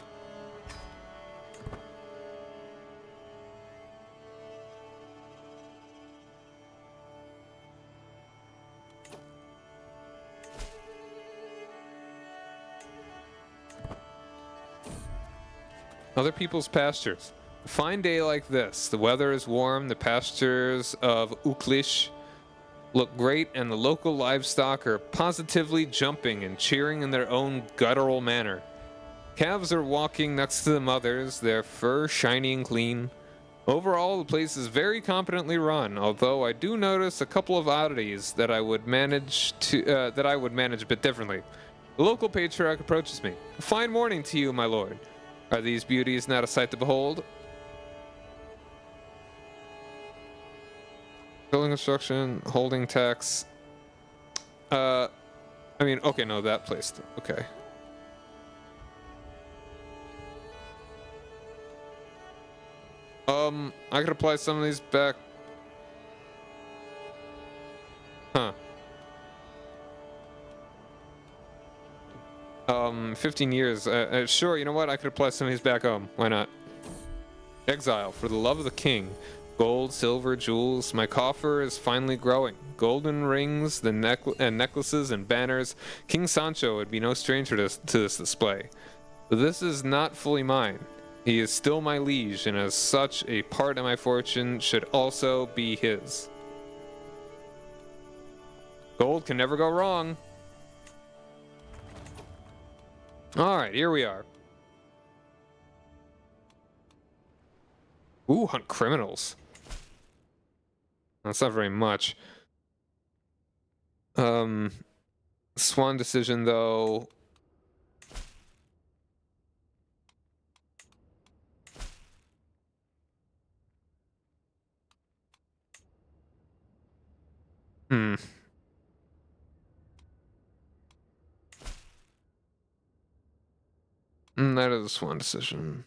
Other people's pastures. A fine day like this, the weather is warm, the pastures of Uklish look great, and the local livestock are positively jumping and cheering in their own guttural manner. Calves are walking next to the mothers, their fur shiny and clean. Overall, the place is very competently run, although I do notice a couple of oddities that I would manage a bit differently. The local patriarch approaches me. A fine morning to you, my lord. Are these beauties not a sight to behold? Building construction, holding tax. Okay, no, that place. Okay. I could apply some of these back. Huh. 15 years. Sure, you know what? I could apply some of these back home. Why not? Exile, for the love of the king. Gold, silver, jewels. My coffer is finally growing. Golden rings, and necklaces and banners. King Sancho would be no stranger to this display. But this is not fully mine. He is still my liege, and as such, a part of my fortune should also be his. Gold can never go wrong. Alright, here we are. Ooh, hunt criminals. That's not very much. Swan decision, though. That is a swan decision.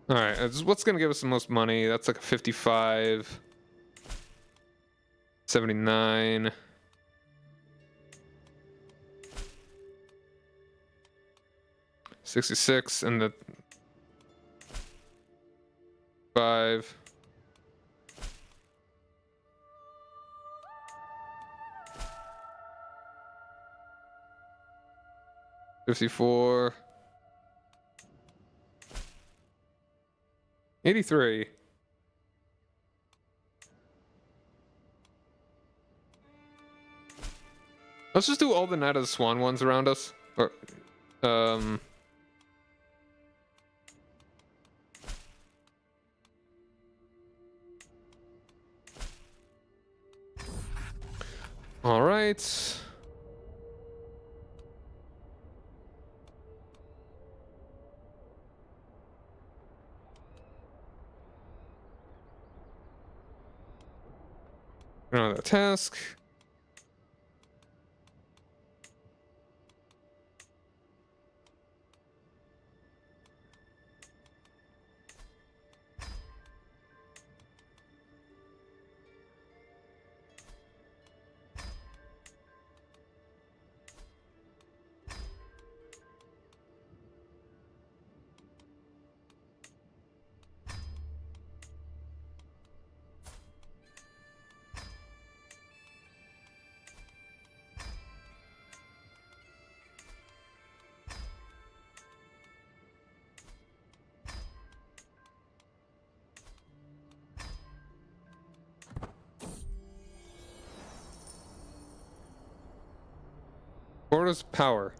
All right, what's gonna give us the most money? That's like a 55, 79, 66, and the 5. $54, 83. Let's just do all the Knight of the Swan ones around us. Or, all right. Another task. Florida's power.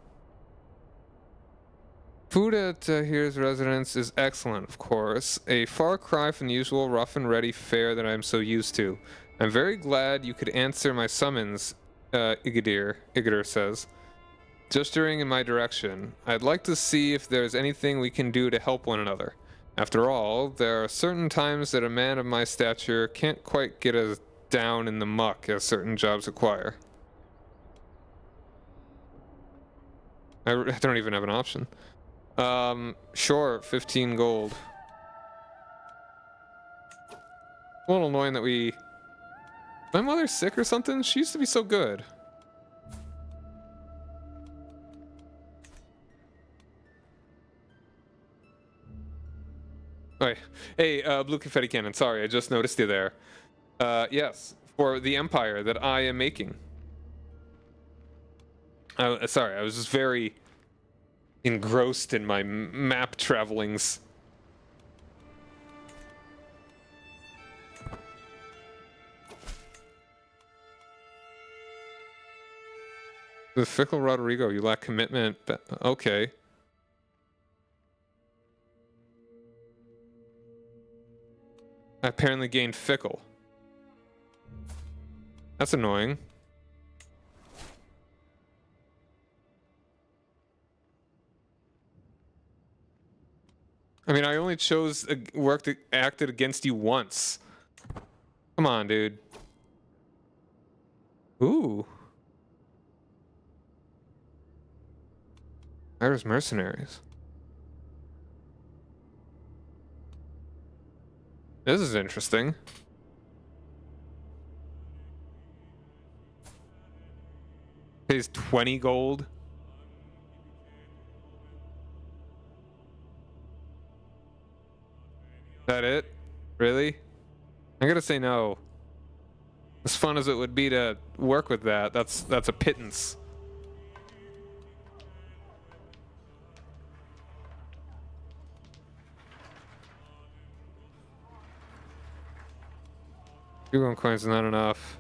Food at here's residence is excellent, of course. A far cry from the usual rough and ready fare that I'm so used to. I'm very glad you could answer my summons, Igadir says, gesturing in my direction. I'd like to see if there's anything we can do to help one another. After all, there are certain times that a man of my stature can't quite get as down in the muck as certain jobs require. I don't even have an option. Sure, 15 gold. A little annoying that we... My mother's sick or something? She used to be so good. Right. Hey, Blue Confetti Cannon, sorry, I just noticed you there. Yes, for the Empire that I am making. Sorry, I was just very engrossed in my map travelings. The fickle Rodrigo, you lack commitment. Okay. I apparently gained fickle. That's annoying. I mean, I only chose acted against you once. Come on, dude. Ooh. Irish mercenaries. This is interesting. Pays 20 gold. That it? Really? I'm gonna say no. As fun as it would be to work with that, that's a pittance. Google coins is not enough.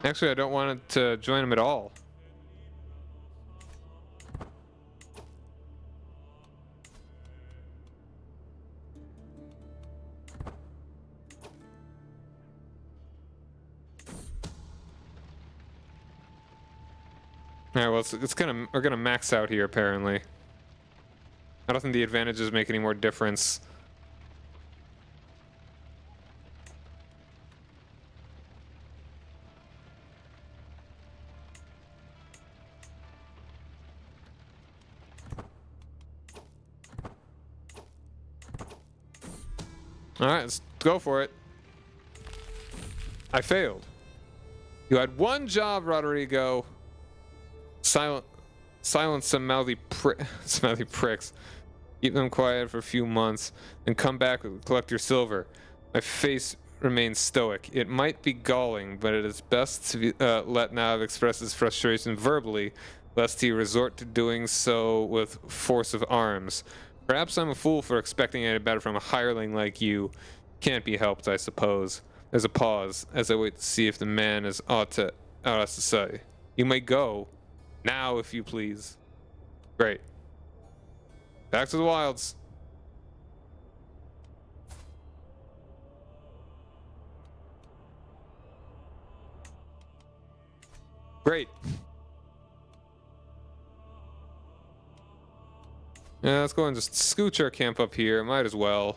Actually, I don't want to join him at all. All right, well, we're gonna max out here apparently. I don't think the advantages make any more difference. All right, let's go for it. I failed. You had one job, Rodrigo. Silence some mouthy pricks. Keep them quiet for a few months, and come back and collect your silver. My face remains stoic. It might be galling, but it is best to let Nav express his frustration verbally, lest he resort to doing so with force of arms. Perhaps I'm a fool for expecting any better from a hireling like you. Can't be helped, I suppose. There's a pause, as I wait to see if the man is aught else to say. You may go. Now, if you please. Great. Back to the wilds. Great. Yeah, let's go and just scooch our camp up here. Might as well.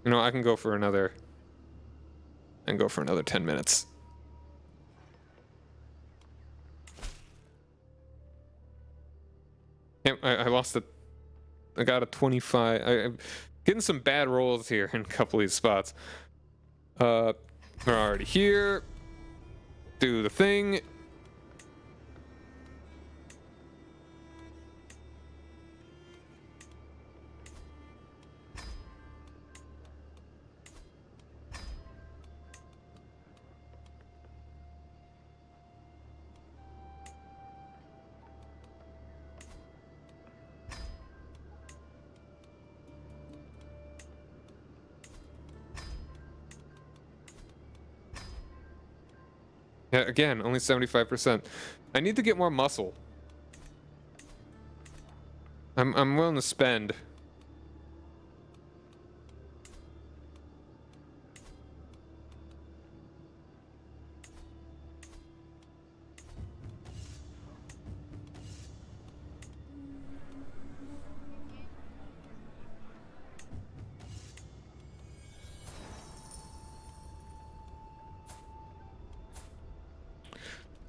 You know, I can go for another 10 minutes. I lost it. I got a 25. I'm getting some bad rolls here in a couple of these spots. We're already here. Do the thing. Yeah, again, only 75%. I need to get more muscle. I'm willing to spend.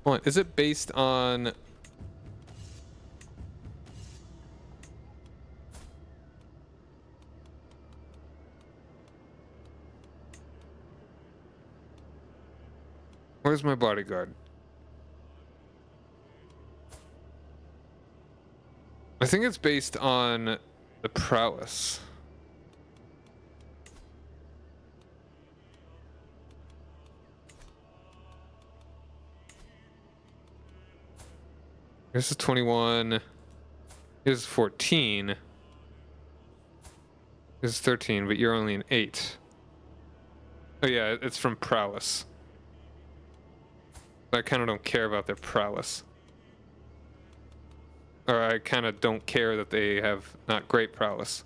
Hold on, is it based on... Where's my bodyguard? I think it's based on the prowess. This is 21. This is 14. This is 13, but you're only an 8. Oh yeah, it's from prowess. I kind of don't care about their prowess. Or I kind of don't care that they have not great prowess.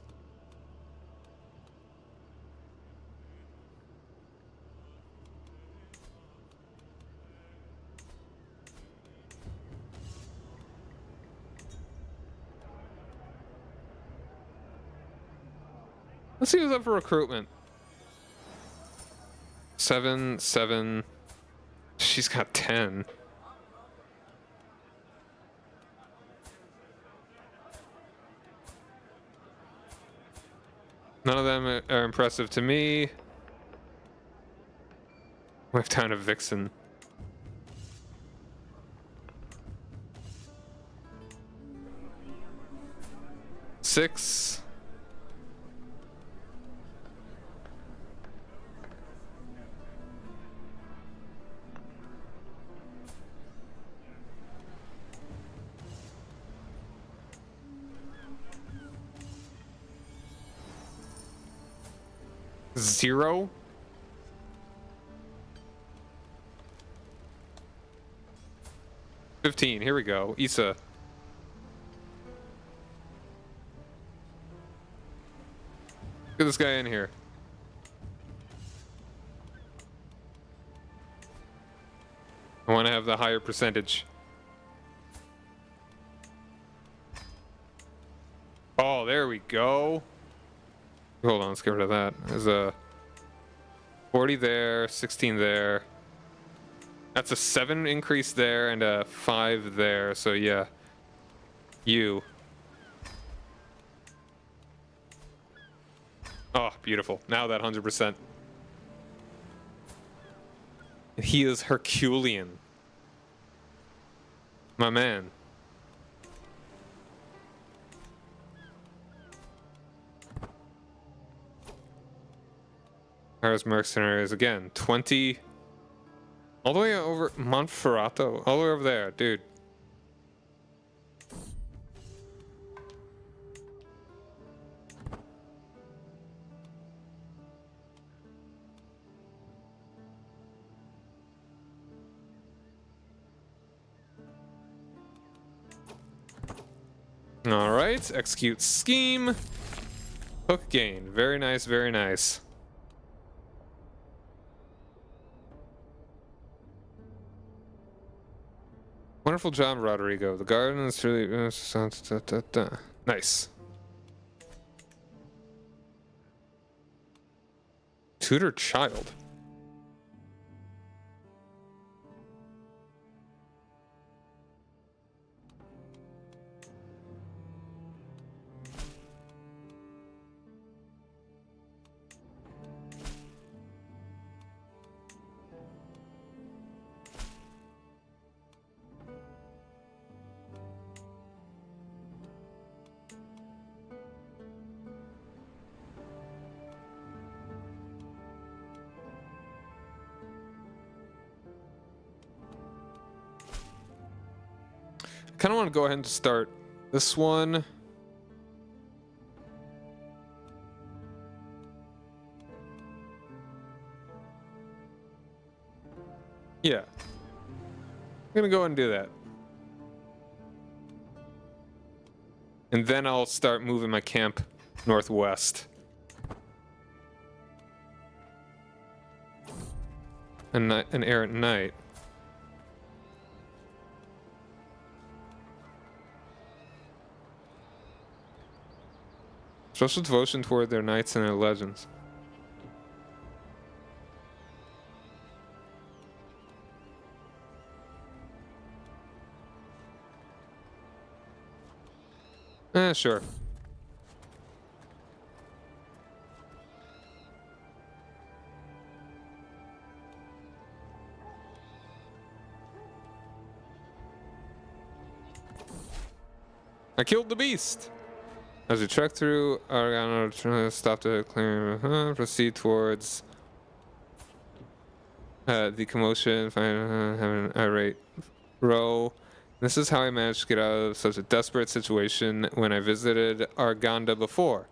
Let's see who's up for recruitment. 7, 7. She's got 10. None of them are impressive to me. We have time to Vixen. 6. 0. $15. Here we go. Issa. Get this guy in here. I want to have the higher percentage. Oh, there we go. Hold on, let's get rid of that. There's a 40 there, 16 there. That's a 7 increase there and a 5 there. So yeah, you. Oh, beautiful. Now that 100%. He is Herculean. My man. Paris mercenaries again. 20. All the way over Monferrato. All the way over there, dude. All right, execute scheme. Hook gain. Very nice, very nice. Wonderful job, Rodrigo. The garden is really nice. Tutor child. I kind of want to go ahead and start this one. Yeah. I'm gonna go and do that. And then I'll start moving my camp northwest. An errant knight. Special devotion toward their knights and their legends. Sure. I killed the beast. As we trek through Oregano, stop to clear, proceed towards the commotion, find having an irate row. This is how I managed to get out of such a desperate situation when I visited Arganda before.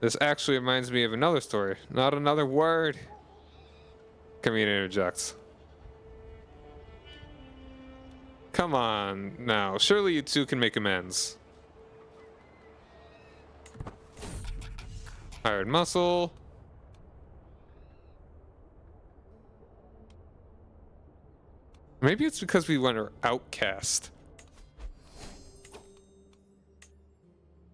This actually reminds me of another story. Not another word. Camille interjects. Come on now. Surely you two can make amends. Hired muscle. Maybe it's because we went outcast.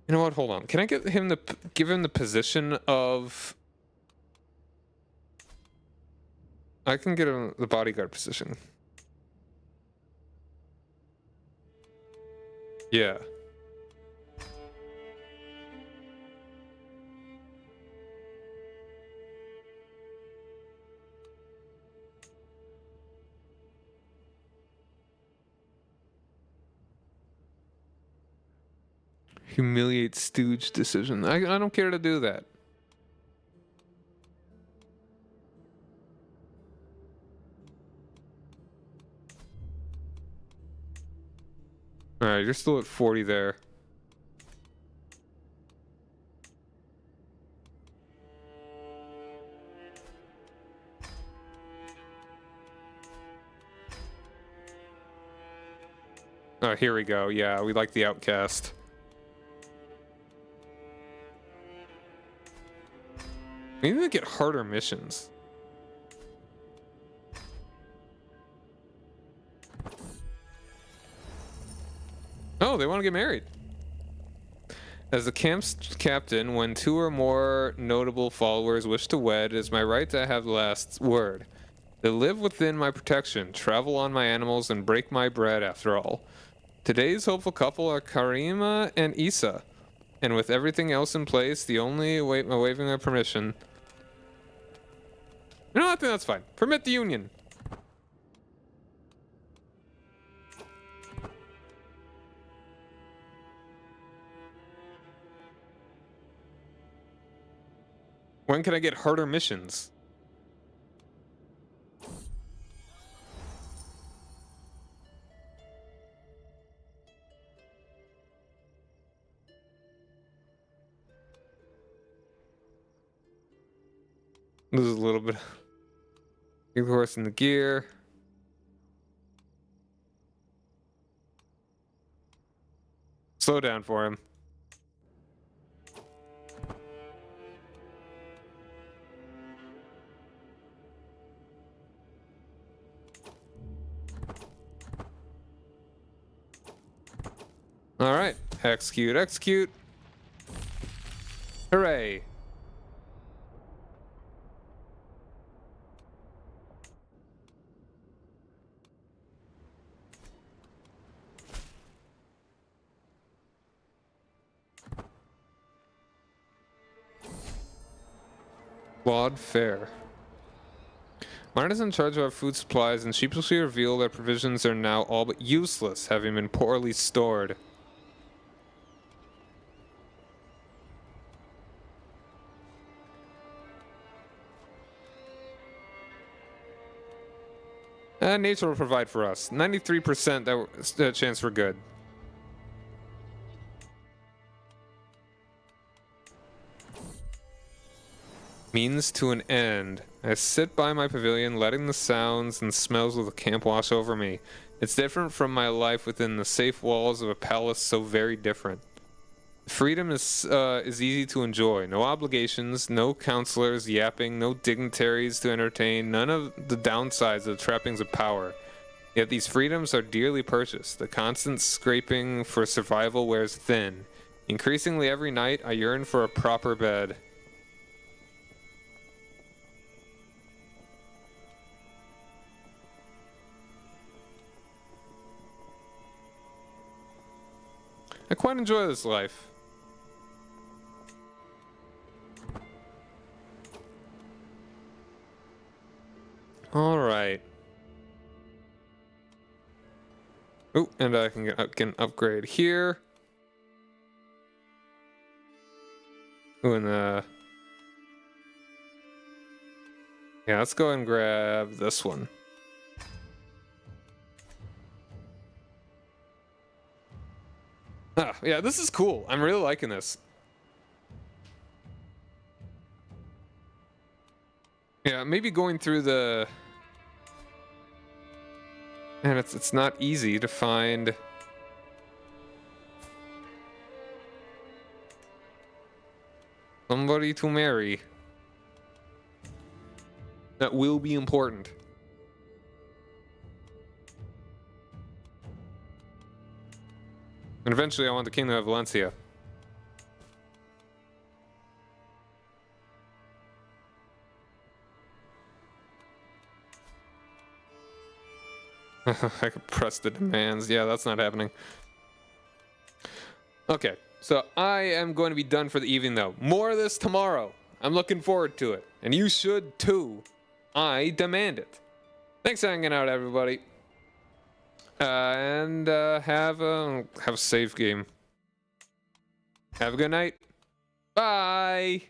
You know what? Hold on. Can I get him give him the position of? I can get him the bodyguard position. Yeah. Humiliate stooge decision. I don't care to do that. Alright, you're still at 40 there. Oh, here we go. Yeah, we like the outcast. We need to get harder missions. Oh, they want to get married. As the camp's captain, when 2 or more notable followers wish to wed, it is my right to have the last word. They live within my protection, travel on my animals, and break my bread after all. Today's hopeful couple are Karima and Isa. And with everything else in place, the only waiving my permission. No, I think that's fine. Permit the union. When can I get harder missions? Lose a little bit. Give the horse in the gear. Slow down for him. All right, execute, execute. Hooray. Flawed fare. Mine is in charge of our food supplies, and sheepishly reveal that provisions are now all but useless, having been poorly stored. Nature will provide for us. 93% that chance we're good. Means to an end. I sit by my pavilion, letting the sounds and smells of the camp wash over me. It's different from my life within the safe walls of a palace so very different. Freedom is easy to enjoy. No obligations, no counselors yapping, no dignitaries to entertain, none of the downsides of the trappings of power. Yet these freedoms are dearly purchased. The constant scraping for survival wears thin. Increasingly every night, I yearn for a proper bed. I quite enjoy this life. All right. Oh, and I can get an upgrade here. Oh, and yeah, let's go and grab this one. Ah, yeah, this is cool. I'm really liking this. Yeah, maybe going through the... And it's not easy to find... somebody to marry. That will be important. And eventually I want the Kingdom of Valencia. I could press the demands. Yeah, that's not happening. Okay, so I am going to be done for the evening though. More of this tomorrow. I'm looking forward to it. And you should too. I demand it. Thanks for hanging out, everybody. And have a save game. Have a good night. Bye.